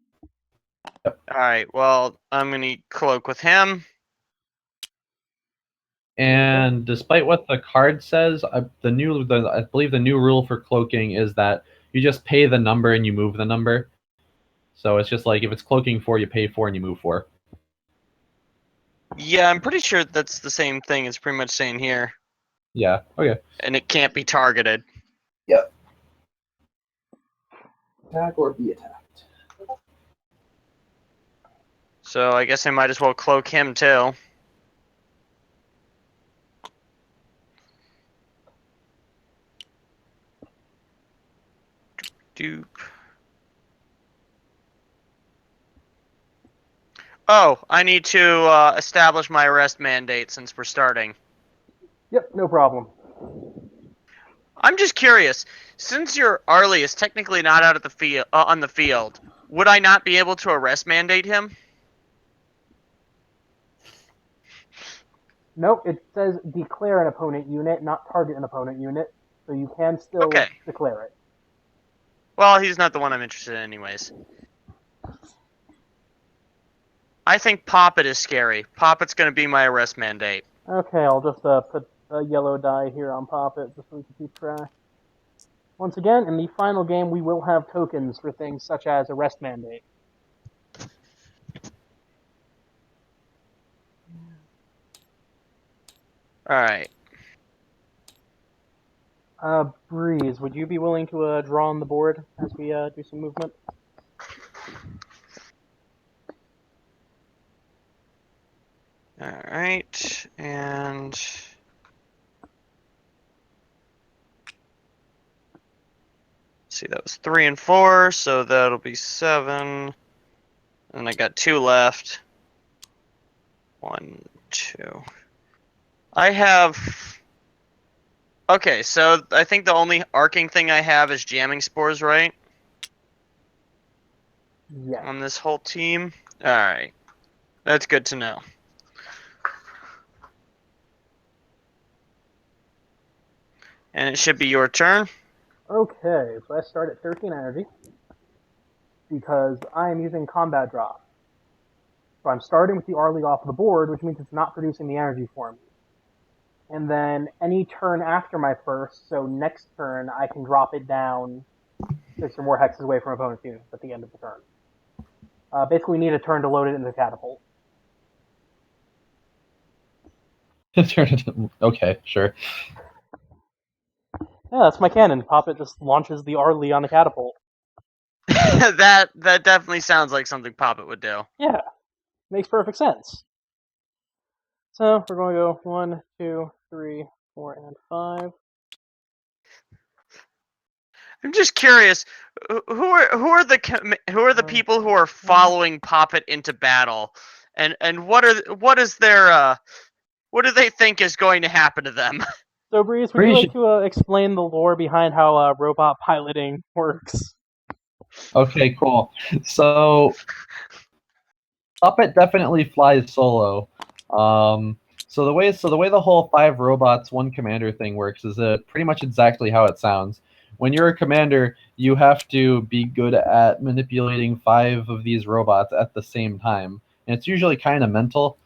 Alright, well, I'm gonna cloak with him. And despite what the card says, I believe the new rule for cloaking is that you just pay the number and you move the number. So it's just like if it's cloaking 4, you pay 4 and you move 4. Yeah, I'm pretty sure that's the same thing it's pretty much saying here. Yeah. Okay. And it can't be targeted. Yep. Attack or be attacked. So I guess I might as well cloak him too. Doop. Oh, I need to establish my arrest mandate since we're starting. Yep, no problem. I'm just curious. Since your Arlie is technically not out of the field on the field, would I not be able to arrest mandate him? Nope, it says declare an opponent unit, not target an opponent unit, so you can still Okay. declare it. Well, he's not the one I'm interested in anyways. I think Poppet is scary. Poppet's going to be my arrest mandate. Okay, I'll just put a yellow die here on Poppet just so we can keep track. Once again, in the final game, we will have tokens for things such as arrest mandate. Alright. Breeze, would you be willing to draw on the board as we do some movement? Alright, and see, that was 3 and 4, so that'll be 7. And I got 2 left. 1, 2. I have. Okay, so I think the only arcing thing I have is jamming spores, right? Yes. On this whole team? Alright. That's good to know. And it should be your turn. Okay, so I start at 13 energy because I am using combat drop. So I'm starting with the Arlie off the board, which means it's not producing the energy for me. And then any turn after my first, so next turn, I can drop it down 6 or more hexes away from opponent's units at the end of the turn. Basically, we need a turn to load it in the catapult. Okay, sure. Yeah, that's my cannon. Poppet just launches the Arlie on the catapult. that definitely sounds like something Poppet would do. Yeah, makes perfect sense. So we're going to go 1, 2, 3, 4, and 5. I'm just curious, who are the people who are following Poppet into battle, and what is their what do they think is going to happen to them? So Breeze, would you like to explain the lore behind how robot piloting works? Okay, cool. So Puppet definitely flies solo. So the way the whole 5 robots, 1 commander thing works is pretty much exactly how it sounds. When you're a commander, you have to be good at manipulating 5 of these robots at the same time, and it's usually kind of mental.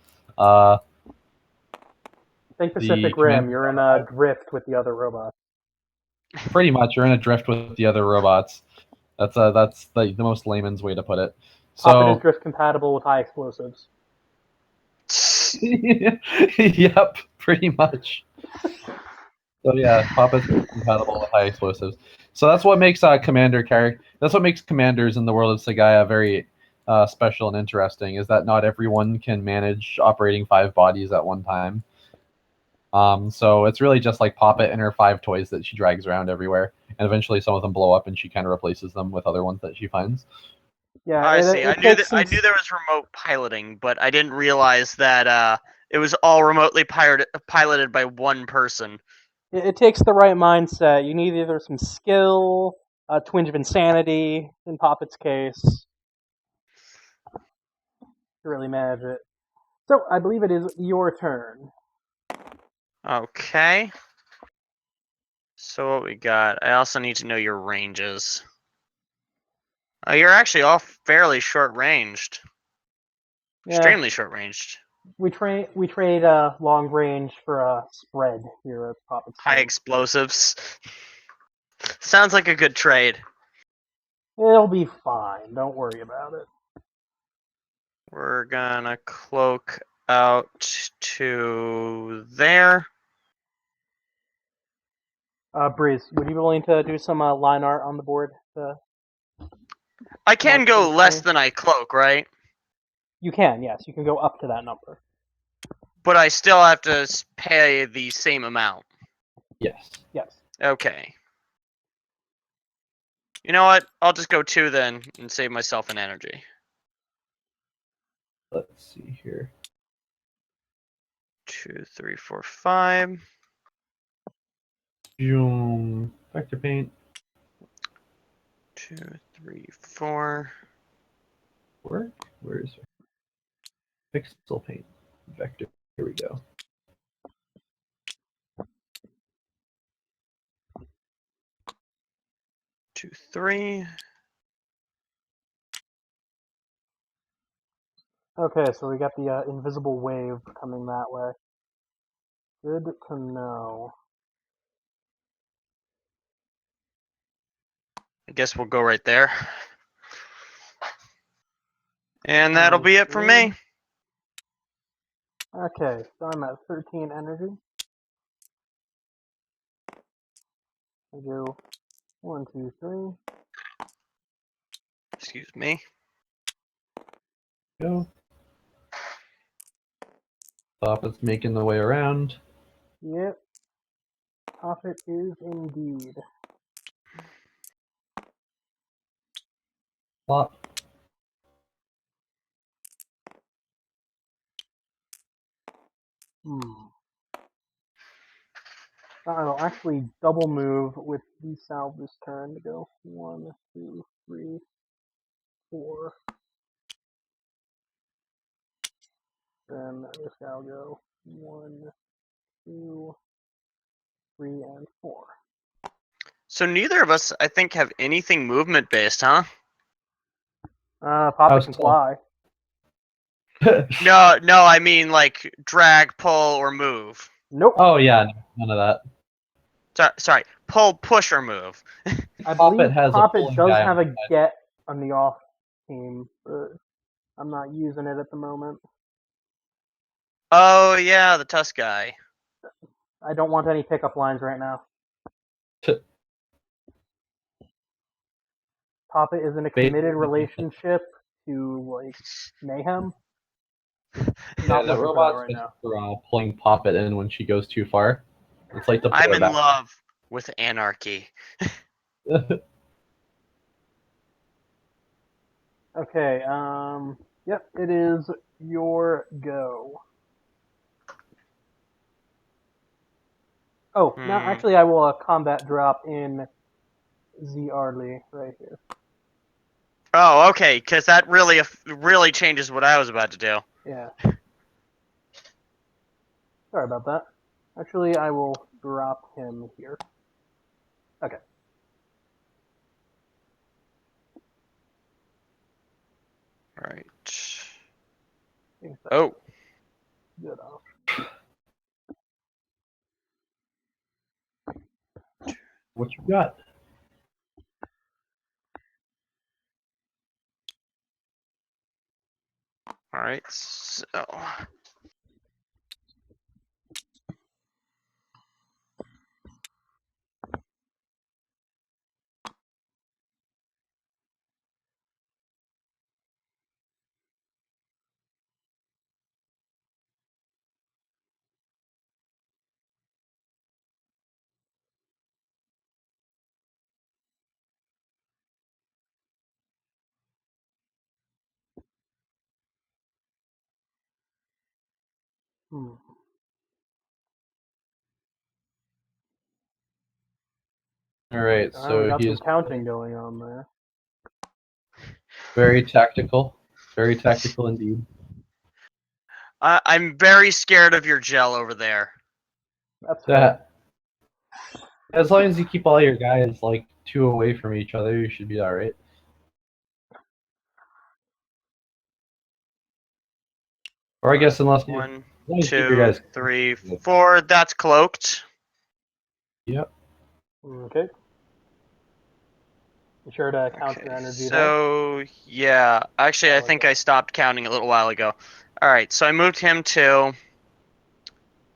Think Pacific Rim. You're in a drift with the other robots. Pretty much, you're in a drift with the other robots. That's the most layman's way to put it. Poppet is drift compatible with high explosives. Yep, pretty much. So yeah, Papa's compatible with high explosives. So that's what makes commander character. That's what makes commanders in the world of Sagaya very special and interesting. Is that not everyone can manage operating 5 bodies at one time. So it's really just like Poppet and her 5 toys that she drags around everywhere, and eventually some of them blow up, and she kind of replaces them with other ones that she finds. Yeah, I see. I knew I knew there was remote piloting, but I didn't realize that it was all remotely piloted by one person. It takes the right mindset. You need either some skill, a twinge of insanity, in Poppet's case, to really manage it. So I believe it is your turn. Okay. So what we got? I also need to know your ranges. You're actually all fairly short ranged. Yeah, Extremely short ranged. we trade long range for a spread here at Poppet's. High explosives. Sounds like a good trade. It'll be fine. Don't worry about it. We're gonna cloak out to there. Breeze, would you be willing to do some line art on the board? I can go less than I cloak, right? You can, yes. You can go up to that number. But I still have to pay the same amount. Yes. Yes. Okay. You know what? I'll just go 2 then and save myself an energy. Let's see here. 2, 3, 4, 5. Vector paint. 2, 3, 4. Where is it? Pixel paint. Vector. Here we go. Two, 3. Okay, so we got the invisible wave coming that way. Good to know. I guess we'll go right there. And that'll be it for me. Okay, so I'm at 13 energy. I go 1, 2, 3. Excuse me. Go. Poppet's making the way around. Yep. Poppet is indeed. Plop. I'll actually double move with the salve this turn to go 1, 2, 3, 4. Then I guess I'll go 1, 2, 3, and 4. So neither of us, I think, have anything movement based, huh? Poppet can fly. No, I mean like drag, pull, or move. Nope. Oh yeah, none of that. Sorry, pull, push, or move. I Poppet believe has a Poppet pulling does guy have on a the side. get on the off team, but I'm not using it at the moment. Oh yeah, the Tusk guy. I don't want any pickup lines right now. Poppet is in a committed relationship to like Mayhem. Not Yeah, that looking for that robot's right just now. for pulling Poppet in when she goes too far. It's like the pull I'm her in back. love with anarchy. Okay, yep, it is your go. Oh, now actually I will combat drop in Zarly right here. Oh, okay, because that really changes what I was about to do. Yeah. Sorry about that. Actually, I will drop him here. Okay. All right. That's Oh, good off. What you got? all right. So, Hmm. All right, We so got he some is counting going on there. very tactical indeed. I'm very scared of your gel over there. That's fair. As long as you keep all your guys like 2 away from each other, you should be all right. Or I guess unless you, One, as long as you keep your 2, guys. 3, 4. That's cloaked. Yep. Okay. Be sure to count Okay. your energy there. So yeah, actually, I think I stopped counting a little while ago. All right. So I moved him 2.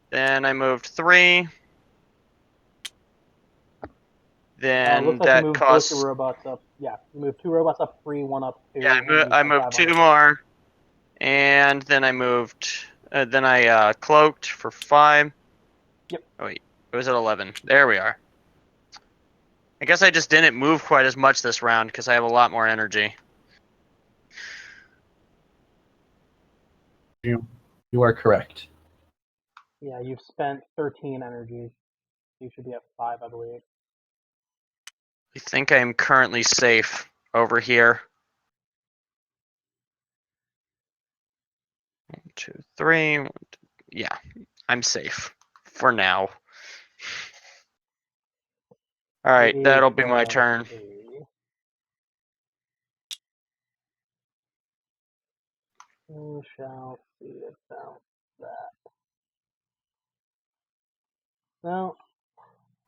Then I moved 3. Then Looks like you that moved both your costs. robots up. Yeah, you moved 2 robots up 3, 1 up 2, Yeah, and you I spent moved 5 on 2 it. more, and then I moved. Then I cloaked for 5. Yep. Oh wait, it was at 11. There we are. I guess I just didn't move quite as much this round because I have a lot more energy. You are correct. Yeah, you've spent 13 energy. You should be at 5, I believe. I think I am currently safe over here. 1, 2, 3. Yeah, I'm safe for now. All right, that'll be my turn. We shall see about that. Now,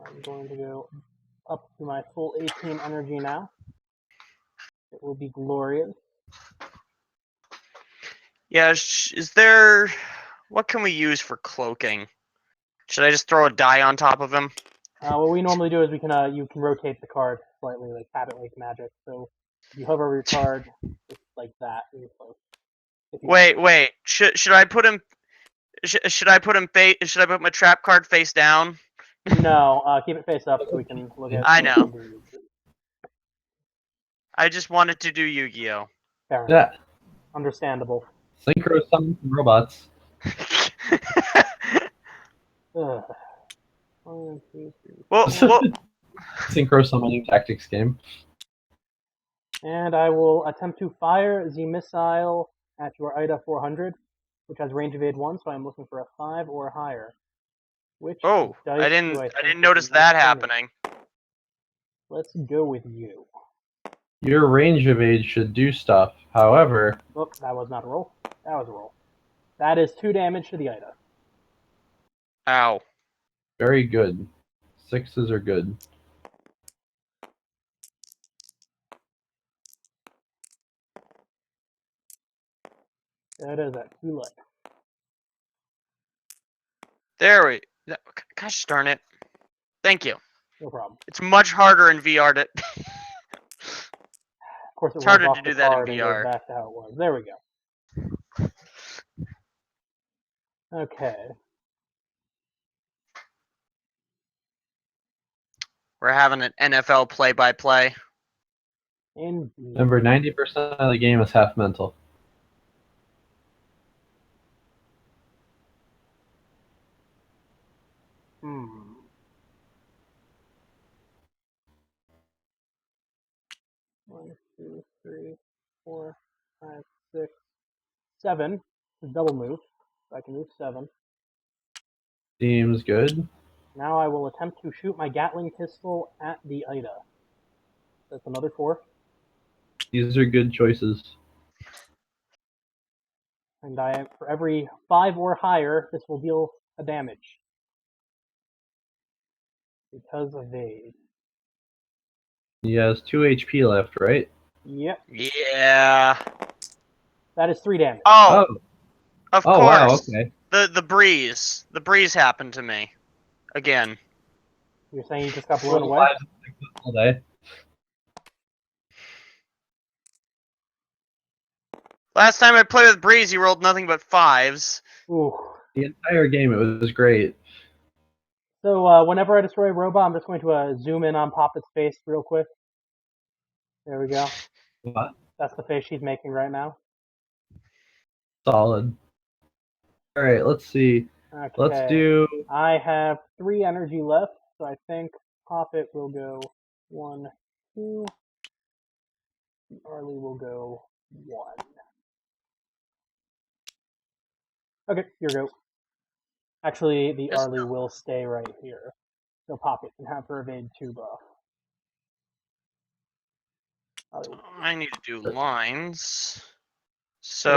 I'm going to go up to my full 18 energy now. It will be glorious. Yeah, is there? What can we use for cloaking? Should I just throw a die on top of him What we normally do is you can rotate the card slightly, like tap it like magic. So if you hover over your card, just like that. Really close. If you Wait. Should I put him? Should I put him Should I put my trap card face down? No, keep it face up so we can look at. I know. the- I just wanted to do Yu-Gi-Oh. Fair enough. Yeah, Understandable. synchro summon some robots. Ugh. 1, 2, 3. well, Synchro summoning tactics game. And I will attempt to fire the missile at your IDA 400, which has range evade 1, so I'm looking for a 5 or higher. Which oh, dice I do didn't think would notice be that nice for me? happening. Let's go with you. Your range of age should do stuff. However, Oh, that was not a roll. That was a roll. That is 2 damage to the IDA. Ow. very good. 6s are good. That is at 2 life. There we. Gosh darn it. Thank you. No problem. It's much harder in VR to. Of course, it It's rolls harder off to the do that in card and goes VR. back to how it was. There we go. Okay. We're having an NFL play-by-play. Indeed. Remember, 90% of the game is half mental. Hmm. One, two, three, 4, 5, 6, 7. It's a double move. So I can move 7. Seems good. Now I will attempt to shoot my Gatling pistol at the IDA. That's another 4. These are good choices. And for every 5 or higher, this will deal a damage. Because of evade. He has 2 HP left, right? Yep. Yeah. That is 3 damage. Oh, of Oh, course. wow, okay. The breeze. The breeze happened to me. Again. You're saying you just got blown Roll away? 5s and 6s all day. Last time I played with breeze, he rolled nothing but 5s. Ooh. The entire game, it was great. So whenever I destroy a robot, I'm just going to zoom in on Poppet's face real quick. There we go. What? That's the face she's making right now. Solid. Alright, let's see. Okay. Let's do... I have 3 energy left, so I think Poppet will go 1, 2. Arlie will go 1. Okay, here we go. Actually, the Yes. Arlie will stay right here. So Poppet can have her evade 2 buff. I need to do lines. Okay, here we So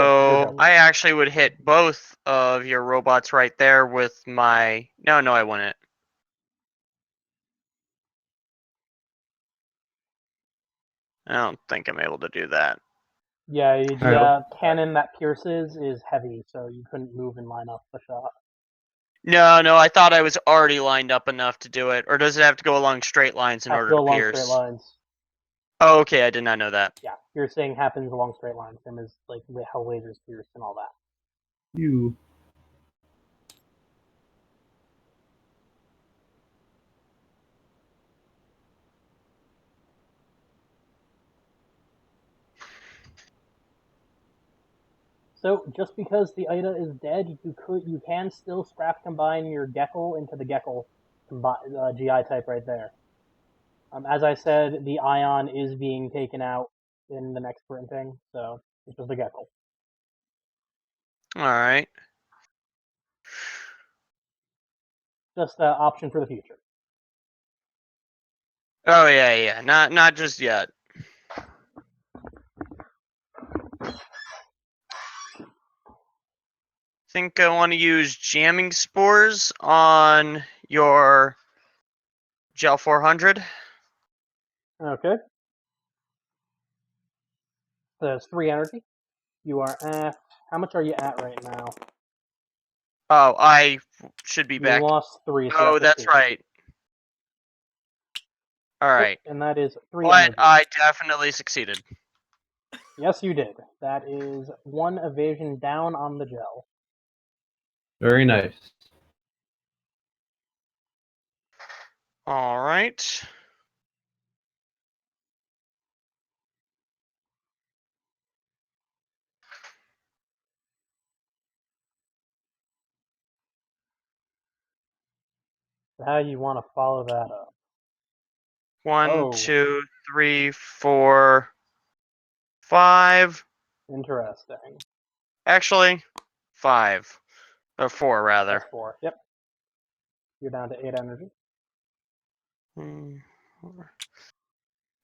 go. I actually would hit both of your robots right there with my. No, I wouldn't. I don't think I'm able to do that. Yeah, the Alright, cannon that pierces is heavy, so you couldn't move and line up the shot. No, I thought I was already lined up enough to do it. Or does it have to go along straight lines in Has to order go to along pierce? straight lines. Oh, okay, I did not know that. Yeah, piercing happens along straight lines, same as like how lasers pierce and all that. you. So just because the Ida is dead, you can still scrap combine your Gecko into the Gecko GI type right there. As I said, the Ion is being taken out in the next printing, so it's just the Gecko. Alright. Just an option for the future. Oh yeah. Not just yet. Think I want to use jamming spores on your Gel 400. Okay. So that's 3 energy. You are at... How much are you at right now? Oh, I should be You back. lost 3, so you Oh, have to that's see. right. All right. And that is 3 But energy. I definitely succeeded. Yes, you did. That is 1 evasion down on the gel. Very nice. All right. How you want to follow that up? 1, Oh. 2, 3, 4, 5. Interesting. Actually, 5 or 4 rather. That's 4. Yep. You're down to 8 energy.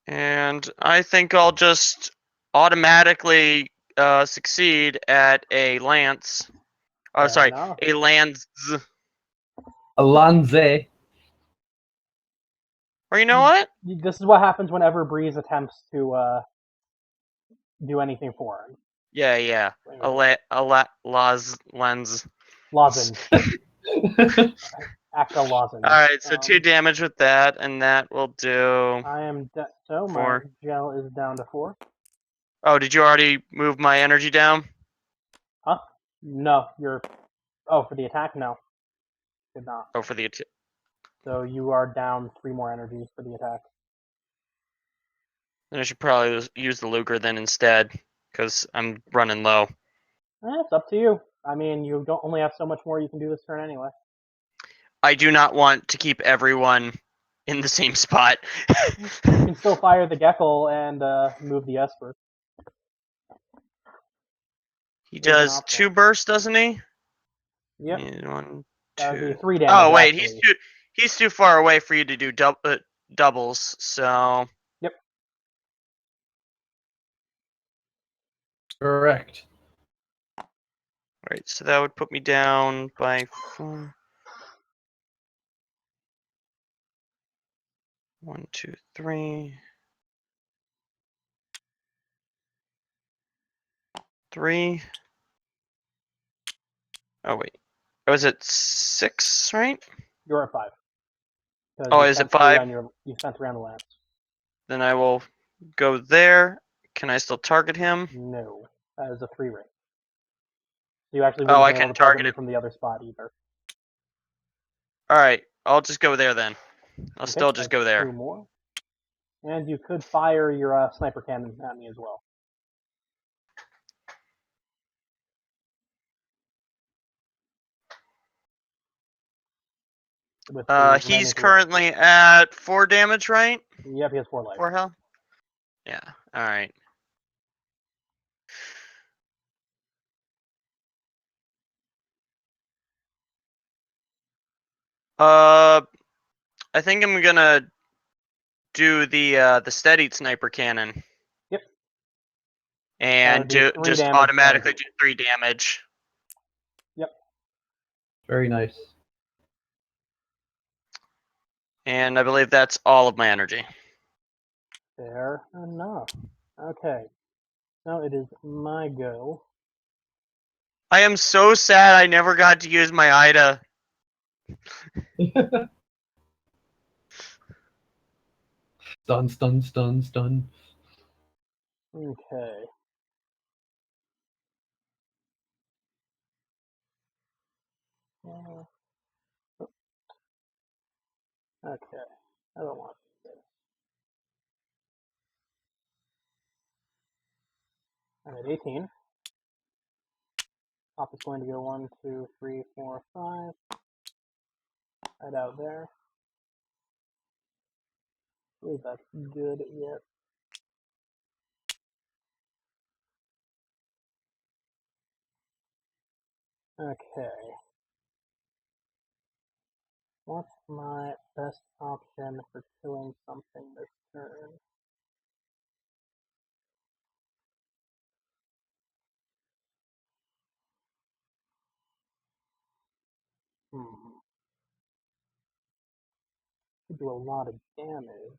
And I think I'll just automatically succeed at a lance. Oh, Fair sorry, enough. a lance. Alonze. Or you know what? This is what happens whenever Breeze attempts to do anything foreign. Yeah. Lens. Lozenge. Act a lozenge. All right, so 2 damage with that, and that will do. I am so my 4. gel is down to 4. Oh, did you already move my energy down? Huh? No, you're. Oh, for the attack, no, did not. Oh, for the attack. So you are down 3 more energies for the attack. Then I should probably use the Luger then instead, because I'm running low. It's up to you. I mean, you don't only have so much more you can do this turn anyway. I do not want to keep everyone in the same spot. You can still fire the Gecko and move the Esper. He There's an does option. 2 bursts, doesn't he? Yep. Yeah, 1, That would 2. be 3 damage. Oh wait, actually. he's too far away for you to do doubles. So Yep. Correct. right, so that would put me down by 4. 1, 2, 3. 3. Oh wait, was it 6? Right? You're at 5. Oh, is it 5? You spent 3 on the lance. Then I will go there. Can I still target him? No, that is a 3 ring. So you actually Oh, wouldn't I be able can to target target me it. from the other spot either. All right, I'll just go there then. I'll Okay, still just that's go there. 2 more. And you could fire your sniper cannon at me as well. With the He's remaining 3 currently at 4 damage, right? life. Yep, he has 4 life. 4 health. Yeah. All right. I think I'm gonna do the steadied sniper cannon. Yep. And do 3 just damage automatically guaranteed. do 3 damage. Yep. Very nice. And I believe that's all of my energy. Fair enough. Okay. Now it is my go. I am so sad I never got to use my Ida. Stun. Okay. Okay. I don't want this. I'm at 18. Top is going to go 1, 2, 3, 4, 5. Right out there. I believe that's good yet. Okay. What's my best option for killing something this turn? Could do a lot of damage. What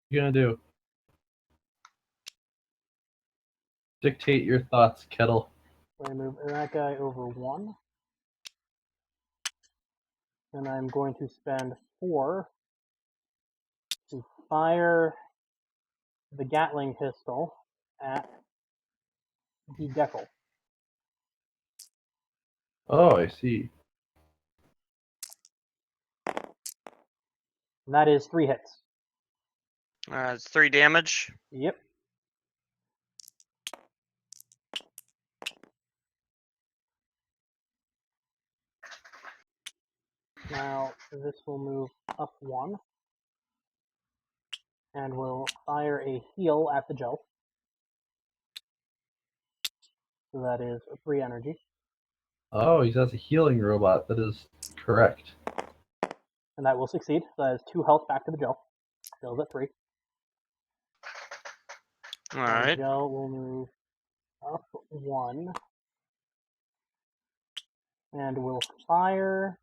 you gonna do? Dictate your thoughts, Kettle. So I move that guy over 1. And I'm going to spend 4 fire the Gatling pistol at the Gecko. Oh, I see. And that is 3 hits. It's 3 damage. Yep. Now, this will move up 1. And we'll fire a heal at the gel. So that is 3 energy. Oh, he has a healing robot. That is correct. And that will succeed. So that is 2 health back to the gel. Gel's at 3. Alright. Gel will move up 1. And will fire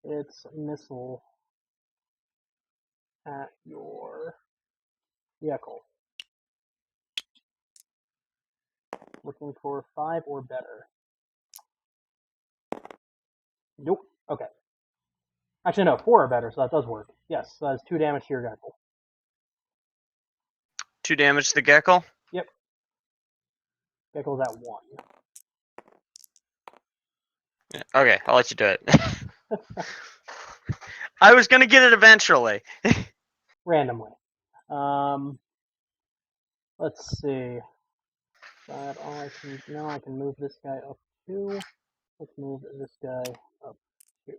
its missile at your vehicle. Looking for 5 or better. Nope. Okay. Actually, no, 4 or better, so that does work. Yes, so that's 2 damage to your vehicle. 2 damage to the Gecko. Yep. Vehicle is at 1. Yeah, okay, I'll let you do it. I was gonna get it eventually. Randomly. Let's see. That all I can now I can move this guy up 2. Let's move this guy up 2.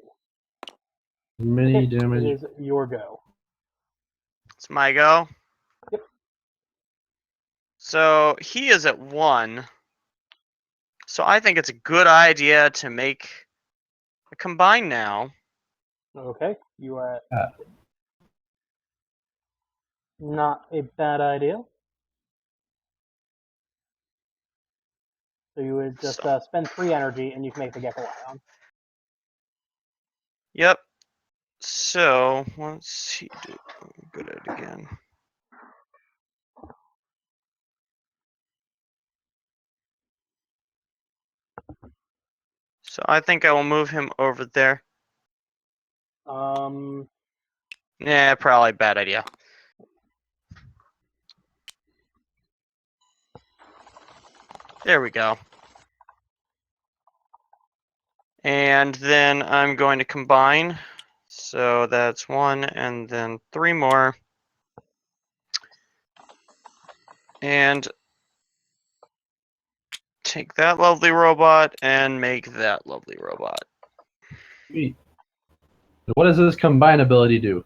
Many Okay, damage. it is your go. It's my go. Yep. So he is at 1. So I think it's a good idea to make a combine now. Okay, you are at Uh. not a bad idea. So you would just spend 3 energy and you can make the Gecko Ion. Yep. So let's see. Good at it again. So I think I will move him over there. Yeah, probably bad idea. There we go. And then I'm going to combine. So that's 1 and then 3 more. And take that lovely robot and make that lovely robot. Sweet. What does this combine ability do?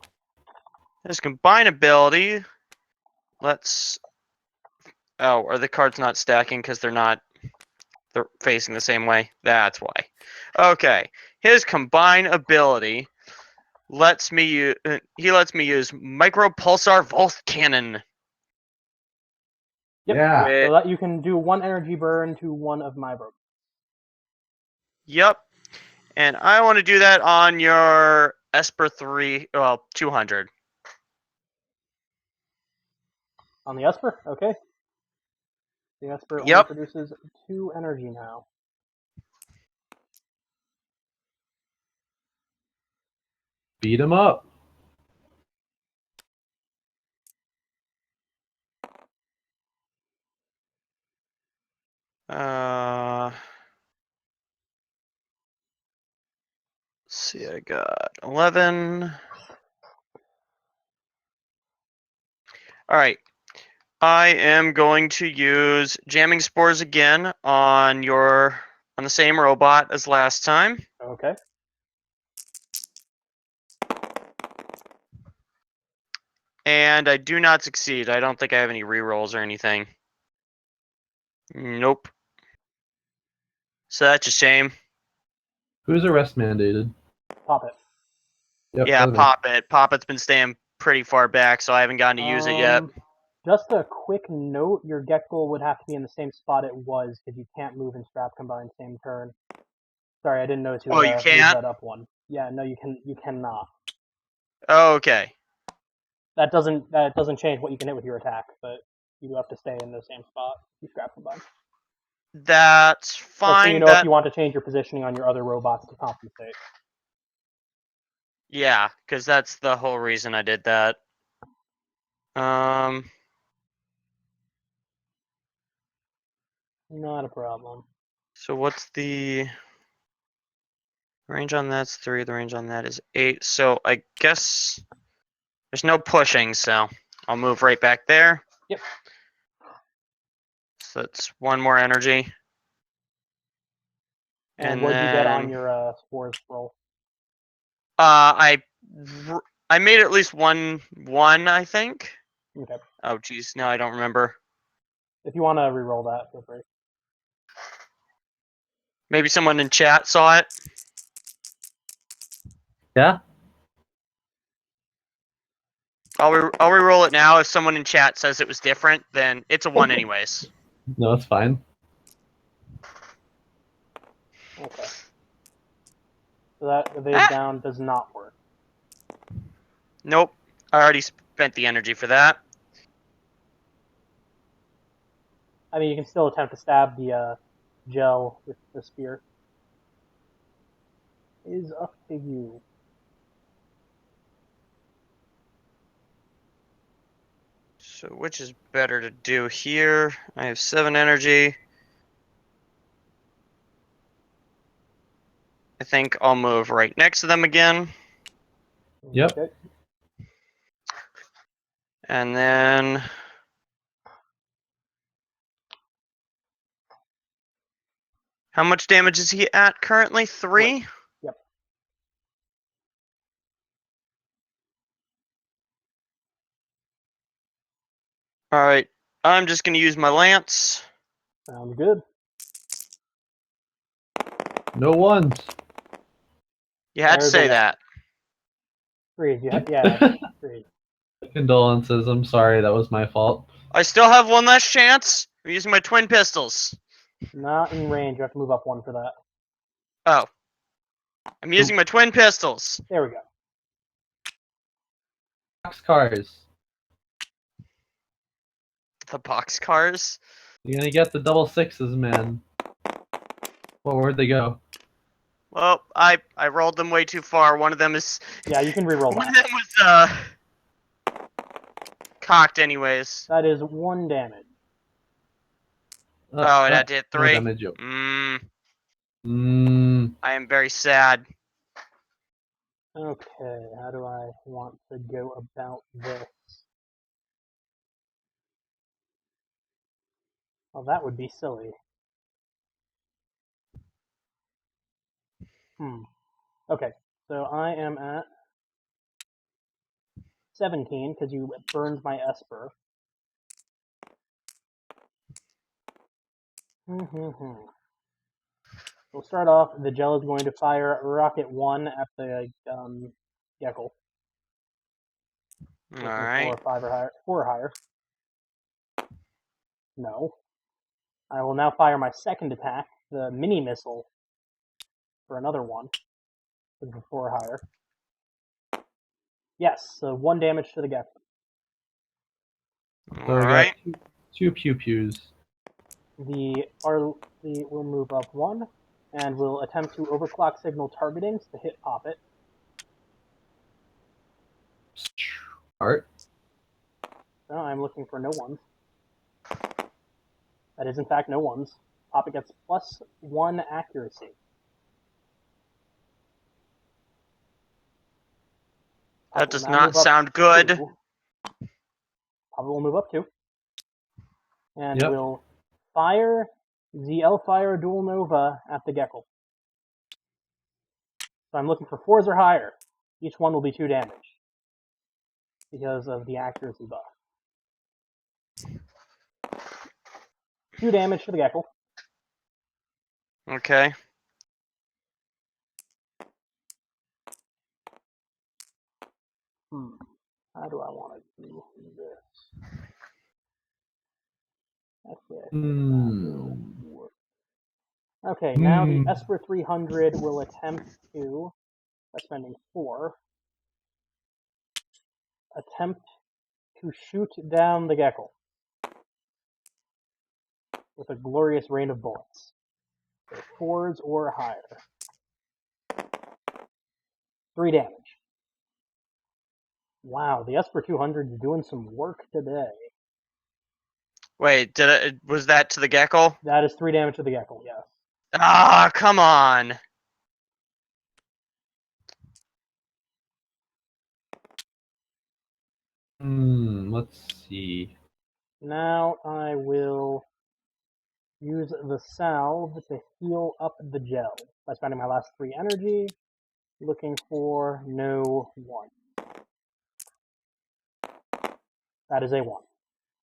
This combine ability, let's... Oh, are the cards not stacking because they're facing the same way? That's why. Okay, his combine ability lets me use micro pulsar volt cannon. Yep. Yeah. So that you can do 1 energy burn to 1 of my robots. Yep. And I want to do that on your Esper 3, well, 200. On the Esper? Okay. The Esper only Yep. produces 2 energy now. Beat him up. Let's see, I got 11. All right. I am going to use jamming spores again on the same robot as last time. Okay. And I do not succeed. I don't think I have any rerolls or anything. Nope. So that's a shame. Who's arrest mandated? Pop it. Yep, Yeah, that was me. Pop It. Pop It's been staying pretty far back, so I haven't gotten to use it yet. Just a quick note, your Gecko would have to be in the same spot it was, because you can't move and strap combine same turn. Sorry, I didn't notice you Oh, you moved can't? that up 1. Yeah, no, you cannot. Oh, okay. That doesn't change what you can hit with your attack, but you do have to stay in the same spot. You strap combine. That's Just fine. so you know, if you want to change your positioning on your other robots to compensate. Yeah, because that's the whole reason I did that. Um, Not a problem. so what's the range on that's 3, the range on that is 8. So I guess there's no pushing, so I'll move right back there. Yep. So that's 1 more energy. And And what did you get on then your spores roll? I made at least one, I think. Okay. Oh geez, no, I don't remember. If you want to re-roll that, feel free. Maybe someone in chat saw it. Yeah. I'll re-roll it now. If someone in chat says it was different, then it's a 1 anyways. No, it's fine. Okay. So that evade Ah! down does not work. Nope. I already spent the energy for that. I mean, you can still attempt to stab the gel with the spear. It is up to you. So which is better to do here? I have 7 energy. I think I'll move right next to them again. Yep. Okay. And then how much damage is he at currently? 3? Yep. Alright. I'm just gonna use my lance. Sounds good. No ones. You had to There's a say one. that. Freeze. Yeah. Freeze. Condolences. I'm sorry. That was my fault. I still have one last chance. I'm using my twin pistols. Not in range. You have to move up 1 for that. Oh. I'm using my twin pistols. There we go. Boxcars. The boxcars. You're gonna get the double sixes, man. Well, where'd they go? Well, I rolled them way too far. One of them is Yeah, you can re-roll one of that. them was cocked anyways. That is 1 damage. Oh, and I did No 3. damage. Yo. I am very sad. Okay, how do I want to go about this? Well, that would be silly. Okay, so I am at 17 because you burned my Esper. We'll start off. The gel is going to fire rocket 1 at the Gecko. All right. 4 or 5 or higher. 4 or higher. No. I will now fire my second attack, the mini missile, for another 1. For 4 or higher. Yes, so 1 damage to the Gecko. So All we right. got two pew pews. Will move up 1, and will attempt to overclock signal targeting to hit pop it. Art. No, I'm looking for no ones. That is in fact no ones. Pop it gets +1 accuracy. That does not sound good. Pop it will move up 2. And Yep. will fire the L-Fire Dual Nova at the Gecko. So I'm looking for 4s or higher. Each one will be 2 damage. Because of the accuracy buff. 2 damage to the Gecko. Okay. How do I want to do this? Actually, I think that will work. Okay, now the Esper 300 will attempt to, by spending 4, attempt to shoot down the Gecko with a glorious rain of bullets. So 4s or higher. 3 damage. Wow, the Esper 200 is doing some work today. Wait, was that to the gecko? That is 3 damage to the Gecko, yes. Ah, come on. Let's see. Now I will use the salve to heal up the gel by spending my last 3 energy, looking for no 1. That is a 1.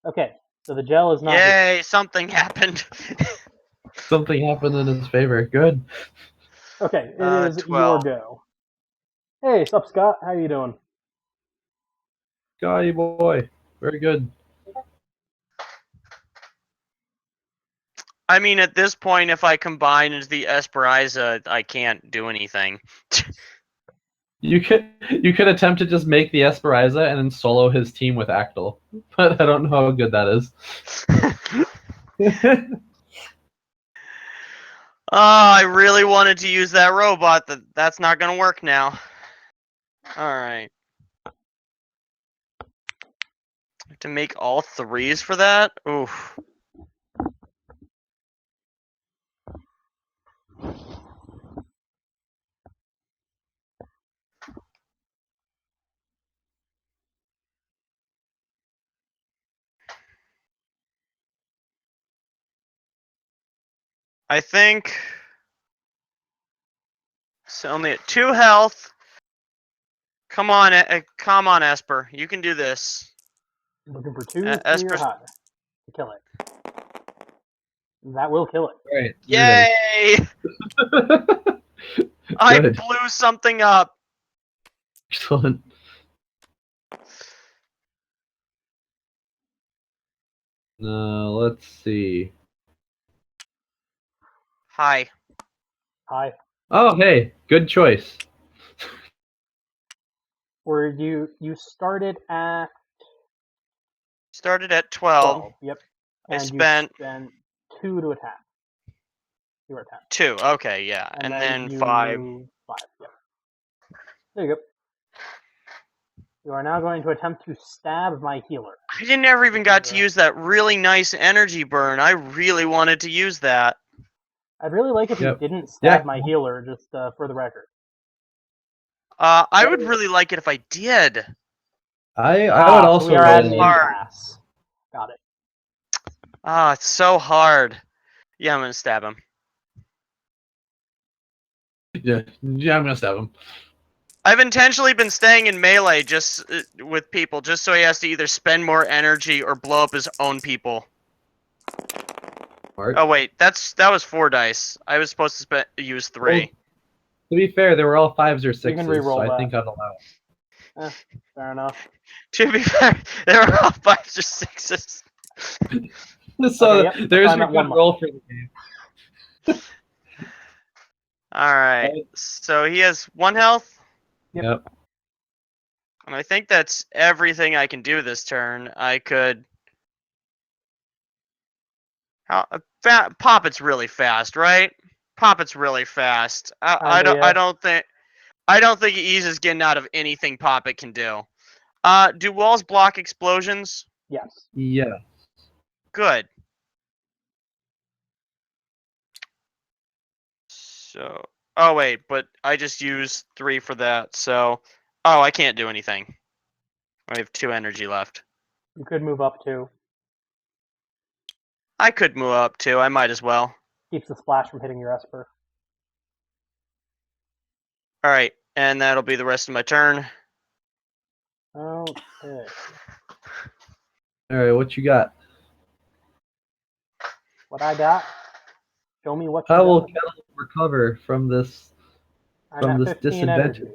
Okay, so the gel is not healed. Yay, something happened. Something happened in his favor. Good. Okay, it is 12. your go. Hey, sup Scott, how you doing? Scotty boy. Very good. I mean, at this point, if I combine into the Esperanza, I can't do anything. You could attempt to just make the Esperanza and then solo his team with Actyl, but I don't know how good that is. Oh, I really wanted to use that robot. That's not gonna work now. Alright. To make all 3s for that? Oof. I think it's only at 2 health. Come on, come on, Esper. You can do this. Looking for 2, 3 or Esper's. higher to kill it. That will kill it. Right. Yay! I Good. blew something up. Excellent. Let's see. Hi. Hi. Oh, hey, good choice. Where you started at Started at 12. 12. Yep. I And spent you spent 2 to attack. You were attack. 2. Okay, yeah. And then you 5. move 5. Yep. There you go. You are now going to attempt to stab my healer. I never even got to use that really nice energy burn. I really wanted to use that. I'd really like if you Yep. didn't Yeah. stab my healer, just for the record. I would really like it if I did. I would So also we are at an really like. hard. impasse. Got it. Ah, it's so hard. Yeah, I'm gonna stab him. Yeah, I'm gonna stab him. I've intentionally been staying in melee just with people, just so he has to either spend more energy or blow up his own people. Smart. Oh wait, that was 4 dice. I was supposed to use 3. Well, to be fair, they were all 5s or 6s, can re-roll so I that. think I'd allow it. Fair enough. To be fair, they were all 5s or 6s. So Okay, yep, there's I'm your at 1 good mark. roll for the game. Alright, so he has 1 health. Yep. And I think that's everything I can do this turn. I could... Pop it's really fast, right? Pop it's really fast. I don't think AEGIS is getting out of anything Pop it can do. Do walls block explosions? Yes. Yeah. Good. So, oh wait, but I just used 3 for that, so... Oh, I can't do anything. I have 2 energy left. You could move up 2. I could move up too, I might as well. Keeps the splash from hitting your Esper. Alright, and that'll be the rest of my turn. Okay. Alright, what you got? What I got? Show me what you How will got. Kettle recover from this I'm at 15 disadvantage? energy.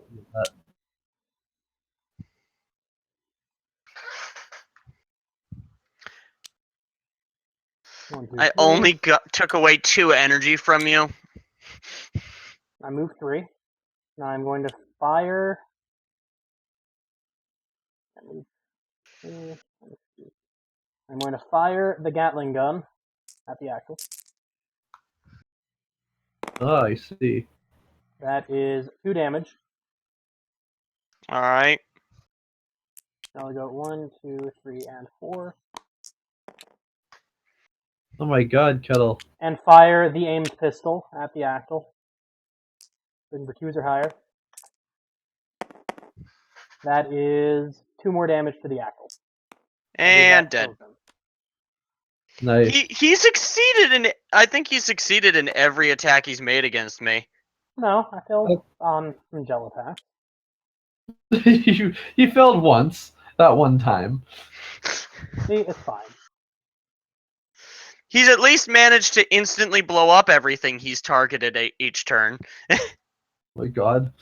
One, two, I three. only took away 2 energy from you. I move 3. Now I'm going to fire. I'm going to fire the Gatling gun at the Axle. Oh, I see. That is 2 damage. Alright. Now we go 1, 2, 3, and 4. Oh my god, Kettle. And fire the aimed pistol at the axle. Number 2s or higher. That is 2 more damage to the axle. And dead. Nice. He succeeded in. I think he succeeded in every attack he's made against me. No, I failed on some gel attack. you failed once, that one time. See, it's fine. He's at least managed to instantly blow up everything he's targeted each turn. Oh my god.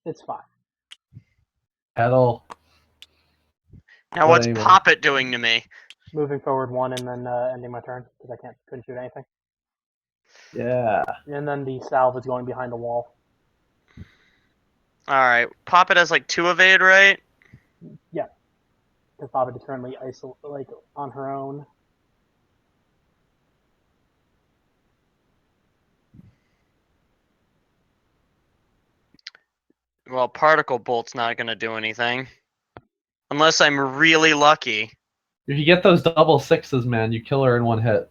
It's fine. Kettle. Now what's Poppet doing to me? Moving forward 1 and then ending my turn because I couldn't shoot anything. Yeah. And then the salve is going behind the wall. Alright, Poppet has like 2 evade, right? Yeah. Because Poppet is currently on her own. Well, Particle Bolt's not gonna do anything. Unless I'm really lucky. If you get those double 6s, man, you kill her in one hit.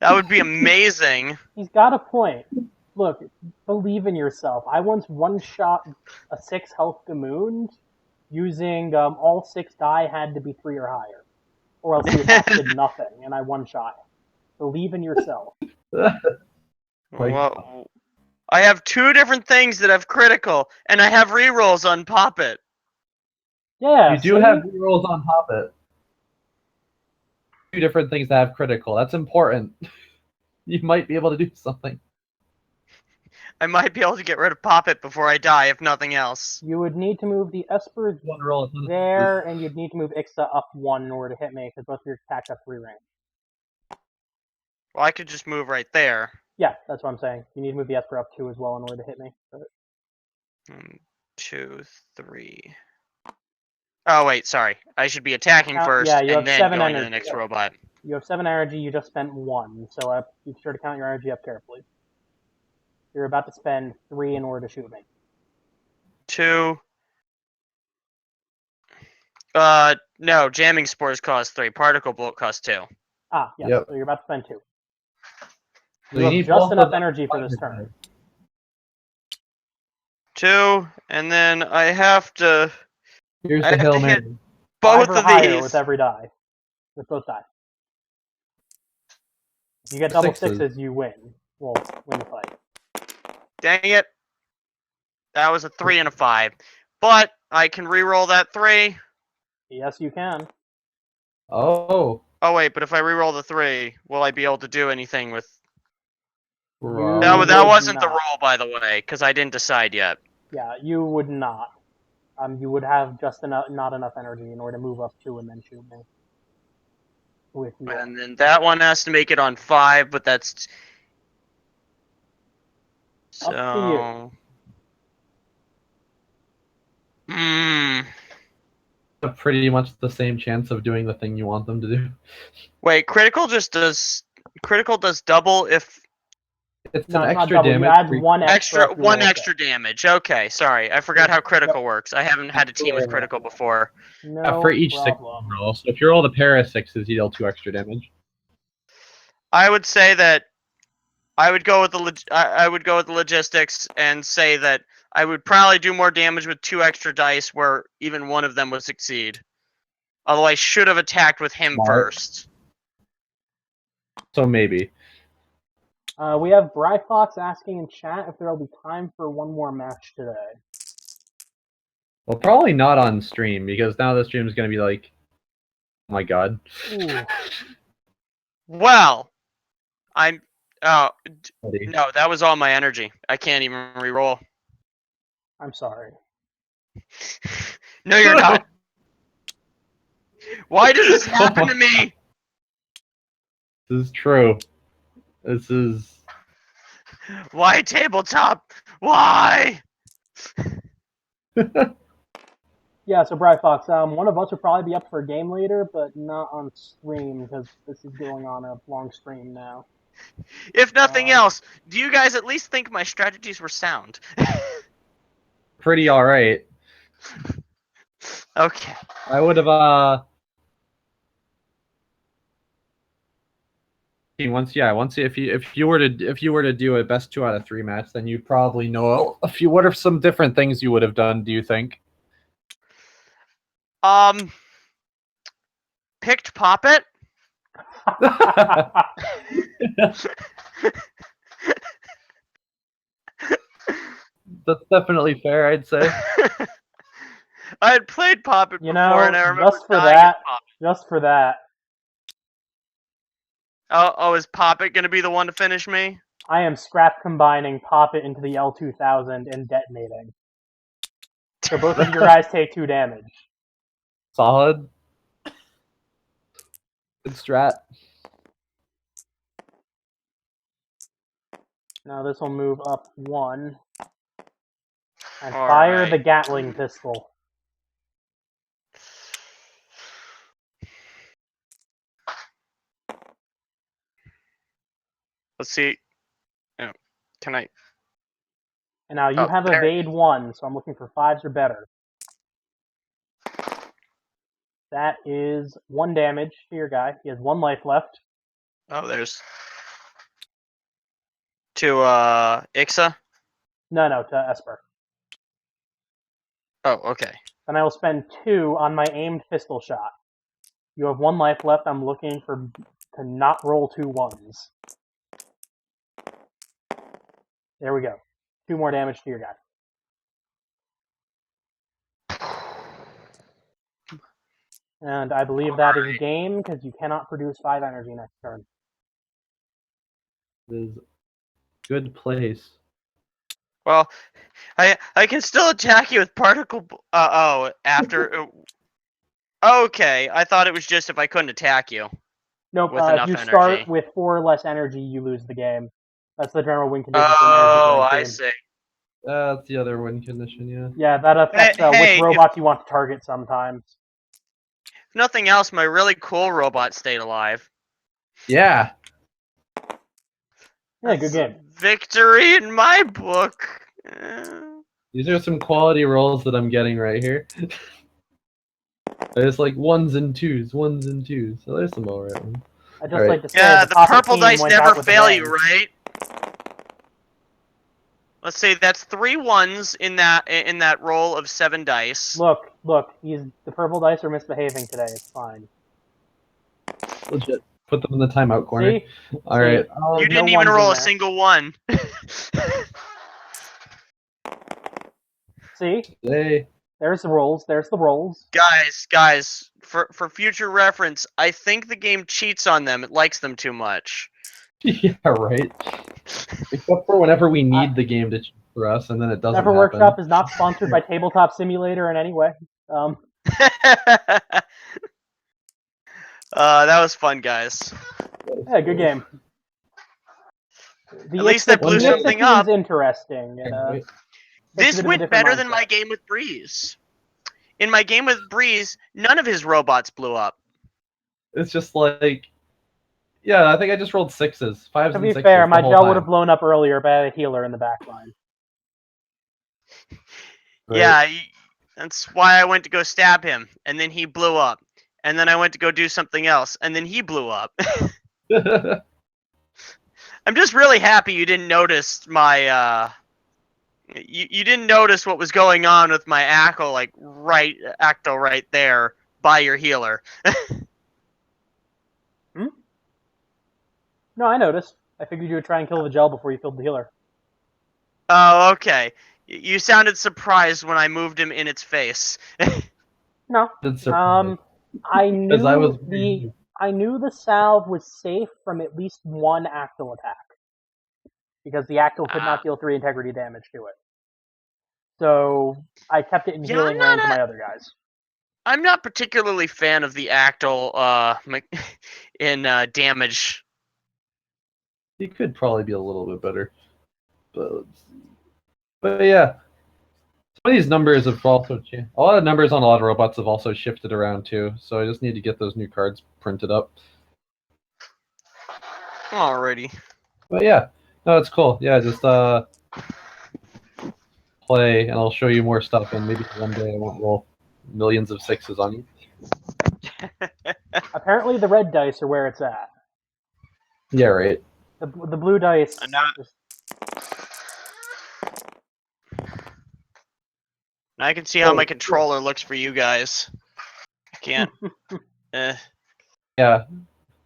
That would be amazing. He's got a point. Look, believe in yourself. I once one-shot a 6 health Gamoon using all 6 die had to be 3 or higher. Or else the attack did nothing, and I one-shot. Believe in yourself. Well, I have 2 different things that have critical, and I have rerolls on Poppet. Yeah, You do have rerolls on Poppet. 2 different things that have critical. That's important. You might be able to do something. I might be able to get rid of Poppet before I die, if nothing else. You would need to move the Esper One roll there, and you'd need to move Ixa up 1 in order to hit me, because both of your attacks have 3 range. Well, I could just move right there. Yeah, that's what I'm saying. You need to move the Esper up 2 as well in order to hit me. But... 1, 2, 3. Oh wait, sorry. I should be attacking first, yeah, you and have then 7 going to energy. the next robot. You have 7 energy, you just spent 1, so be sure to count your energy up carefully. You're about to spend 3 in order to shoot me. 2. No, jamming spores cost 3. Particle bolt costs 2. Ah, yes, Yep. so you're about to spend 2. So You have need just both enough of them energy for to this fight turn. 2, and then I have to. Here's I the have Hail to hit Mary. both 5 or of higher these. with every die. With both die. If you get double 6s, you win. Well, win the fight. Dang it. That was a 3 and a 5. But I can re-roll that 3. Yes, you can. Oh. Oh wait, but if I re-roll the 3, will I be able to do anything with... Right. That would wasn't the not. roll, by the way, because I didn't decide yet. Yeah, you would not. You would have just not enough energy in order to move up 2 and then shoot me. With you. And then that one has to make it on 5, but that's... So... Up to you. Pretty much the same chance of doing the thing you want them to do. Wait, critical does double if It's No, an it's not extra double. damage. You add 1 extra. one extra damage. Okay, sorry, I forgot how critical works. I haven't had a team with critical before. No for each 6 problem. roll. So if you roll the pair of 6s, you deal 2 extra damage. I would say that I would go with the logistics and say that I would probably do more damage with 2 extra dice, where even one of them would succeed. Although I should have attacked with him Smart. first. So maybe. We have Bryfox asking in chat if there will be time for one more match today. Well, probably not on stream, because now the stream is going to be like, oh my god. Ooh. Well, I'm... Oh, Buddy. no, that was all my energy. I can't even re-roll. I'm sorry. No, you're not. Why does this happen to me? This is true. This is... Why tabletop? Why? Yeah, so Bryfox, one of us will probably be up for a game later, but not on stream because this is going on a long stream now. If nothing else, do you guys at least think my strategies were sound? Pretty alright. Okay. I would have once if you were to do a best 2 out of 3 match, then you'd probably know a few. What are some different things you would have done? Do you think? Picked Poppet. That's definitely fair, I'd say. I had played Poppet You before, know, and I remember just for dying that, as Poppet. just for that, Oh, is Poppet gonna be the one to finish me? I am scrap combining Poppet into the L2000 and detonating. So both of your guys take 2 damage. Solid. Good strat. Now this will move up 1. And All fire right. the Gatling pistol. Let's see. Oh, can I? And now you Oh, have there. evade 1, so I'm looking for 5s or better. That is 1 damage to your guy. He has 1 life left. Oh, there's. To Ixa. No, to Esper. Oh, okay. Then I will spend 2 on my aimed pistol shot. You have 1 life left. I'm looking to not roll 2 1s. There we go. 2 more damage to your guy. And I believe that is game, because you cannot produce 5 energy next turn. It is good place. Well, I can still attack you with particle. After. Okay, I thought it was just if I couldn't attack you. Nope, With if enough you energy. start with 4 or less energy, you lose the game. That's the general win condition for an energy Oh, drain I team. see. That's the other win condition, yeah. Yeah, that affects Hey, which robots you want to target sometimes. If nothing else, my really cool robot stayed alive. Yeah. Yeah, good That's game. Victory in my book. These are some quality rolls that I'm getting right here. It's like 1s and 2s, 1s and 2s. So there's some alright ones. I just Alright. like to say Yeah, the the Poppet purple team dice went never out with a fail bang. you, right? Let's say that's 3 1s in that roll of 7 dice. Look, the purple dice are misbehaving today. It's fine. Legit. Put them in the timeout corner. See? Alright. You no didn't even ones roll in a there. single one. See? Hey. There's the rolls. There's the rolls. Guys, for future reference, I think the game cheats on them. It likes them too much. Yeah, right. Except for whenever we need the game to cheat for us, and then it doesn't Never happen. Workshop is not sponsored by Tabletop Simulator in any way. That was fun, guys. Yeah, good game. At least I blew something up. Interesting. Right. This went better than my game with Breeze. In my game with Breeze, none of his robots blew up. It's just like, yeah, I think I just rolled 6s, 5s, To and be 6s. fair, the my whole gel time. would have blown up earlier, but I had a healer in the back line. Right. Yeah, that's why I went to go stab him, and then he blew up. And then I went to go do something else, and then he blew up. I'm just really happy you didn't notice my you didn't notice what was going on with my Acto right there by your healer. No, I noticed. I figured you would try and kill the gel before you killed the healer. Oh, okay. You sounded surprised when I moved him in its face. No. I knew I knew the salve was safe from at least 1 Actal attack. Because the Actal could not deal 3 integrity damage to it. So I kept it in healing range of my other guys. I'm not particularly fan of the Actal in damage. He could probably be a little bit better. But yeah. Some of these numbers have also changed. A lot of numbers on a lot of robots have also shifted around too. So I just need to get those new cards printed up. Alrighty. But yeah. No, it's cool. Yeah, just play and I'll show you more stuff, and maybe one day I won't roll millions of sixes on you. Apparently, the red dice are where it's at. Yeah, right. The blue dice. Now, Just, now I can see how Oh, my yeah. controller looks for you guys. I can't. Yeah,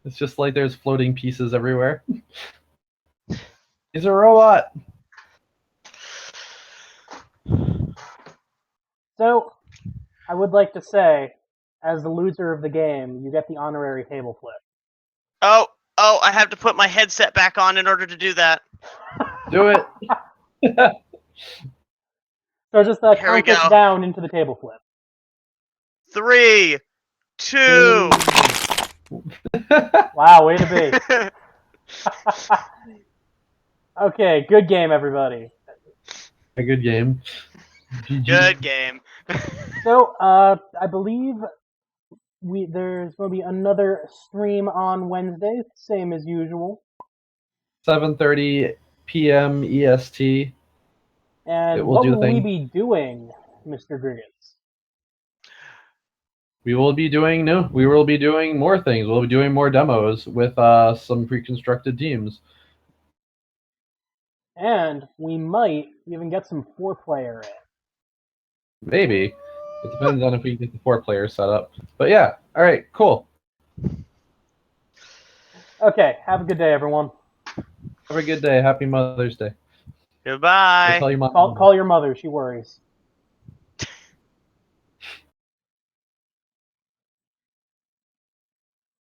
it's just like there's floating pieces everywhere. He's a robot. so, I would like to say, as the loser of the game, you get the honorary table flip. Oh, I have to put my headset back on in order to do that. Do it. So just Here we count us go. down into the table flip. 3, 2. Wow, way to be. Okay, good game, everybody. A good game. GG. Good game. So, I believe there's going to be another stream on Wednesday, same as usual. 7:30 p.m. EST. And will what do the will we thing. be doing, Mr. Griggins? We will be doing more things. We'll be doing more demos with some pre-constructed teams. And we might even get some 4-player in. Maybe. It depends on if we get the 4-player set up. But yeah, all right, cool. Okay, have a good day, everyone. Have a good day. Happy Mother's Day. Goodbye. Tell your mom. Call your mother, she worries.